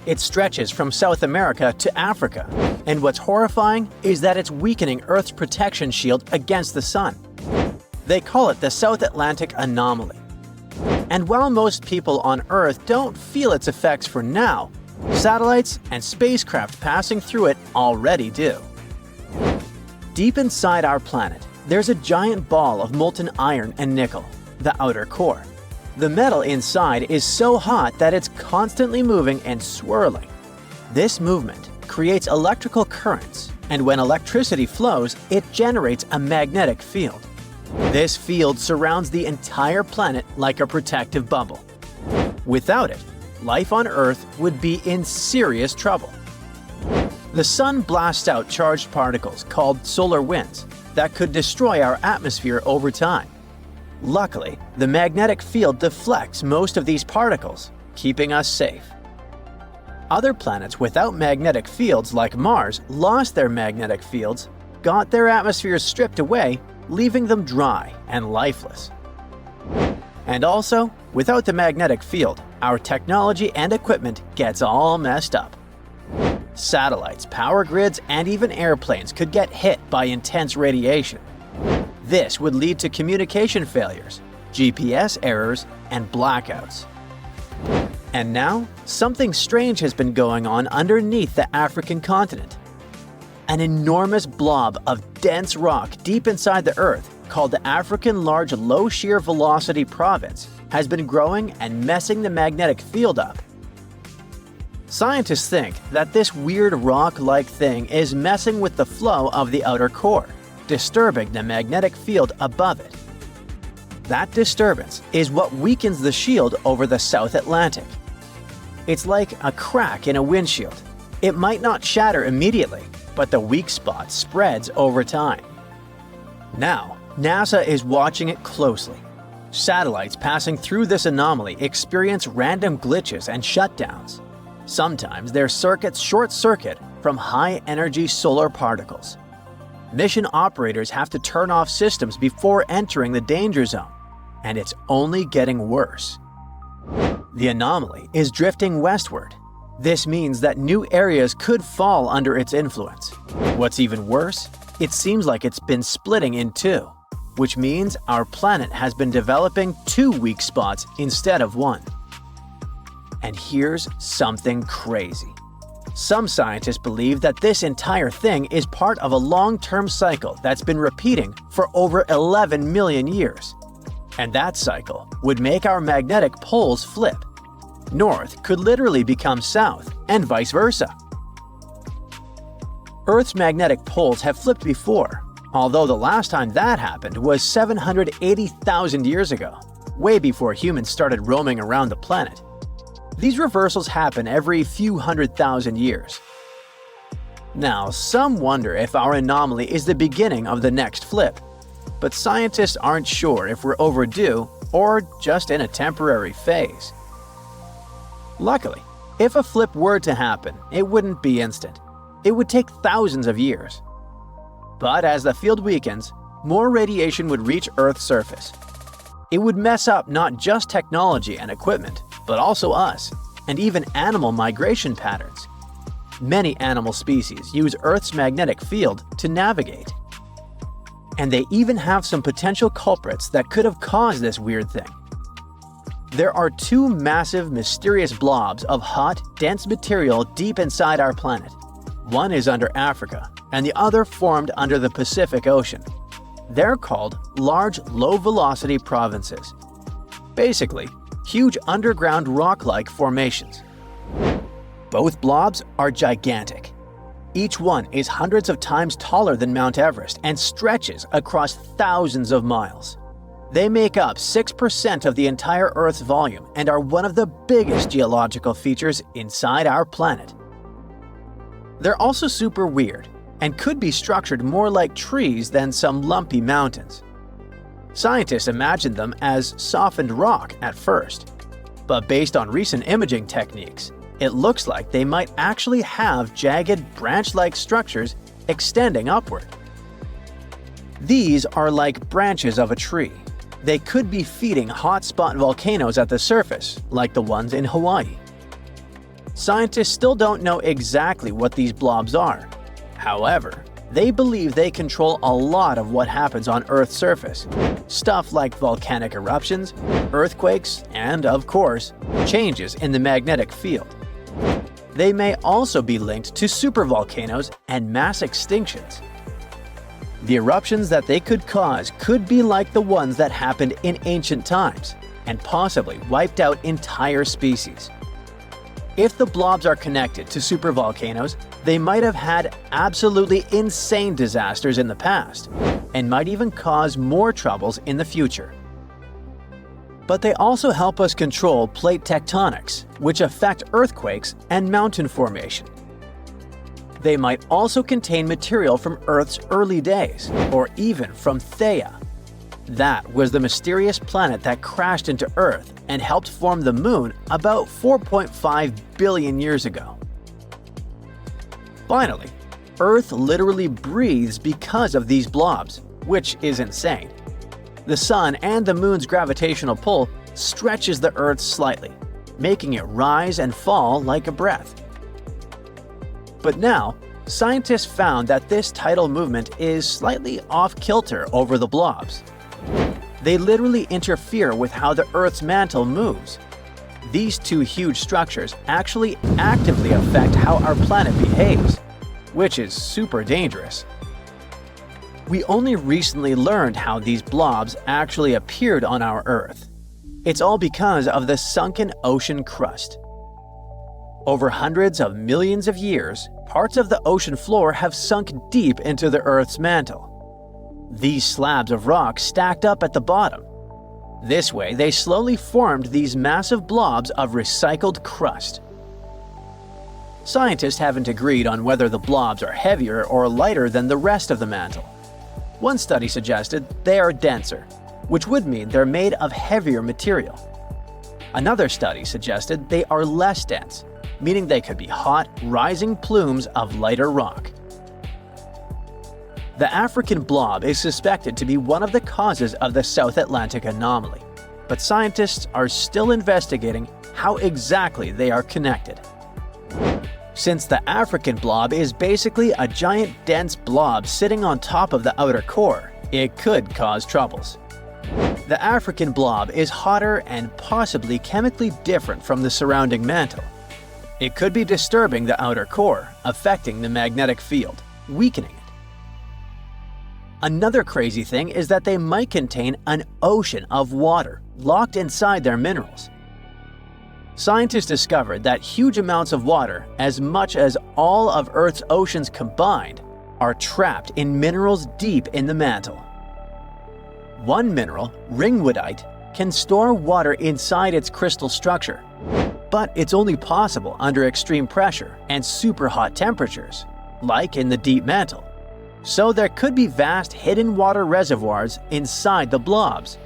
It stretches from South America to Africa, and what's horrifying is that it's weakening Earth's protection shield against the sun. They call it the South Atlantic Anomaly. And while most people on Earth don't feel its effects for now, satellites and spacecraft passing through it already do. Deep inside our planet, there's a giant ball of molten iron and nickel, the outer core. The metal inside is so hot that it's constantly moving and swirling. This movement creates electrical currents, and when electricity flows, it generates a magnetic field. This field surrounds the entire planet like a protective bubble. Without it, life on Earth would be in serious trouble. The sun blasts out charged particles called solar winds that could destroy our atmosphere over time. Luckily, the magnetic field deflects most of these particles, keeping us safe. Other planets without magnetic fields like Mars lost their magnetic fields, got their atmospheres stripped away, leaving them dry and lifeless. And also, without the magnetic field, our technology and equipment gets all messed up. Satellites, power grids, and even airplanes could get hit by intense radiation. This would lead to communication failures, GPS errors, and blackouts. And now, something strange has been going on underneath the African continent. An enormous blob of dense rock deep inside the Earth, called the African Large Low Shear Velocity Province, has been growing and messing the magnetic field up. Scientists think that this weird rock-like thing is messing with the flow of the outer core, disturbing the magnetic field above it. That disturbance is what weakens the shield over the South Atlantic. It's like a crack in a windshield. It might not shatter immediately, but the weak spot spreads over time. Now, NASA is watching it closely. Satellites passing through this anomaly experience random glitches and shutdowns. Sometimes their circuits short-circuit from high-energy solar particles. Mission operators have to turn off systems before entering the danger zone, and it's only getting worse. The anomaly is drifting westward. This means that new areas could fall under its influence. What's even worse, it seems like it's been splitting in two, which means our planet has been developing two weak spots instead of one. And here's something crazy. Some scientists believe that this entire thing is part of a long-term cycle that's been repeating for over 11 million years. And that cycle would make our magnetic poles flip. North could literally become south, and vice versa. Earth's magnetic poles have flipped before, although the last time that happened was 780,000 years ago, way before humans started roaming around the planet. These reversals happen every few 100,000 years. Now, some wonder if our anomaly is the beginning of the next flip, but scientists aren't sure if we're overdue or just in a temporary phase. Luckily, if a flip were to happen, it wouldn't be instant. It would take thousands of years. But as the field weakens, more radiation would reach Earth's surface. It would mess up not just technology and equipment, but also us, and even animal migration patterns. Many animal species use Earth's magnetic field to navigate. And they even have some potential culprits that could have caused this weird thing. There are two massive, mysterious blobs of hot, dense material deep inside our planet. One is under Africa, and the other formed under the Pacific Ocean. They're called large, low-velocity provinces. Basically, huge underground rock-like formations. Both blobs are gigantic. Each one is hundreds of times taller than Mount Everest and stretches across thousands of miles. They make up 6% of the entire Earth's volume and are one of the biggest geological features inside our planet. They're also super weird and could be structured more like trees than some lumpy mountains. Scientists imagined them as softened rock at first, but based on recent imaging techniques, it looks like they might actually have jagged, branch-like structures extending upward. These are like branches of a tree. They could be feeding hotspot volcanoes at the surface, like the ones in Hawaii. Scientists still don't know exactly what these blobs are. However, they believe they control a lot of what happens on Earth's surface. Stuff like volcanic eruptions, earthquakes, and, of course, changes in the magnetic field. They may also be linked to supervolcanoes and mass extinctions. The eruptions that they could cause could be like the ones that happened in ancient times, and possibly wiped out entire species. If the blobs are connected to supervolcanoes, they might have had absolutely insane disasters in the past, and might even cause more troubles in the future. But they also help us control plate tectonics, which affect earthquakes and mountain formation. They might also contain material from Earth's early days, or even from Theia. That was the mysterious planet that crashed into Earth and helped form the Moon about 4.5 billion years ago. Finally, Earth literally breathes because of these blobs, which is insane. The Sun and the Moon's gravitational pull stretches the Earth slightly, making it rise and fall like a breath. But now, scientists found that this tidal movement is slightly off-kilter over the blobs. They literally interfere with how the Earth's mantle moves. These two huge structures actually actively affect how our planet behaves, which is super dangerous. We only recently learned how these blobs actually appeared on our Earth. It's all because of the sunken ocean crust. Over hundreds of millions of years, parts of the ocean floor have sunk deep into the Earth's mantle. These slabs of rock stacked up at the bottom. This way, they slowly formed these massive blobs of recycled crust. Scientists haven't agreed on whether the blobs are heavier or lighter than the rest of the mantle. One study suggested they are denser, which would mean they're made of heavier material. Another study suggested they are less dense, meaning they could be hot, rising plumes of lighter rock. The African blob is suspected to be one of the causes of the South Atlantic anomaly, but scientists are still investigating how exactly they are connected. Since the African blob is basically a giant dense blob sitting on top of the outer core, it could cause troubles. The African blob is hotter and possibly chemically different from the surrounding mantle. It could be disturbing the outer core, affecting the magnetic field, weakening it. Another crazy thing is that they might contain an ocean of water locked inside their minerals. Scientists discovered that huge amounts of water, as much as all of Earth's oceans combined, are trapped in minerals deep in the mantle. One mineral, ringwoodite, can store water inside its crystal structure, but it's only possible under extreme pressure and super hot temperatures, like in the deep mantle. So there could be vast hidden water reservoirs inside the blobs.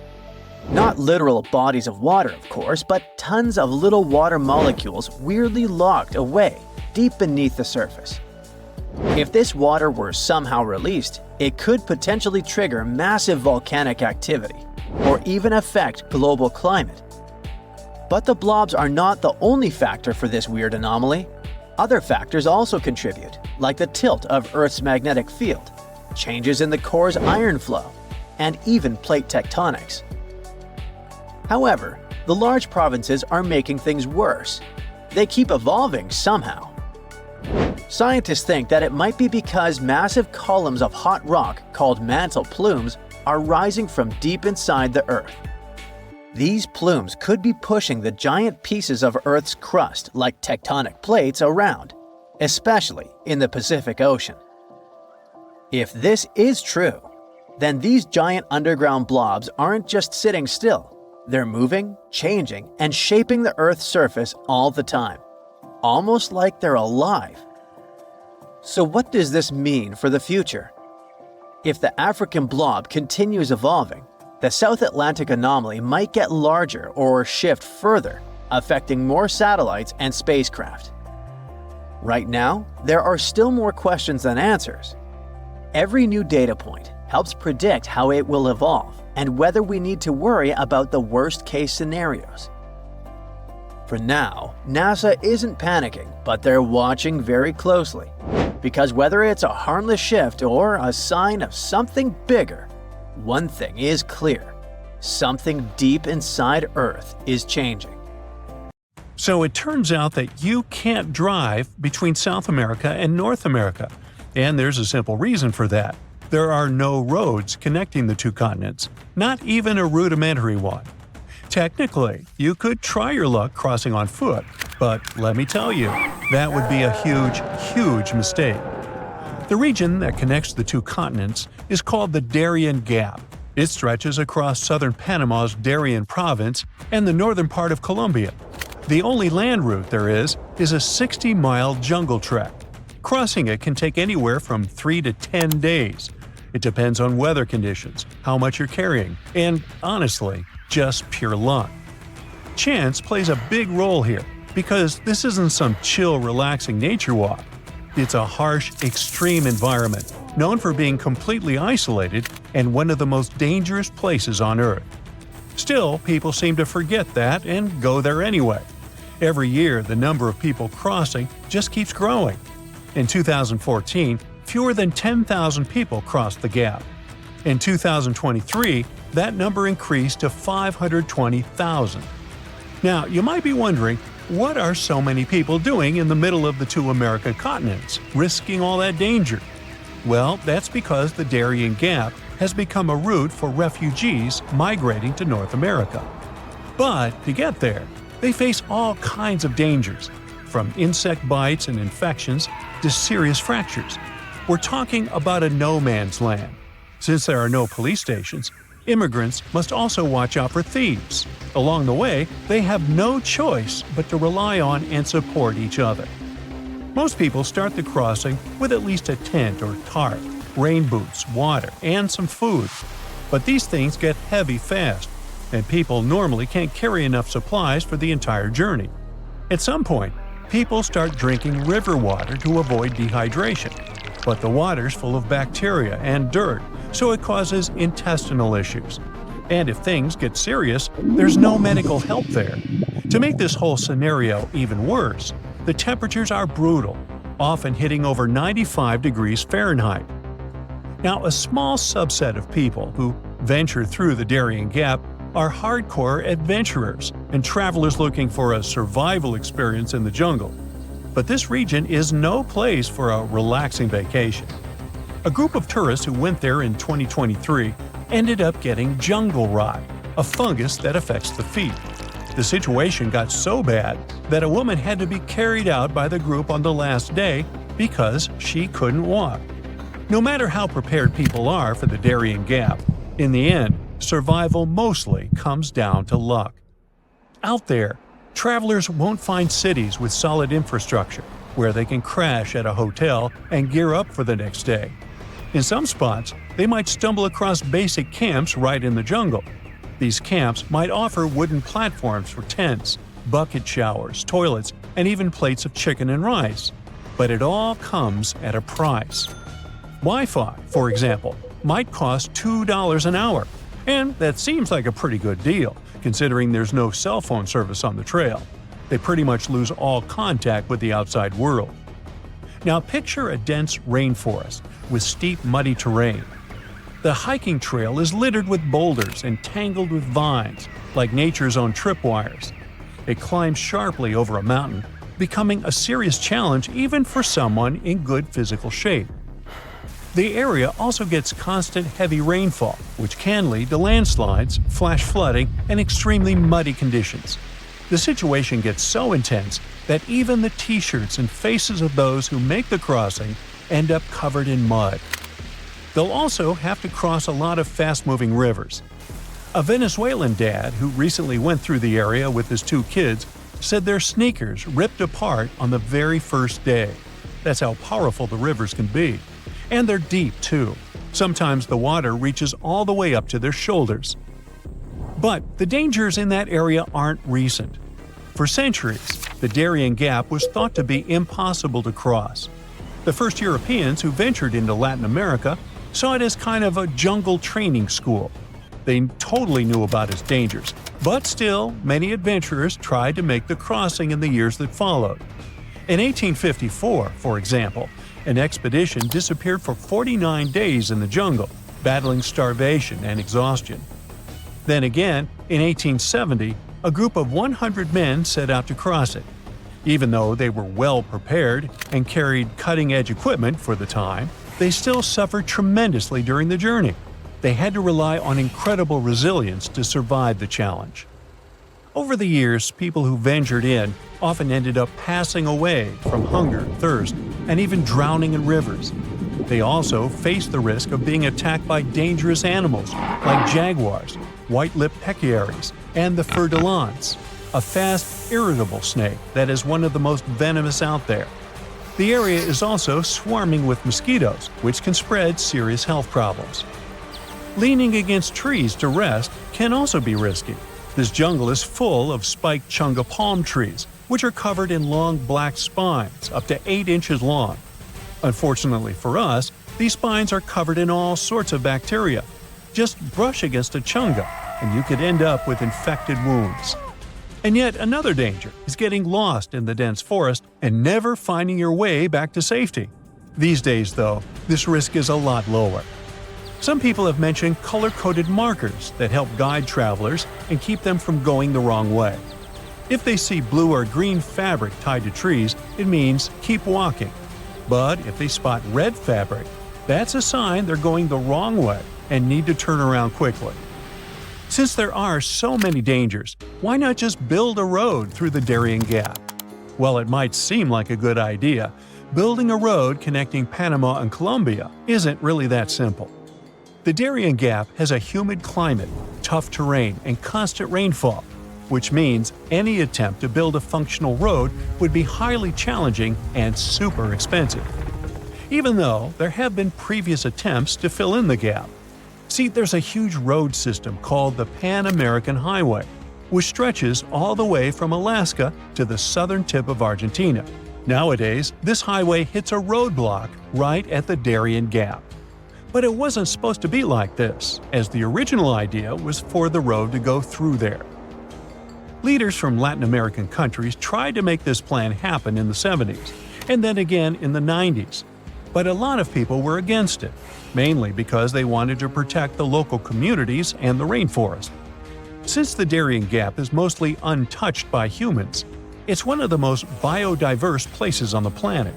Not literal bodies of water, of course, but tons of little water molecules weirdly locked away deep beneath the surface. If this water were somehow released, it could potentially trigger massive volcanic activity, or even affect global climate. But the blobs are not the only factor for this weird anomaly. Other factors also contribute, like the tilt of Earth's magnetic field, changes in the core's iron flow, and even plate tectonics. However, the large provinces are making things worse. They keep evolving somehow. Scientists think that it might be because massive columns of hot rock called mantle plumes are rising from deep inside the Earth. These plumes could be pushing the giant pieces of Earth's crust like tectonic plates around, especially in the Pacific Ocean. If this is true, then these giant underground blobs aren't just sitting still. They're moving, changing, and shaping the Earth's surface all the time, almost like they're alive. So what does this mean for the future? If the African blob continues evolving, the South Atlantic anomaly might get larger or shift further, affecting more satellites and spacecraft. Right now, there are still more questions than answers. Every new data point helps predict how it will evolve and whether we need to worry about the worst-case scenarios. For now, NASA isn't panicking, but they're watching very closely. Because whether it's a harmless shift or a sign of something bigger, one thing is clear: something deep inside Earth is changing.
So it turns out that you can't drive between South America and North America. And there's a simple reason for that. There are no roads connecting the two continents, not even a rudimentary one. Technically, you could try your luck crossing on foot, but let me tell you, that would be a huge, huge mistake. The region that connects the two continents is called the Darien Gap. It stretches across southern Panama's Darien province and the northern part of Colombia. The only land route there is a 60-mile jungle trek. Crossing it can take anywhere from 3 to 10 days. It depends on weather conditions, how much you're carrying, and, honestly, just pure luck. Chance plays a big role here, because this isn't some chill, relaxing nature walk. It's a harsh, extreme environment, known for being completely isolated and one of the most dangerous places on Earth. Still, people seem to forget that and go there anyway. Every year, the number of people crossing just keeps growing. In 2014, fewer than 10,000 people crossed the gap. In 2023, that number increased to 520,000. Now, you might be wondering, what are so many people doing in the middle of the two American continents, risking all that danger? Well, that's because the Darien Gap has become a route for refugees migrating to North America. But to get there, they face all kinds of dangers, from insect bites and infections to serious fractures. We're talking about a no-man's land. Since there are no police stations, immigrants must also watch out for thieves. Along the way, they have no choice but to rely on and support each other. Most people start the crossing with at least a tent or tarp, rain boots, water, and some food. But these things get heavy fast, and people normally can't carry enough supplies for the entire journey. At some point, people start drinking river water to avoid dehydration. But the water's full of bacteria and dirt, so it causes intestinal issues. And if things get serious, there's no medical help there. To make this whole scenario even worse, the temperatures are brutal, often hitting over 95 degrees Fahrenheit. Now, a small subset of people who venture through the Darien Gap are hardcore adventurers and travelers looking for a survival experience in the jungle. But this region is no place for a relaxing vacation. A group of tourists who went there in 2023 ended up getting jungle rot, a fungus that affects the feet. The situation got so bad that a woman had to be carried out by the group on the last day because she couldn't walk. No matter how prepared people are for the Darien Gap, in the end, survival mostly comes down to luck. Out there, travelers won't find cities with solid infrastructure where they can crash at a hotel and gear up for the next day. In some spots, they might stumble across basic camps right in the jungle. These camps might offer wooden platforms for tents, bucket showers, toilets, and even plates of chicken and rice. But it all comes at a price. Wi-Fi, for example, might cost $2 an hour, and that seems like a pretty good deal, considering there's no cell phone service on the trail. They pretty much lose all contact with the outside world. Now picture a dense rainforest with steep, muddy terrain. The hiking trail is littered with boulders and tangled with vines, like nature's own tripwires. It climbs sharply over a mountain, becoming a serious challenge even for someone in good physical shape. The area also gets constant heavy rainfall, which can lead to landslides, flash flooding, and extremely muddy conditions. The situation gets so intense that even the t-shirts and faces of those who make the crossing end up covered in mud. They'll also have to cross a lot of fast-moving rivers. A Venezuelan dad who recently went through the area with his 2 kids said their sneakers ripped apart on the very first day. That's how powerful the rivers can be. And they're deep, too. Sometimes the water reaches all the way up to their shoulders. But the dangers in that area aren't recent. For centuries, the Darien Gap was thought to be impossible to cross. The first Europeans who ventured into Latin America saw it as kind of a jungle training school. They totally knew about its dangers, but still, many adventurers tried to make the crossing in the years that followed. In 1854, for example, an expedition disappeared for 49 days in the jungle, battling starvation and exhaustion. Then again, in 1870, a group of 100 men set out to cross it. Even though they were well prepared and carried cutting-edge equipment for the time, they still suffered tremendously during the journey. They had to rely on incredible resilience to survive the challenge. Over the years, people who ventured in often ended up passing away from hunger, thirst, and even drowning in rivers. They also faced the risk of being attacked by dangerous animals like jaguars, white-lipped pecaries, and the fer-de-lance, a fast, irritable snake that is one of the most venomous out there. The area is also swarming with mosquitoes, which can spread serious health problems. Leaning against trees to rest can also be risky. This jungle is full of spiked chunga palm trees, which are covered in long black spines up to 8 inches long. Unfortunately for us, these spines are covered in all sorts of bacteria. Just brush against a chunga, and you could end up with infected wounds. And yet another danger is getting lost in the dense forest and never finding your way back to safety. These days, though, this risk is a lot lower. Some people have mentioned color-coded markers that help guide travelers and keep them from going the wrong way. If they see blue or green fabric tied to trees, it means keep walking. But if they spot red fabric, that's a sign they're going the wrong way and need to turn around quickly. Since there are so many dangers, why not just build a road through the Darien Gap? While it might seem like a good idea, building a road connecting Panama and Colombia isn't really that simple. The Darien Gap has a humid climate, tough terrain, and constant rainfall, which means any attempt to build a functional road would be highly challenging and super expensive. Even though there have been previous attempts to fill in the gap. See, there's a huge road system called the Pan-American Highway, which stretches all the way from Alaska to the southern tip of Argentina. Nowadays, this highway hits a roadblock right at the Darien Gap. But it wasn't supposed to be like this, as the original idea was for the road to go through there. Leaders from Latin American countries tried to make this plan happen in the 70s, and then again in the 90s. But a lot of people were against it, mainly because they wanted to protect the local communities and the rainforest. Since the Darien Gap is mostly untouched by humans, it's one of the most biodiverse places on the planet.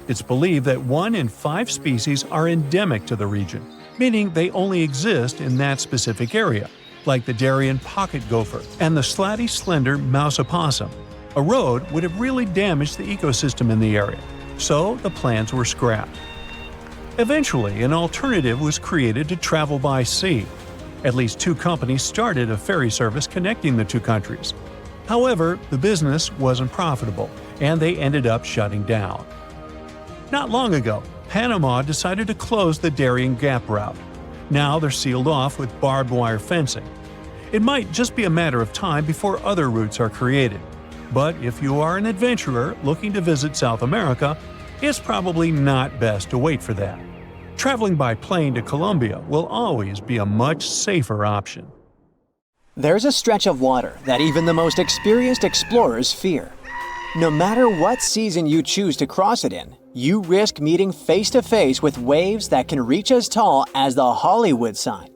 It's believed that 1 in 5 species are endemic to the region, meaning they only exist in that specific area, like the Darien pocket gopher and the slatty slender mouse opossum. A road would have really damaged the ecosystem in the area, so the plans were scrapped. Eventually, an alternative was created to travel by sea. At least 2 companies started a ferry service connecting the 2 countries. However, the business wasn't profitable, and they ended up shutting down. Not long ago, Panama decided to close the Darien Gap route. Now they're sealed off with barbed wire fencing. It might just be a matter of time before other routes are created. But if you are an adventurer looking to visit South America, it's probably not best to wait for that. Traveling by plane to Colombia will always be a much safer option.
There's a stretch of water that even the most experienced explorers fear. No matter what season you choose to cross it in, you risk meeting face-to-face with waves that can reach as tall as the Hollywood sign.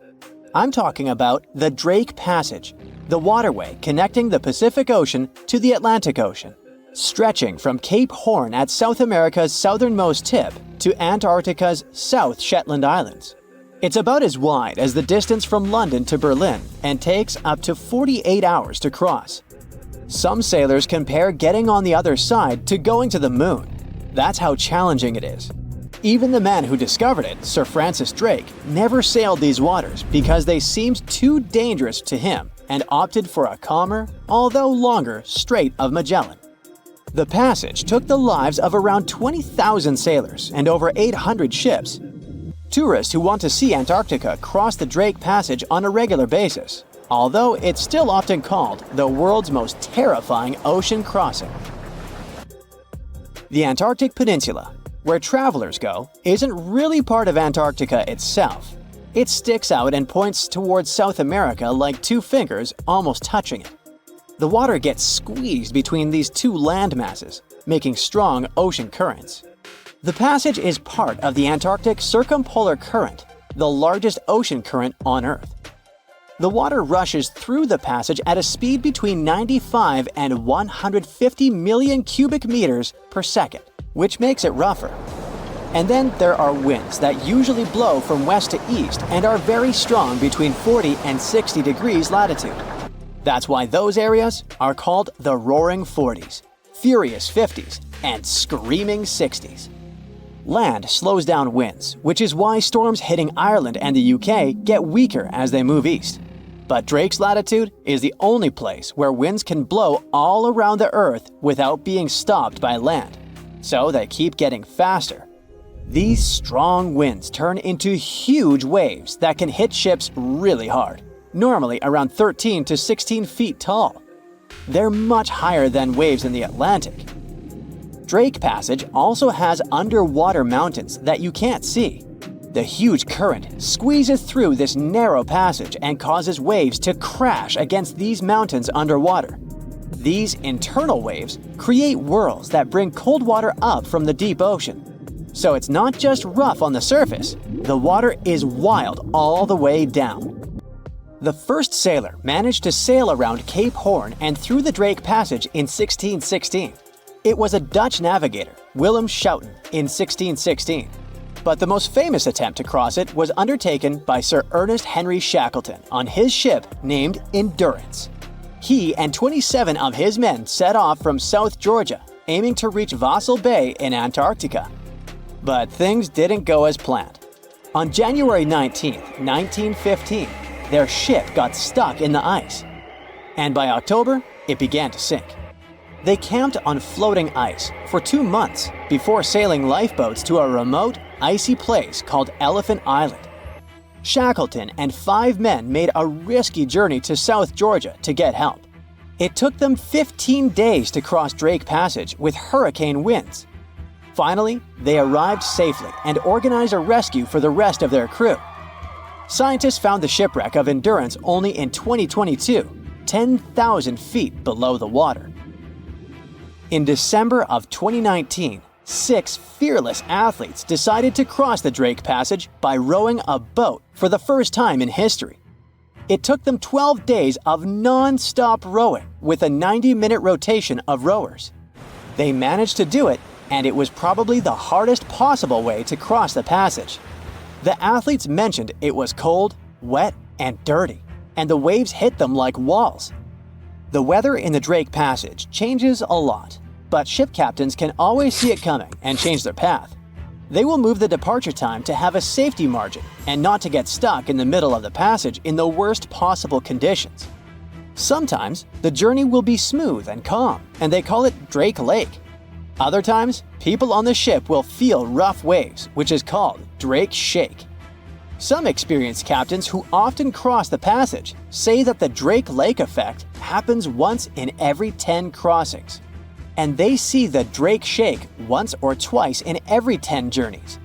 I'm talking about the Drake Passage, the waterway connecting the Pacific Ocean to the Atlantic Ocean, stretching from Cape Horn at South America's southernmost tip to Antarctica's South Shetland Islands. It's about as wide as the distance from London to Berlin and takes up to 48 hours to cross. Some sailors compare getting on the other side to going to the moon. That's how challenging it is. Even the man who discovered it, Sir Francis Drake, never sailed these waters because they seemed too dangerous to him and opted for a calmer, although longer, Strait of Magellan. The passage took the lives of around 20,000 sailors and over 800 ships. Tourists who want to see Antarctica cross the Drake Passage on a regular basis, although it's still often called the world's most terrifying ocean crossing. The Antarctic Peninsula, where travelers go, isn't really part of Antarctica itself. It sticks out and points towards South America like 2 fingers almost touching it. The water gets squeezed between these 2 land masses, making strong ocean currents. The passage is part of the Antarctic Circumpolar Current, the largest ocean current on Earth. The water rushes through the passage at a speed between 95 and 150 million cubic meters per second, which makes it rougher. And then there are winds that usually blow from west to east and are very strong between 40 and 60 degrees latitude. That's why those areas are called the Roaring Forties, Furious 50s, and Screaming 60s. Land slows down winds, which is why storms hitting Ireland and the UK get weaker as they move east. But Drake's latitude is the only place where winds can blow all around the Earth without being stopped by land, so they keep getting faster. These strong winds turn into huge waves that can hit ships really hard, normally around 13 to 16 feet tall. They're much higher than waves in the Atlantic. Drake Passage also has underwater mountains that you can't see. The huge current squeezes through this narrow passage and causes waves to crash against these mountains underwater. These internal waves create whirls that bring cold water up from the deep ocean. So it's not just rough on the surface, the water is wild all the way down. The first sailor managed to sail around Cape Horn and through the Drake Passage in 1616. It was a Dutch navigator, Willem Schouten, in 1616. But the most famous attempt to cross it was undertaken by Sir Ernest Henry Shackleton on his ship named Endurance. He and 27 of his men set off from South Georgia, aiming to reach Vassal Bay in Antarctica. But things didn't go as planned. On January 19, 1915, their ship got stuck in the ice. And by October, it began to sink. They camped on floating ice for 2 months before sailing lifeboats to a remote, icy place called Elephant Island. Shackleton and 5 men made a risky journey to South Georgia to get help. It took them 15 days to cross Drake Passage with hurricane winds. Finally, they arrived safely and organized a rescue for the rest of their crew. Scientists found the shipwreck of Endurance only in 2022, 10,000 feet below the water. In December of 2019, 6 fearless athletes decided to cross the Drake Passage by rowing a boat for the first time in history. It took them 12 days of non-stop rowing with a 90-minute rotation of rowers. They managed to do it, and it was probably the hardest possible way to cross the passage. The athletes mentioned it was cold, wet, and dirty, and the waves hit them like walls. The weather in the Drake Passage changes a lot, but ship captains can always see it coming and change their path. They will move the departure time to have a safety margin and not to get stuck in the middle of the passage in the worst possible conditions. Sometimes, the journey will be smooth and calm, and they call it Drake Lake. Other times, people on the ship will feel rough waves, which is called Drake Shake. Some experienced captains who often cross the passage say that the Drake Lake effect happens once in every 10 crossings, and they see the Drake Shake once or twice in every 10 journeys.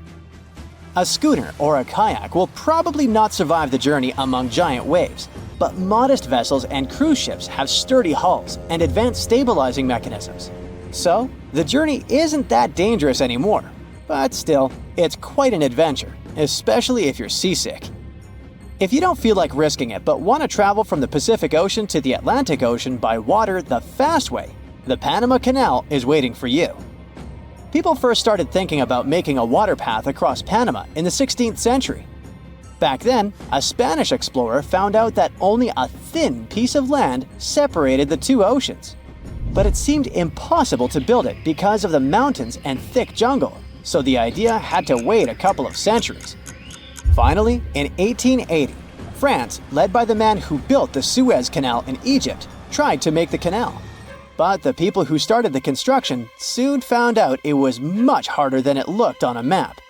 A schooner or a kayak will probably not survive the journey among giant waves, but modest vessels and cruise ships have sturdy hulls and advanced stabilizing mechanisms. So, the journey isn't that dangerous anymore, but still, it's quite an adventure, especially if you're seasick. If you don't feel like risking it but want to travel from the Pacific Ocean to the Atlantic Ocean by water the fast way, the Panama Canal is waiting for you. People first started thinking about making a water path across Panama in the 16th century. Back then, a Spanish explorer found out that only a thin piece of land separated the two oceans. But it seemed impossible to build it because of the mountains and thick jungle, so the idea had to wait a couple of centuries. Finally, in 1880, France, led by the man who built the Suez Canal in Egypt, tried to make the canal. But the people who started the construction soon found out it was much harder than it looked on a map.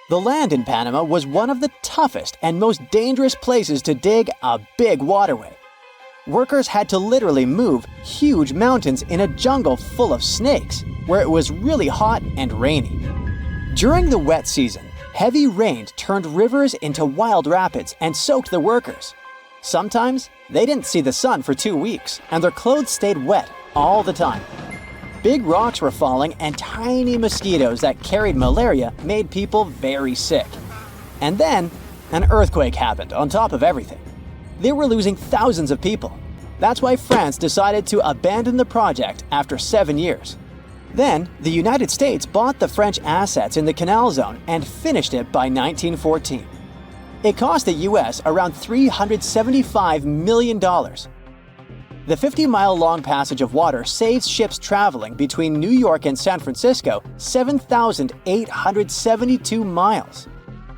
The land in Panama was one of the toughest and most dangerous places to dig a big waterway. Workers had to literally move huge mountains in a jungle full of snakes, where it was really hot and rainy. During the wet season, heavy rain turned rivers into wild rapids and soaked the workers. Sometimes, they didn't see the sun for 2 weeks, and their clothes stayed wet all the time. Big rocks were falling, and tiny mosquitoes that carried malaria made people very sick. And then, an earthquake happened on top of everything. They were losing thousands of people. That's why France decided to abandon the project after 7 years. Then, the United States bought the French assets in the canal zone and finished it by 1914. It cost the US around $375 million. The 50-mile-long passage of water saves ships traveling between New York and San Francisco 7,872 miles.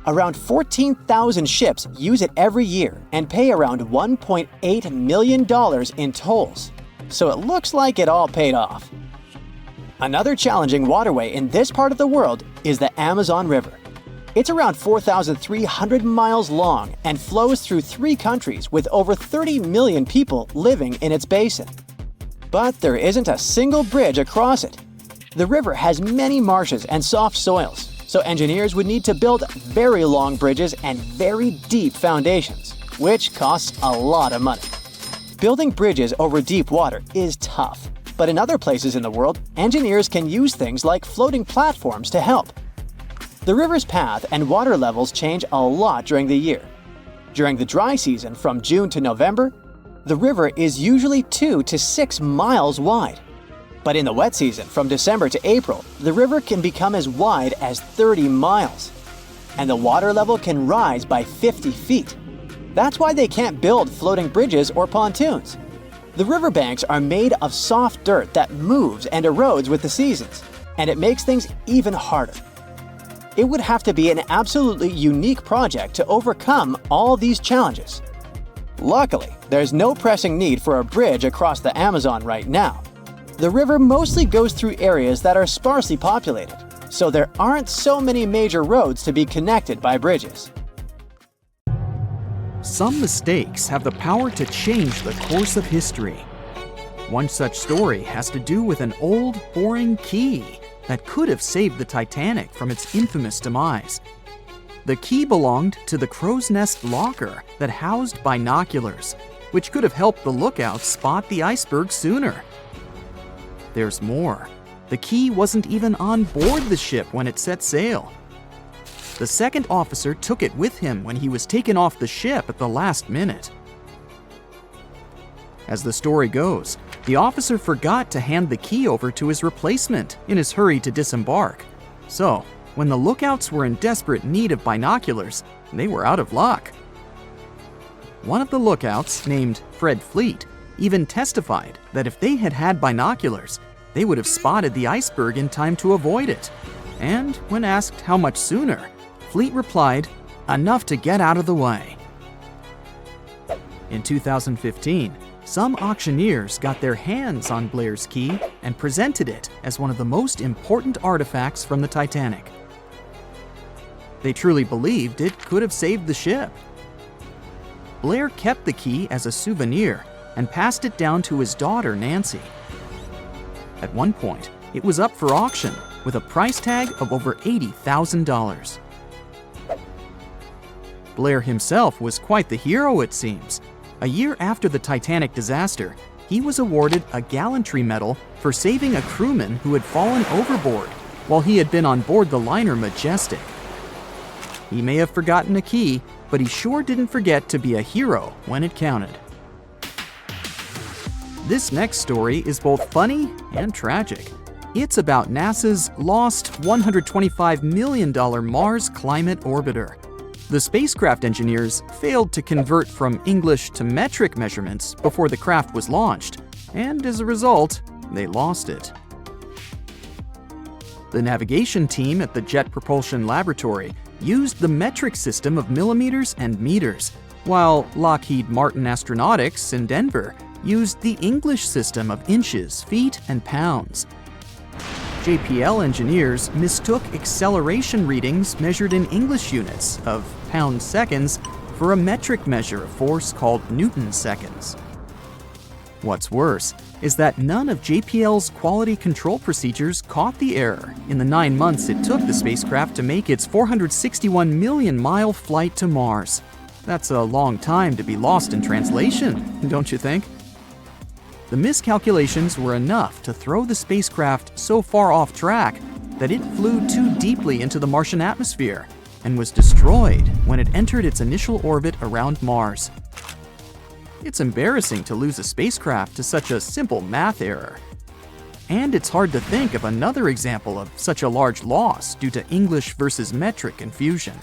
Around 14,000 ships use it every year and pay around $1.8 million in tolls. So it looks like it all paid off. Another challenging waterway in this part of the world is the Amazon River. It's around 4,300 miles long and flows through 3 countries with over 30 million people living in its basin. But there isn't a single bridge across it. The river has many marshes and soft soils, so engineers would need to build very long bridges and very deep foundations, which costs a lot of money. Building bridges over deep water is tough, but in other places in the world, engineers can use things like floating platforms to help. The river's path and water levels change a lot during the year. During the dry season from June to November, the river is usually 2 to 6 miles wide. But in the wet season from December to April, the river can become as wide as 30 miles. And the water level can rise by 50 feet. That's why they can't build floating bridges or pontoons. The riverbanks are made of soft dirt that moves and erodes with the seasons, and it makes things even harder. It would have to be an absolutely unique project to overcome all these challenges. Luckily, there's no pressing need for a bridge across the Amazon right now. The river mostly goes through areas that are sparsely populated, so there aren't so many major roads to be connected by bridges.
Some mistakes have the power to change the course of history. One such story has to do with an old, boring key that could have saved the Titanic from its infamous demise. The key belonged to the crow's nest locker that housed binoculars, which could have helped the lookouts spot the iceberg sooner. There's more. The key wasn't even on board the ship when it set sail. The second officer took it with him when he was taken off the ship at the last minute. As the story goes, the officer forgot to hand the key over to his replacement in his hurry to disembark. So, when the lookouts were in desperate need of binoculars, they were out of luck. One of the lookouts, named Fred Fleet, even testified that if they had had binoculars, they would have spotted the iceberg in time to avoid it. And when asked how much sooner, Fleet replied, "Enough to get out of the way." In 2015, some auctioneers got their hands on Blair's key and presented it as one of the most important artifacts from the Titanic. They truly believed it could have saved the ship. Blair kept the key as a souvenir and passed it down to his daughter, Nancy. At one point, it was up for auction with a price tag of over $80,000. Blair himself was quite the hero, it seems. A year after the Titanic disaster, he was awarded a gallantry medal for saving a crewman who had fallen overboard while he had been on board the liner Majestic. He may have forgotten a key, but he sure didn't forget to be a hero when it counted. This next story is both funny and tragic. It's about NASA's lost $125 million Mars Climate Orbiter. The spacecraft engineers failed to convert from English to metric measurements before the craft was launched, and as a result, they lost it. The navigation team at the Jet Propulsion Laboratory used the metric system of millimeters and meters, while Lockheed Martin Astronautics in Denver used the English system of inches, feet, and pounds. JPL engineers mistook acceleration readings measured in English units of pound-seconds for a metric measure of force called Newton-seconds. What's worse is that none of JPL's quality control procedures caught the error in the 9 months it took the spacecraft to make its 461 million-mile flight to Mars. That's a long time to be lost in translation, don't you think? The miscalculations were enough to throw the spacecraft so far off track that it flew too deeply into the Martian atmosphere and was destroyed when it entered its initial orbit around Mars. It's embarrassing to lose a spacecraft to such a simple math error. And it's hard to think of another example of such a large loss due to English versus metric confusion.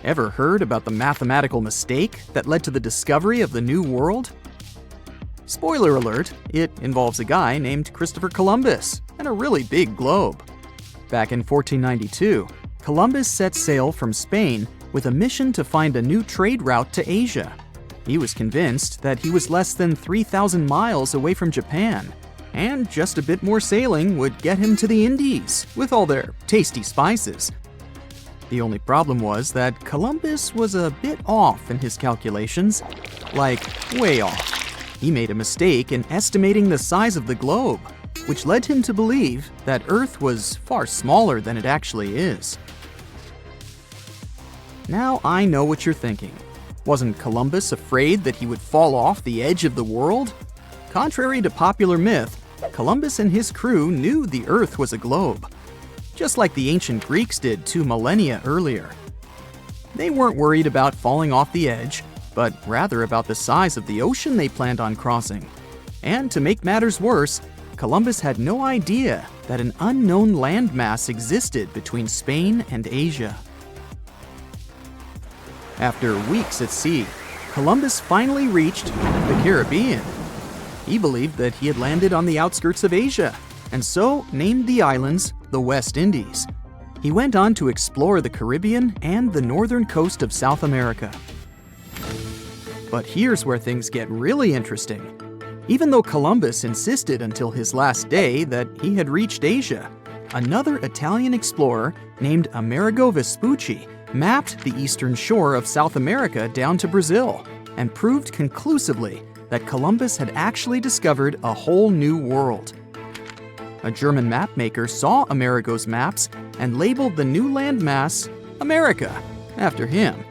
Ever heard about the mathematical mistake that led to the discovery of the New World? Spoiler alert, it involves a guy named Christopher Columbus and a really big globe. Back in 1492, Columbus set sail from Spain with a mission to find a new trade route to Asia. He was convinced that he was less than 3,000 miles away from Japan, and just a bit more sailing would get him to the Indies with all their tasty spices. The only problem was that Columbus was a bit off in his calculations, like way off. He made a mistake in estimating the size of the globe, which led him to believe that Earth was far smaller than it actually is. Now I know what you're thinking. Wasn't Columbus afraid that he would fall off the edge of the world? Contrary to popular myth, Columbus and his crew knew the Earth was a globe, just like the ancient Greeks did 2 millennia earlier. They weren't worried about falling off the edge, but rather about the size of the ocean they planned on crossing. And to make matters worse, Columbus had no idea that an unknown landmass existed between Spain and Asia. After weeks at sea, Columbus finally reached the Caribbean. He believed that he had landed on the outskirts of Asia, and so named the islands the West Indies. He went on to explore the Caribbean and the northern coast of South America. But here's where things get really interesting. Even though Columbus insisted until his last day that he had reached Asia, another Italian explorer named Amerigo Vespucci mapped the eastern shore of South America down to Brazil and proved conclusively that Columbus had actually discovered a whole new world. A German mapmaker saw Amerigo's maps and labeled the new landmass America after him.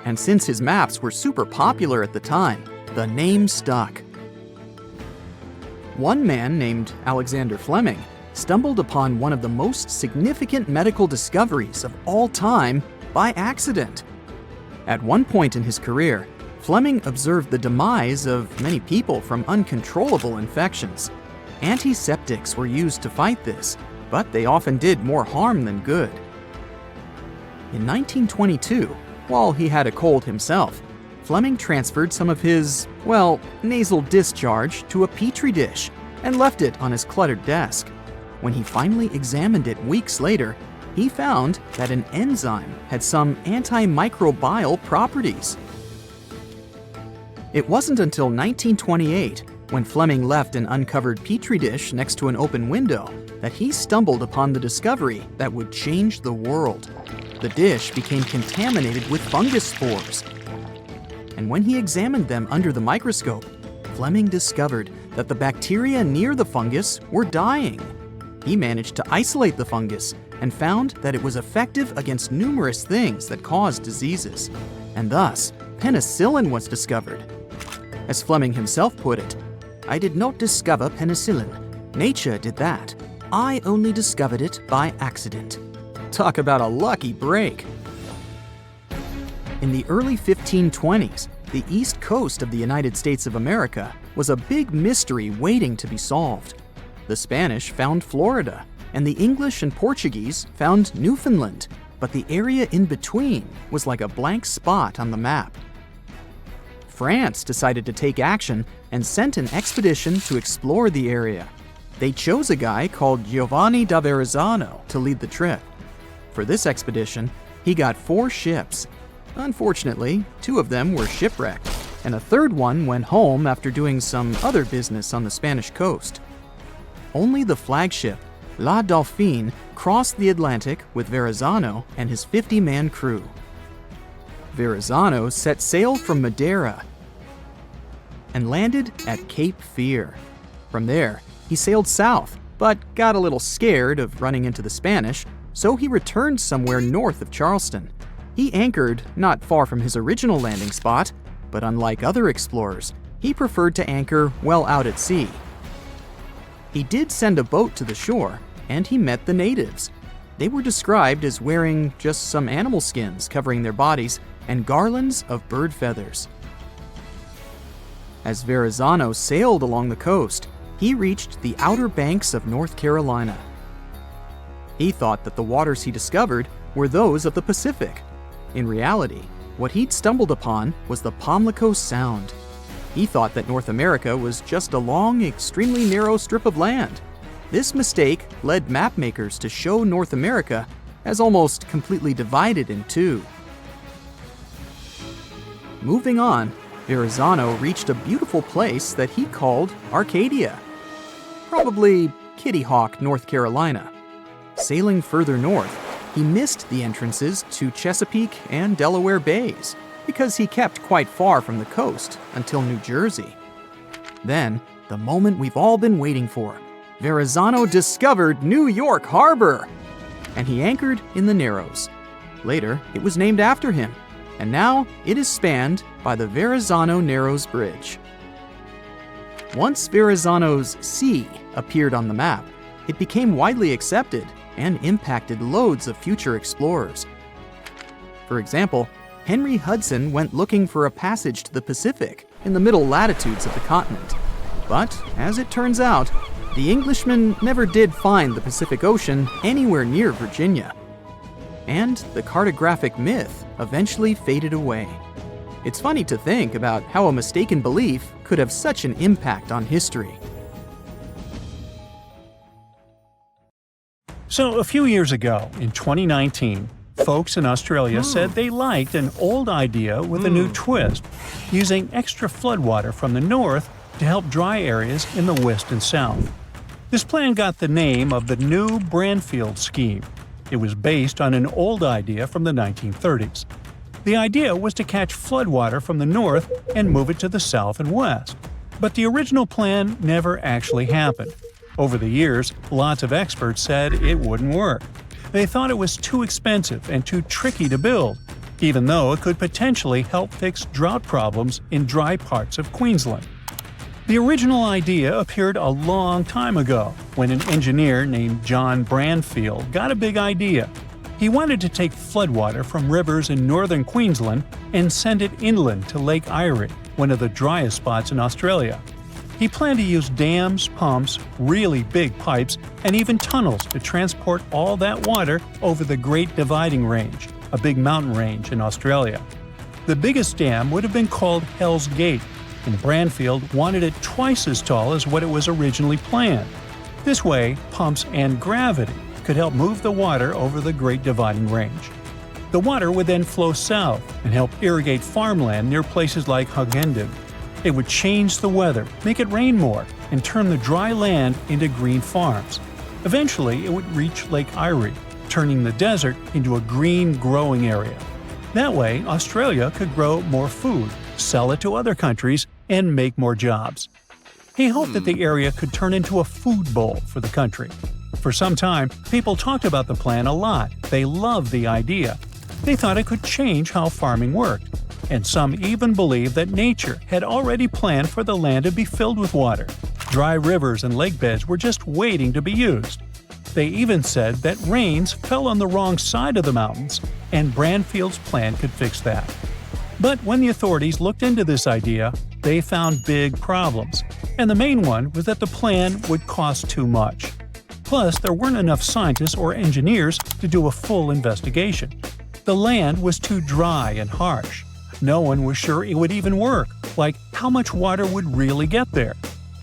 And since his maps were super popular at the time, the name stuck. One man named Alexander Fleming stumbled upon one of the most significant medical discoveries of all time by accident. At one point in his career, Fleming observed the demise of many people from uncontrollable infections. Antiseptics were used to fight this, but they often did more harm than good. In 1922, while he had a cold himself, Fleming transferred some of his, nasal discharge to a petri dish and left it on his cluttered desk. When he finally examined it weeks later, he found that an enzyme had some antimicrobial properties. It wasn't until 1928, when Fleming left an uncovered petri dish next to an open window, that he stumbled upon the discovery that would change the world. The dish became contaminated with fungus spores. And when he examined them under the microscope, Fleming discovered that the bacteria near the fungus were dying. He managed to isolate the fungus and found that it was effective against numerous things that caused diseases. And thus, penicillin was discovered. As Fleming himself put it, "I did not discover penicillin. Nature did that. I only discovered it by accident." Talk about a lucky break. In the early 1520s, the east coast of the United States of America was a big mystery waiting to be solved. The Spanish found Florida, and the English and Portuguese found Newfoundland, but the area in between was like a blank spot on the map. France decided to take action and sent an expedition to explore the area. They chose a guy called Giovanni da Verrazzano to lead the trip. For this expedition, he got 4 ships. Unfortunately, 2 of them were shipwrecked, and a third one went home after doing some other business on the Spanish coast. Only the flagship, La Dauphine, crossed the Atlantic with Verrazzano and his 50-man crew. Verrazzano set sail from Madeira and landed at Cape Fear. From there, he sailed south, but got a little scared of running into the Spanish, so he returned somewhere north of Charleston. He anchored not far from his original landing spot, but unlike other explorers, he preferred to anchor well out at sea. He did send a boat to the shore, and he met the natives. They were described as wearing just some animal skins covering their bodies and garlands of bird feathers. As Verrazzano sailed along the coast, he reached the outer banks of North Carolina. He thought that the waters he discovered were those of the Pacific. In reality, what he'd stumbled upon was the Pamlico Sound. He thought that North America was just a long, extremely narrow strip of land. This mistake led mapmakers to show North America as almost completely divided in two. Moving on, Verrazano reached a beautiful place that he called Arcadia. Probably Kitty Hawk, North Carolina. Sailing further north, he missed the entrances to Chesapeake and Delaware Bays because he kept quite far from the coast until New Jersey. Then, the moment we've all been waiting for, Verrazano discovered New York Harbor, and he anchored in the Narrows. Later, it was named after him, and now it is spanned by the Verrazano Narrows Bridge. Once Verrazano's sea appeared on the map, it became widely accepted and impacted loads of future explorers. For example, Henry Hudson went looking for a passage to the Pacific in the middle latitudes of the continent. But, as it turns out, the Englishman never did find the Pacific Ocean anywhere near Virginia. And the cartographic myth eventually faded away. It's funny to think about how a mistaken belief could have such an impact on history.
So, a few years ago, in 2019, folks in Australia said they liked an old idea with a new twist, using extra floodwater from the north to help dry areas in the west and south. This plan got the name of the New Bransfield Scheme. It was based on an old idea from the 1930s. The idea was to catch floodwater from the north and move it to the south and west. But the original plan never actually happened. Over the years, lots of experts said it wouldn't work. They thought it was too expensive and too tricky to build, even though it could potentially help fix drought problems in dry parts of Queensland. The original idea appeared a long time ago, when an engineer named John Bransfield got a big idea. He wanted to take floodwater from rivers in northern Queensland and send it inland to Lake Erie, one of the driest spots in Australia. He planned to use dams, pumps, really big pipes, and even tunnels to transport all that water over the Great Dividing Range, a big mountain range in Australia. The biggest dam would have been called Hell's Gate, and Bransfield wanted it twice as tall as what it was originally planned. This way, pumps and gravity could help move the water over the Great Dividing Range. The water would then flow south and help irrigate farmland near places like Hughenden. It would change the weather, make it rain more, and turn the dry land into green farms. Eventually, it would reach Lake Erie, turning the desert into a green growing area. That way, Australia could grow more food, sell it to other countries, and make more jobs. He hoped that the area could turn into a food bowl for the country. For some time, people talked about the plan a lot. They loved the idea. They thought it could change how farming worked. And some even believed that nature had already planned for the land to be filled with water. Dry rivers and lake beds were just waiting to be used. They even said that rains fell on the wrong side of the mountains, and Bransfield's plan could fix that. But when the authorities looked into this idea, they found big problems, and the main one was that the plan would cost too much. Plus, there weren't enough scientists or engineers to do a full investigation. The land was too dry and harsh. No one was sure it would even work, like how much water would really get there.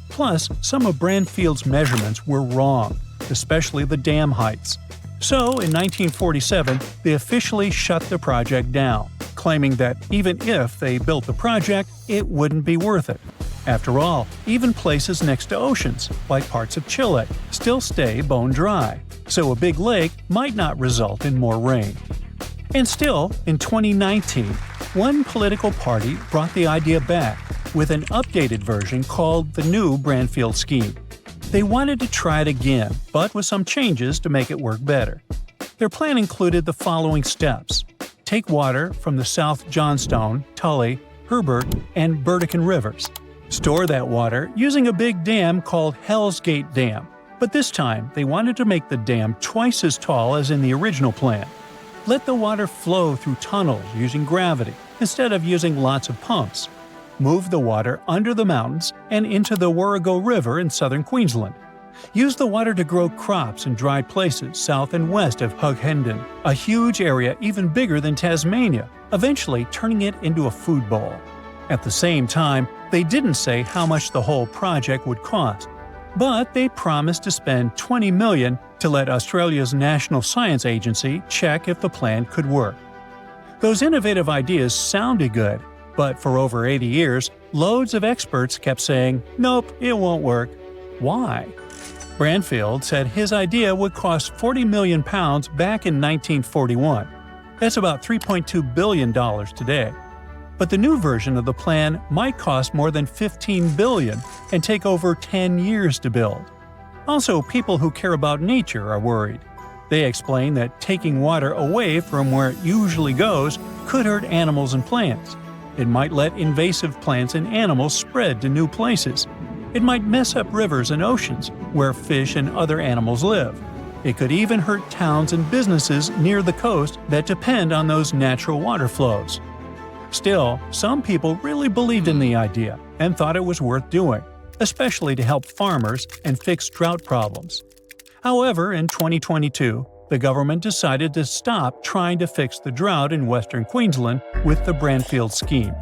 Plus, some of Bransfield's measurements were wrong, especially the dam heights. So, in 1947, they officially shut the project down, claiming that even if they built the project, it wouldn't be worth it. After all, even places next to oceans, like parts of Chile, still stay bone dry, so a big lake might not result in more rain. And still, in 2019, one political party brought the idea back with an updated version called the New Bransfield Scheme. They wanted to try it again, but with some changes to make it work better. Their plan included the following steps. Take water from the South Johnstone, Tully, Herbert, and Burdekin rivers. Store that water using a big dam called Hell's Gate Dam, but this time they wanted to make the dam twice as tall as in the original plan. Let the water flow through tunnels using gravity instead of using lots of pumps. Move the water under the mountains and into the Warrego River in southern Queensland. Use the water to grow crops in dry places south and west of Hughenden, a huge area even bigger than Tasmania, eventually turning it into a food bowl. At the same time, they didn't say how much the whole project would cost, but they promised to spend $20 million to let Australia's National Science Agency check if the plan could work. Those innovative ideas sounded good, but for over 80 years, loads of experts kept saying, "Nope, it won't work." Why? Branfield said his idea would cost £40 million back in 1941. That's about $3.2 billion today. But the new version of the plan might cost more than $15 billion and take over 10 years to build. Also, people who care about nature are worried. They explain that taking water away from where it usually goes could hurt animals and plants. It might let invasive plants and animals spread to new places. It might mess up rivers and oceans, where fish and other animals live. It could even hurt towns and businesses near the coast that depend on those natural water flows. Still, some people really believed in the idea and thought it was worth doing, especially to help farmers and fix drought problems. However, in 2022, the government decided to stop trying to fix the drought in Western Queensland with the Branfield scheme.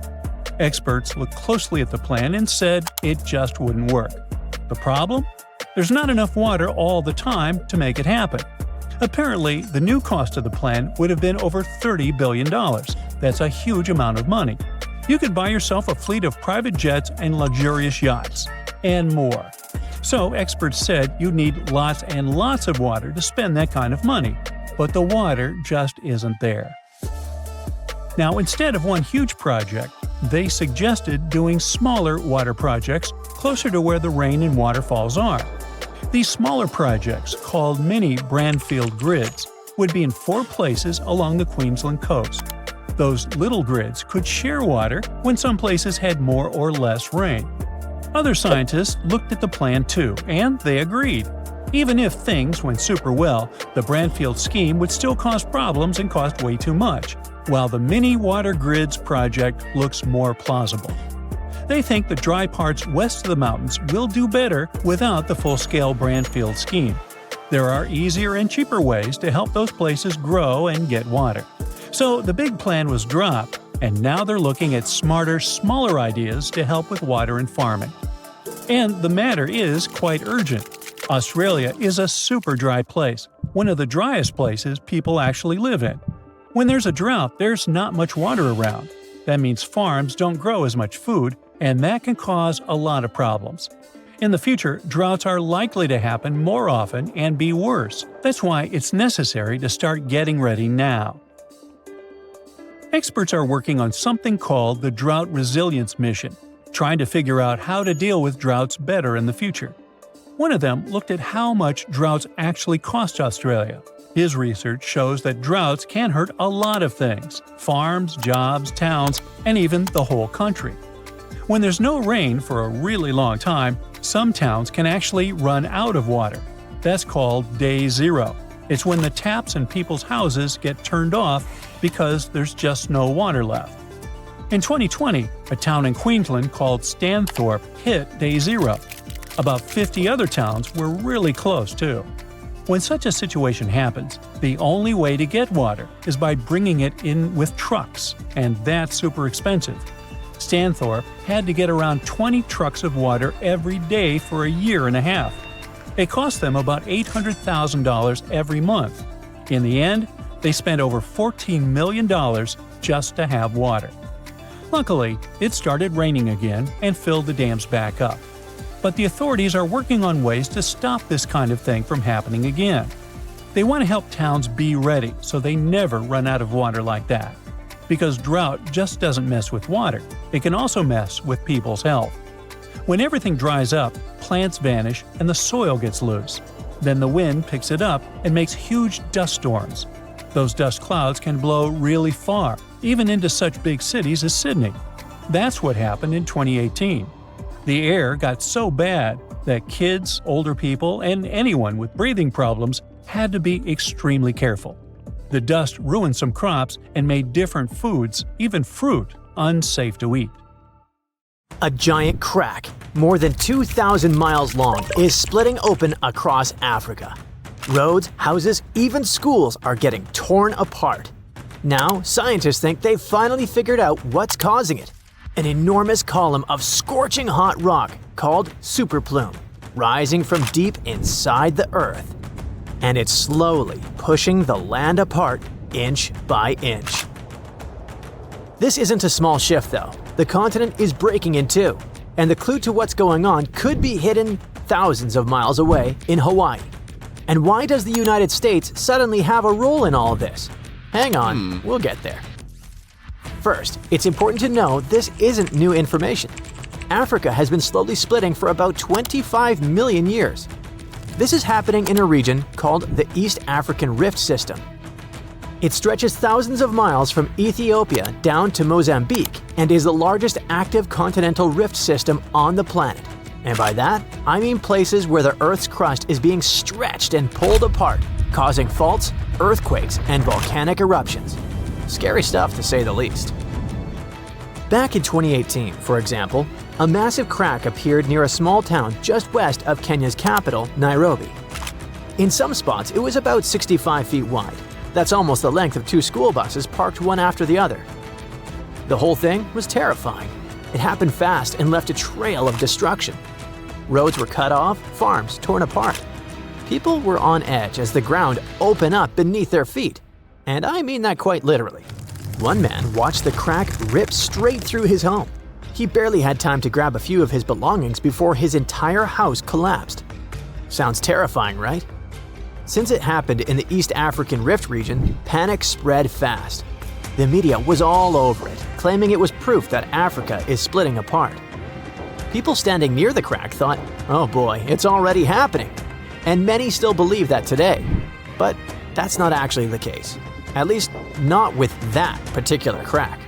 Experts looked closely at the plan and said it just wouldn't work. The problem? There's not enough water all the time to make it happen. Apparently, the new cost of the plan would have been over $30 billion. That's a huge amount of money. You could buy yourself a fleet of private jets and luxurious yachts, and more. So experts said you'd need lots and lots of water to spend that kind of money, but the water just isn't there. Now, instead of one huge project, they suggested doing smaller water projects closer to where the rain and waterfalls are. These smaller projects, called mini Branfield grids, would be in 4 places along the Queensland coast. Those little grids could share water when some places had more or less rain. Other scientists looked at the plan too, and they agreed. Even if things went super well, the Branfield scheme would still cause problems and cost way too much, while the mini water grids project looks more plausible. They think the dry parts west of the mountains will do better without the full-scale Branfield scheme. There are easier and cheaper ways to help those places grow and get water. So the big plan was dropped, and now they're looking at smarter, smaller ideas to help with water and farming. And the matter is quite urgent. Australia is a super dry place, one of the driest places people actually live in. When there's a drought, there's not much water around. That means farms don't grow as much food, and that can cause a lot of problems. In the future, droughts are likely to happen more often and be worse. That's why it's necessary to start getting ready now. Experts are working on something called the Drought Resilience Mission, trying to figure out how to deal with droughts better in the future. One of them looked at how much droughts actually cost Australia. His research shows that droughts can hurt a lot of things – farms, jobs, towns, and even the whole country. When there's no rain for a really long time, some towns can actually run out of water. That's called day zero. It's when the taps in people's houses get turned off because there's just no water left. In 2020, a town in Queensland called Stanthorpe hit day zero. About 50 other towns were really close too. When such a situation happens, the only way to get water is by bringing it in with trucks, and that's super expensive. Stanthorpe had to get around 20 trucks of water every day for a year and a half. It cost them about $800,000 every month. In the end, they spent over $14 million just to have water. Luckily, it started raining again and filled the dams back up. But the authorities are working on ways to stop this kind of thing from happening again. They want to help towns be ready so they never run out of water like that. Because drought just doesn't mess with water, it can also mess with people's health. When everything dries up, plants vanish and the soil gets loose. Then the wind picks it up and makes huge dust storms. Those dust clouds can blow really far, even into such big cities as Sydney. That's what happened in 2018. The air got so bad that kids, older people, and anyone with breathing problems had to be extremely careful. The dust ruined some crops and made different foods, even fruit, unsafe to eat.
A giant crack, more than 2,000 miles long, is splitting open across Africa. Roads, houses, even schools are getting torn apart. Now, scientists think they've finally figured out what's causing it. an enormous column of scorching hot rock called superplume, rising from deep inside the Earth. And it's slowly pushing the land apart inch by inch. This isn't a small shift though. The continent is breaking in two, and the clue to what's going on could be hidden thousands of miles away in Hawaii. And why does the United States suddenly have a role in all of this? Hang on, we'll get there. First, it's important to know this isn't new information. Africa has been slowly splitting for about 25 million years. This is happening in a region called the East African Rift System. It stretches thousands of miles from Ethiopia down to Mozambique and is the largest active continental rift system on the planet. And by that, I mean places where the Earth's crust is being stretched and pulled apart, causing faults, earthquakes, and volcanic eruptions. Scary stuff to say the least. Back in 2018, for example, a massive crack appeared near a small town just west of Kenya's capital, Nairobi. In some spots, it was about 65 feet wide. That's almost the length of 2 school buses parked one after the other. The whole thing was terrifying. It happened fast and left a trail of destruction. Roads were cut off, farms torn apart. People were on edge as the ground opened up beneath their feet. And I mean that quite literally. One man watched the crack rip straight through his home. He barely had time to grab a few of his belongings before his entire house collapsed. Sounds terrifying, right? Since it happened in the East African Rift region, panic spread fast. The media was all over it, claiming it was proof that Africa is splitting apart. People standing near the crack thought, oh boy, it's already happening. And many still believe that today. But that's not actually the case. At least, not with that particular crack.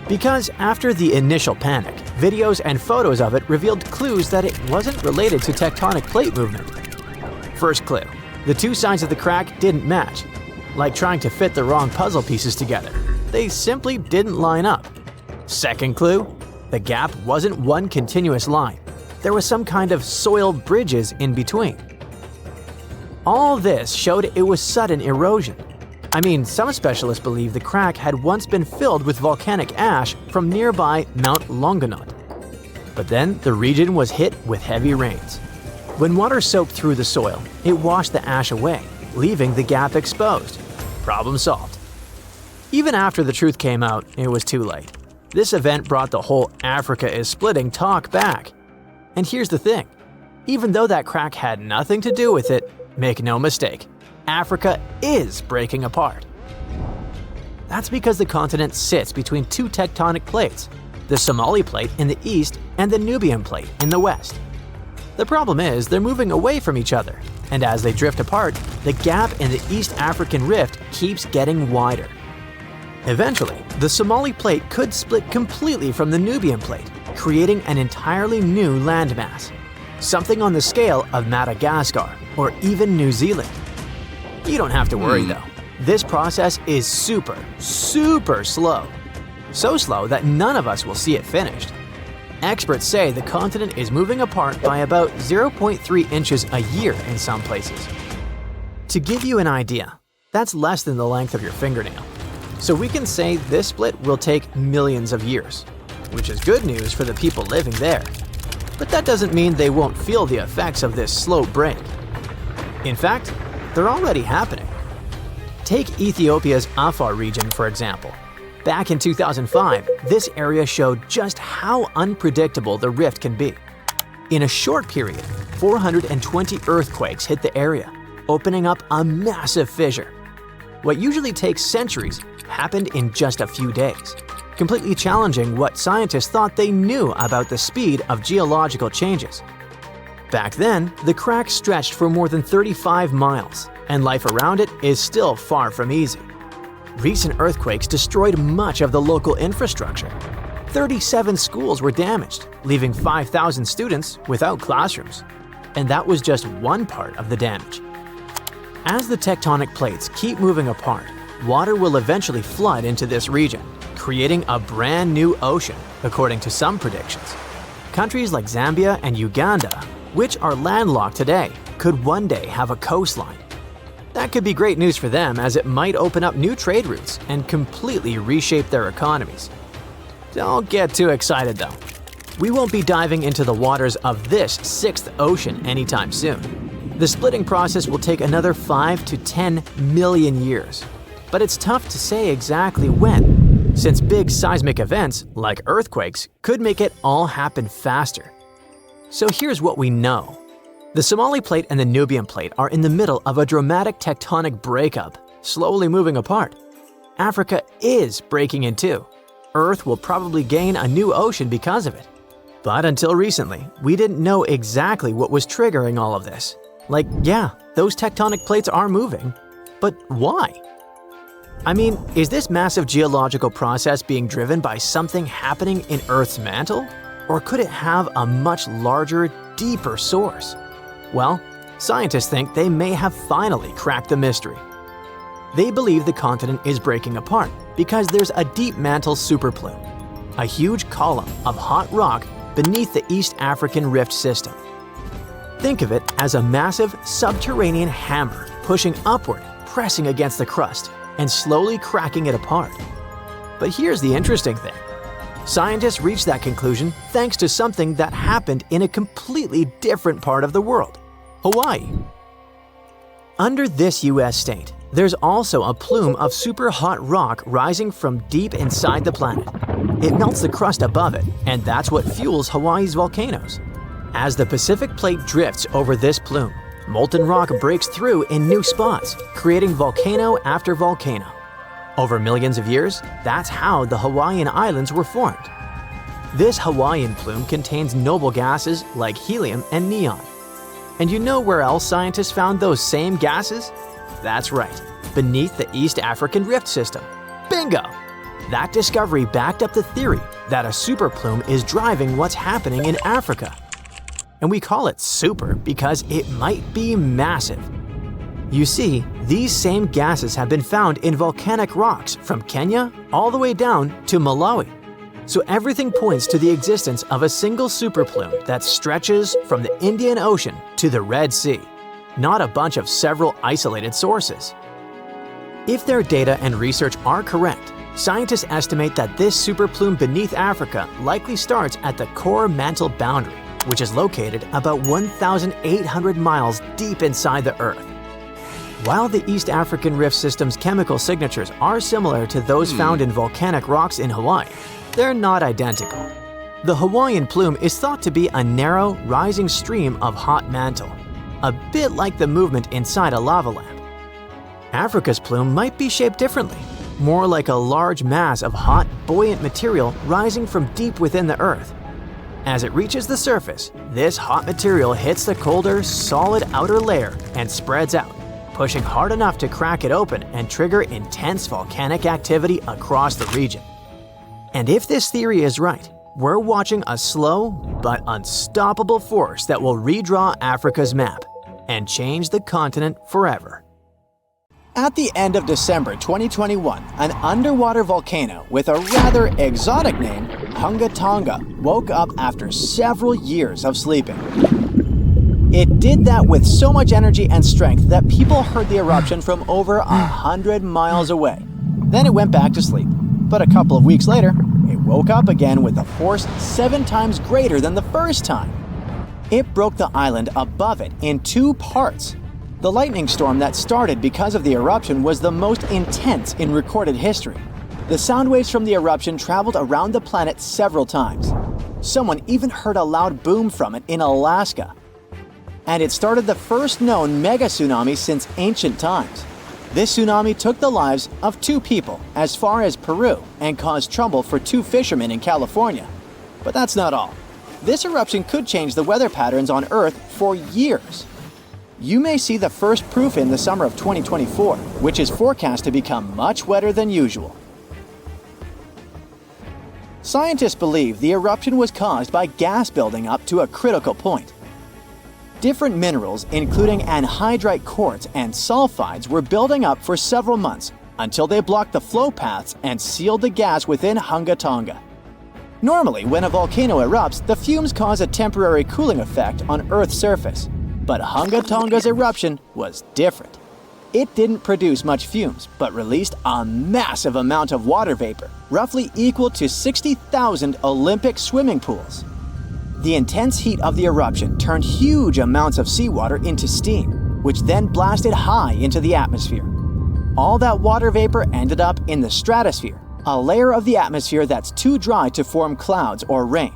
Because after the initial panic, videos and photos of it revealed clues that it wasn't related to tectonic plate movement. First clue, the 2 sides of the crack didn't match. Like trying to fit the wrong puzzle pieces together. They simply didn't line up. Second clue, the gap wasn't one continuous line. There was some kind of soil bridges in between. All this showed it was sudden erosion. I mean, some specialists believe the crack had once been filled with volcanic ash from nearby Mount Longonot. But then the region was hit with heavy rains. When water soaked through the soil, it washed the ash away, leaving the gap exposed. Problem solved. Even after the truth came out, it was too late. This event brought the whole Africa is splitting talk back. And here's the thing. Even though that crack had nothing to do with it, make no mistake, Africa is breaking apart. That's because the continent sits between 2 tectonic plates, the Somali plate in the east and the Nubian plate in the west. The problem is they're moving away from each other, and as they drift apart, the gap in the East African Rift keeps getting wider. Eventually, the Somali plate could split completely from the Nubian plate, creating an entirely new landmass, something on the scale of Madagascar or even New Zealand. You don't have to worry though. This process is super slow. So slow that none of us will see it finished. Experts say the continent is moving apart by about 0.3 inches a year in some places. To give you an idea, that's less than the length of your fingernail. So we can say this split will take millions of years, which is good news for the people living there. But that doesn't mean they won't feel the effects of this slow break. In fact, they're already happening. Take Ethiopia's Afar region, for example. Back in 2005, this area showed just how unpredictable the rift can be. In a short period, 420 earthquakes hit the area, opening up a massive fissure. What usually takes centuries happened in just a few days, completely challenging what scientists thought they knew about the speed of geological changes. Back then, the crack stretched for more than 35 miles, and life around it is still far from easy. Recent earthquakes destroyed much of the local infrastructure. 37 schools were damaged, leaving 5,000 students without classrooms. And that was just one part of the damage. As the tectonic plates keep moving apart, water will eventually flood into this region, creating a brand new ocean, according to some predictions. Countries like Zambia and Uganda, which are landlocked today, could one day have a coastline. That could be great news for them as it might open up new trade routes and completely reshape their economies. Don't get too excited though. We won't be diving into the waters of this sixth ocean anytime soon. The splitting process will take another 5 to 10 million years. But it's tough to say exactly when, since big seismic events, like earthquakes, could make it all happen faster. So here's what we know. The Somali Plate and the Nubian Plate are in the middle of a dramatic tectonic breakup, slowly moving apart. Africa is breaking in two. Earth will probably gain a new ocean because of it. But until recently, we didn't know exactly what was triggering all of this. Like, yeah, those tectonic plates are moving, but why? I mean, is this massive geological process being driven by something happening in Earth's mantle? Or could it have a much larger, deeper source? Well, scientists think they may have finally cracked the mystery. They believe the continent is breaking apart because there's a deep mantle superplume, a huge column of hot rock beneath the East African Rift System. Think of it as a massive subterranean hammer pushing upward, pressing against the crust, and slowly cracking it apart. But here's the interesting thing. Scientists reached that conclusion thanks to something that happened in a completely different part of the world, Hawaii. Under this US state, there's also a plume of super hot rock rising from deep inside the planet. It melts the crust above it, and that's what fuels Hawaii's volcanoes. As the Pacific Plate drifts over this plume, molten rock breaks through in new spots, creating volcano after volcano. Over millions of years, that's how the Hawaiian Islands were formed. This Hawaiian plume contains noble gases like helium and neon. And you know where else scientists found those same gases? That's right, beneath the East African Rift System. Bingo! That discovery backed up the theory that a superplume is driving what's happening in Africa. And we call it super because it might be massive. You see, these same gases have been found in volcanic rocks from Kenya all the way down to Malawi. So everything points to the existence of a single superplume that stretches from the Indian Ocean to the Red Sea, not a bunch of several isolated sources. If their data and research are correct, scientists estimate that this superplume beneath Africa likely starts at the core mantle boundary, which is located about 1,800 miles deep inside the Earth. While the East African Rift System's chemical signatures are similar to those found in volcanic rocks in Hawaii, they're not identical. The Hawaiian plume is thought to be a narrow, rising stream of hot mantle, a bit like the movement inside a lava lamp. Africa's plume might be shaped differently, more like a large mass of hot, buoyant material rising from deep within the Earth. As it reaches the surface, this hot material hits the colder, solid outer layer and spreads out, pushing hard enough to crack it open and trigger intense volcanic activity across the region. And if this theory is right, we're watching a slow but unstoppable force that will redraw Africa's map and change the continent forever.
At the end of December 2021, an underwater volcano with a rather exotic name, Hunga Tonga, woke up after several years of sleeping. It did that with so much energy and strength that people heard the eruption from over 100 miles away. Then it went back to sleep. But a couple of weeks later, it woke up again with a force 7 times greater than the first time. It broke the island above it in 2 parts. The lightning storm that started because of the eruption was the most intense in recorded history. The sound waves from the eruption traveled around the planet several times. Someone even heard a loud boom from it in Alaska. And it started the first known mega tsunami since ancient times. This tsunami took the lives of 2 people as far as Peru and caused trouble for 2 fishermen in California. But that's not all. This eruption could change the weather patterns on Earth for years. You may see the first proof in the summer of 2024, which is forecast to become much wetter than usual. Scientists believe the eruption was caused by gas building up to a critical point. Different minerals, including anhydrite quartz and sulfides, were building up for several months until they blocked the flow paths and sealed the gas within Hunga Tonga. Normally, when a volcano erupts, the fumes cause a temporary cooling effect on Earth's surface. But Hunga Tonga's eruption was different. It didn't produce much fumes, but released a massive amount of water vapor, roughly equal to 60,000 Olympic swimming pools. The intense heat of the eruption turned huge amounts of seawater into steam, which then blasted high into the atmosphere. All that water vapor ended up in the stratosphere, a layer of the atmosphere that's too dry to form clouds or rain.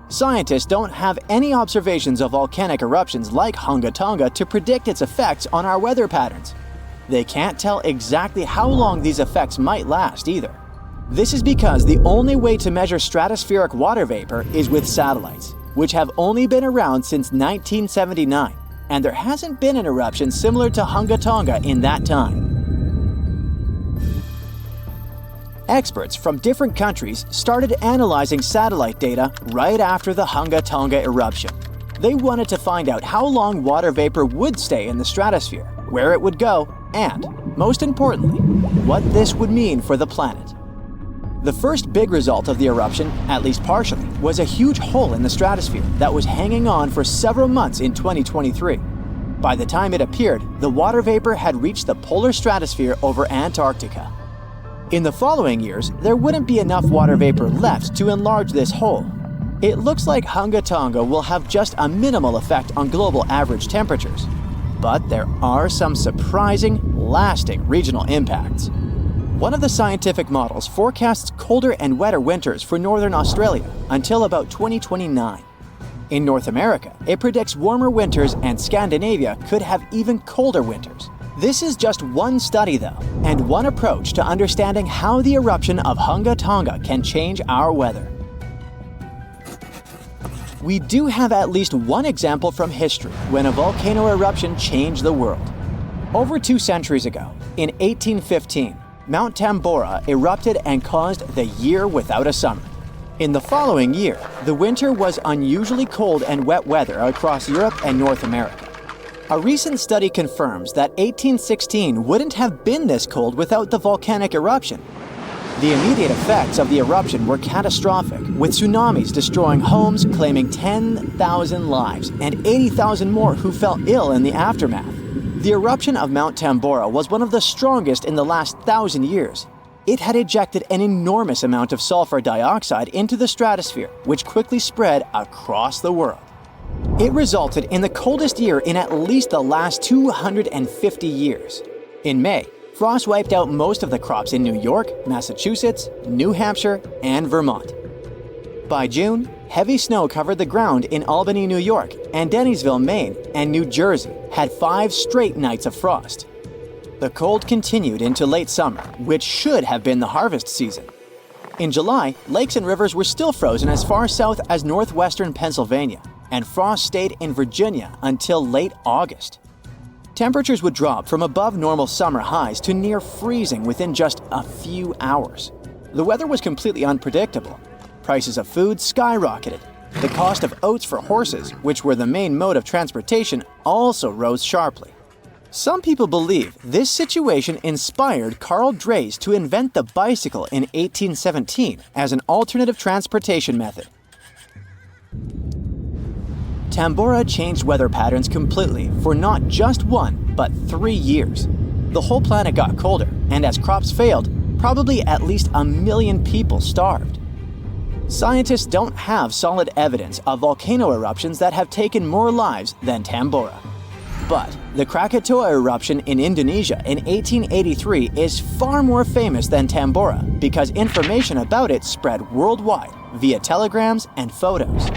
Scientists don't have any observations of volcanic eruptions like Hunga Tonga to predict its effects on our weather patterns. They can't tell exactly how long these effects might last either. This is because the only way to measure stratospheric water vapor is with satellites, which have only been around since 1979, and there hasn't been an eruption similar to Hunga Tonga in that time. Experts from different countries started analyzing satellite data right after the Hunga Tonga eruption. They wanted to find out how long water vapor would stay in the stratosphere, where it would go, and, most importantly, what this would mean for the planet. The first big result of the eruption, at least partially, was a huge hole in the stratosphere that was hanging on for several months in 2023. By the time it appeared, the water vapor had reached the polar stratosphere over Antarctica. In the following years, there wouldn't be enough water vapor left to enlarge this hole. It looks like Hunga Tonga will have just a minimal effect on global average temperatures. But there are some surprising, lasting regional impacts. One of the scientific models forecasts colder and wetter winters for northern Australia until about 2029. In North America, it predicts warmer winters, and Scandinavia could have even colder winters. This is just one study though, and one approach to understanding how the eruption of Hunga Tonga can change our weather. We do have at least one example from history when a volcano eruption changed the world. Over 2 centuries ago, in 1815, Mount Tambora erupted and caused the year without a summer. In the following year, the winter was unusually cold and wet weather across Europe and North America. A recent study confirms that 1816 wouldn't have been this cold without the volcanic eruption. The immediate effects of the eruption were catastrophic, with tsunamis destroying homes, claiming 10,000 lives, and 80,000 more who fell ill in the aftermath. The eruption of Mount Tambora was one of the strongest in the last 1,000 years. It had ejected an enormous amount of sulfur dioxide into the stratosphere, which quickly spread across the world. It resulted in the coldest year in at least the last 250 years. In May, frost wiped out most of the crops in New York, Massachusetts, New Hampshire, and Vermont. By June, heavy snow covered the ground in Albany, New York, and Dennisville, Maine, and New Jersey had 5 straight nights of frost. The cold continued into late summer, which should have been the harvest season. In July, lakes and rivers were still frozen as far south as northwestern Pennsylvania, and frost stayed in Virginia until late August. Temperatures would drop from above normal summer highs to near freezing within just a few hours. The weather was completely unpredictable. Prices of food skyrocketed. The cost of oats for horses, which were the main mode of transportation, also rose sharply. Some people believe this situation inspired Carl Drees to invent the bicycle in 1817 as an alternative transportation method. Tambora changed weather patterns completely for not just 1, but 3 years. The whole planet got colder, and as crops failed, probably at least 1 million people starved. Scientists don't have solid evidence of volcano eruptions that have taken more lives than Tambora. But the Krakatoa eruption in Indonesia in 1883 is far more famous than Tambora because information about it spread worldwide via telegrams and photos.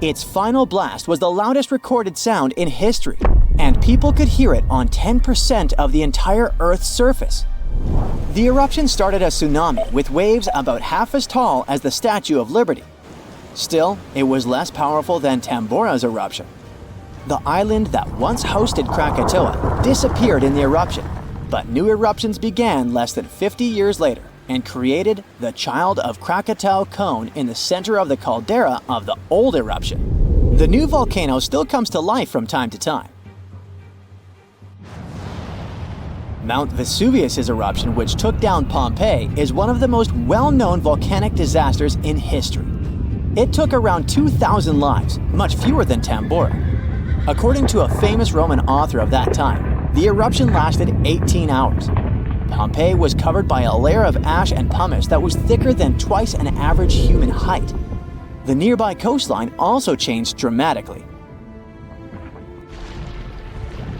Its final blast was the loudest recorded sound in history, and people could hear it on 10% of the entire Earth's surface. The eruption started a tsunami with waves about half as tall as the Statue of Liberty. Still, it was less powerful than Tambora's eruption. The island that once hosted Krakatoa disappeared in the eruption, but new eruptions began less than 50 years later and created the Child of Krakatau cone in the center of the caldera of the old eruption. The new volcano still comes to life from time to time. Mount Vesuvius's eruption, which took down Pompeii, is one of the most well-known volcanic disasters in history. It took around 2,000 lives, much fewer than Tambora. According to a famous Roman author of that time, The eruption lasted 18 hours. Pompeii was covered by a layer of ash and pumice that was thicker than twice an average human height. The nearby coastline also changed dramatically.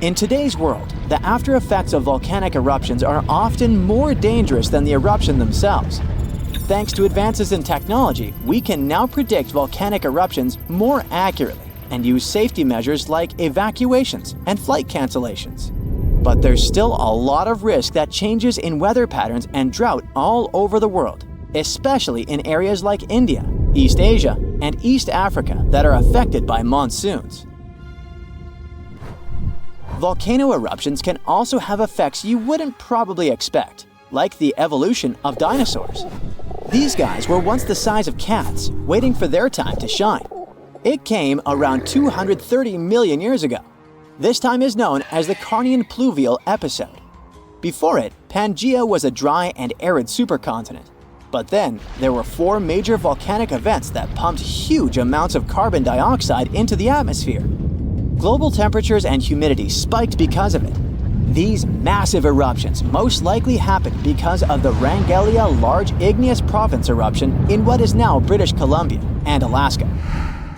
In today's world, the after effects of volcanic eruptions are often more dangerous than the eruption themselves. Thanks to advances in technology, we can now predict volcanic eruptions more accurately and use safety measures like evacuations and flight cancellations. But there's still a lot of risk that changes in weather patterns and drought all over the world, especially in areas like India, East Asia, and East Africa that are affected by monsoons. Volcano eruptions can also have effects you wouldn't probably expect, like the evolution of dinosaurs. These guys were once the size of cats, waiting for their time to shine. It came around 230 million years ago. This time is known as the Carnian pluvial episode. Before it, Pangaea was a dry and arid supercontinent. But then, there were 4 major volcanic events that pumped huge amounts of carbon dioxide into the atmosphere. Global temperatures and humidity spiked because of it. These massive eruptions most likely happened because of the Wrangellia Large Igneous Province eruption in what is now British Columbia and Alaska.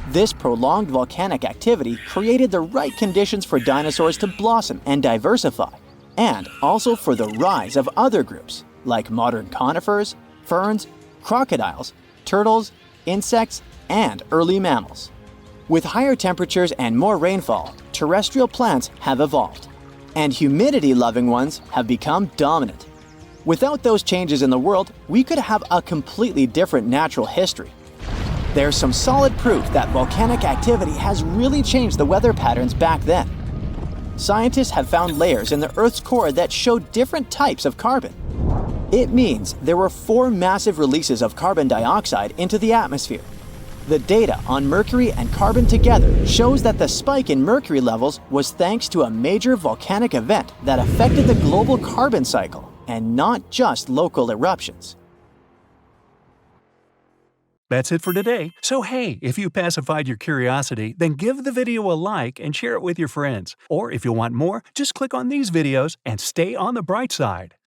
This prolonged volcanic activity created the right conditions for dinosaurs to blossom and diversify, and also for the rise of other groups, like modern conifers, ferns, crocodiles, turtles, insects, and early mammals. With higher temperatures and more rainfall, terrestrial plants have evolved, and humidity-loving ones have become dominant. Without those changes in the world, we could have a completely different natural history. There's some solid proof that volcanic activity has really changed the weather patterns back then. Scientists have found layers in the Earth's core that show different types of carbon. It means there were 4 massive releases of carbon dioxide into the atmosphere. The data on mercury and carbon together shows that the spike in mercury levels was thanks to a major volcanic event that affected the global carbon cycle, and not just local eruptions.
That's it for today. So hey, if you pacified your curiosity, then give the video a like and share it with your friends. Or if you want more, just click on these videos and stay on the bright side.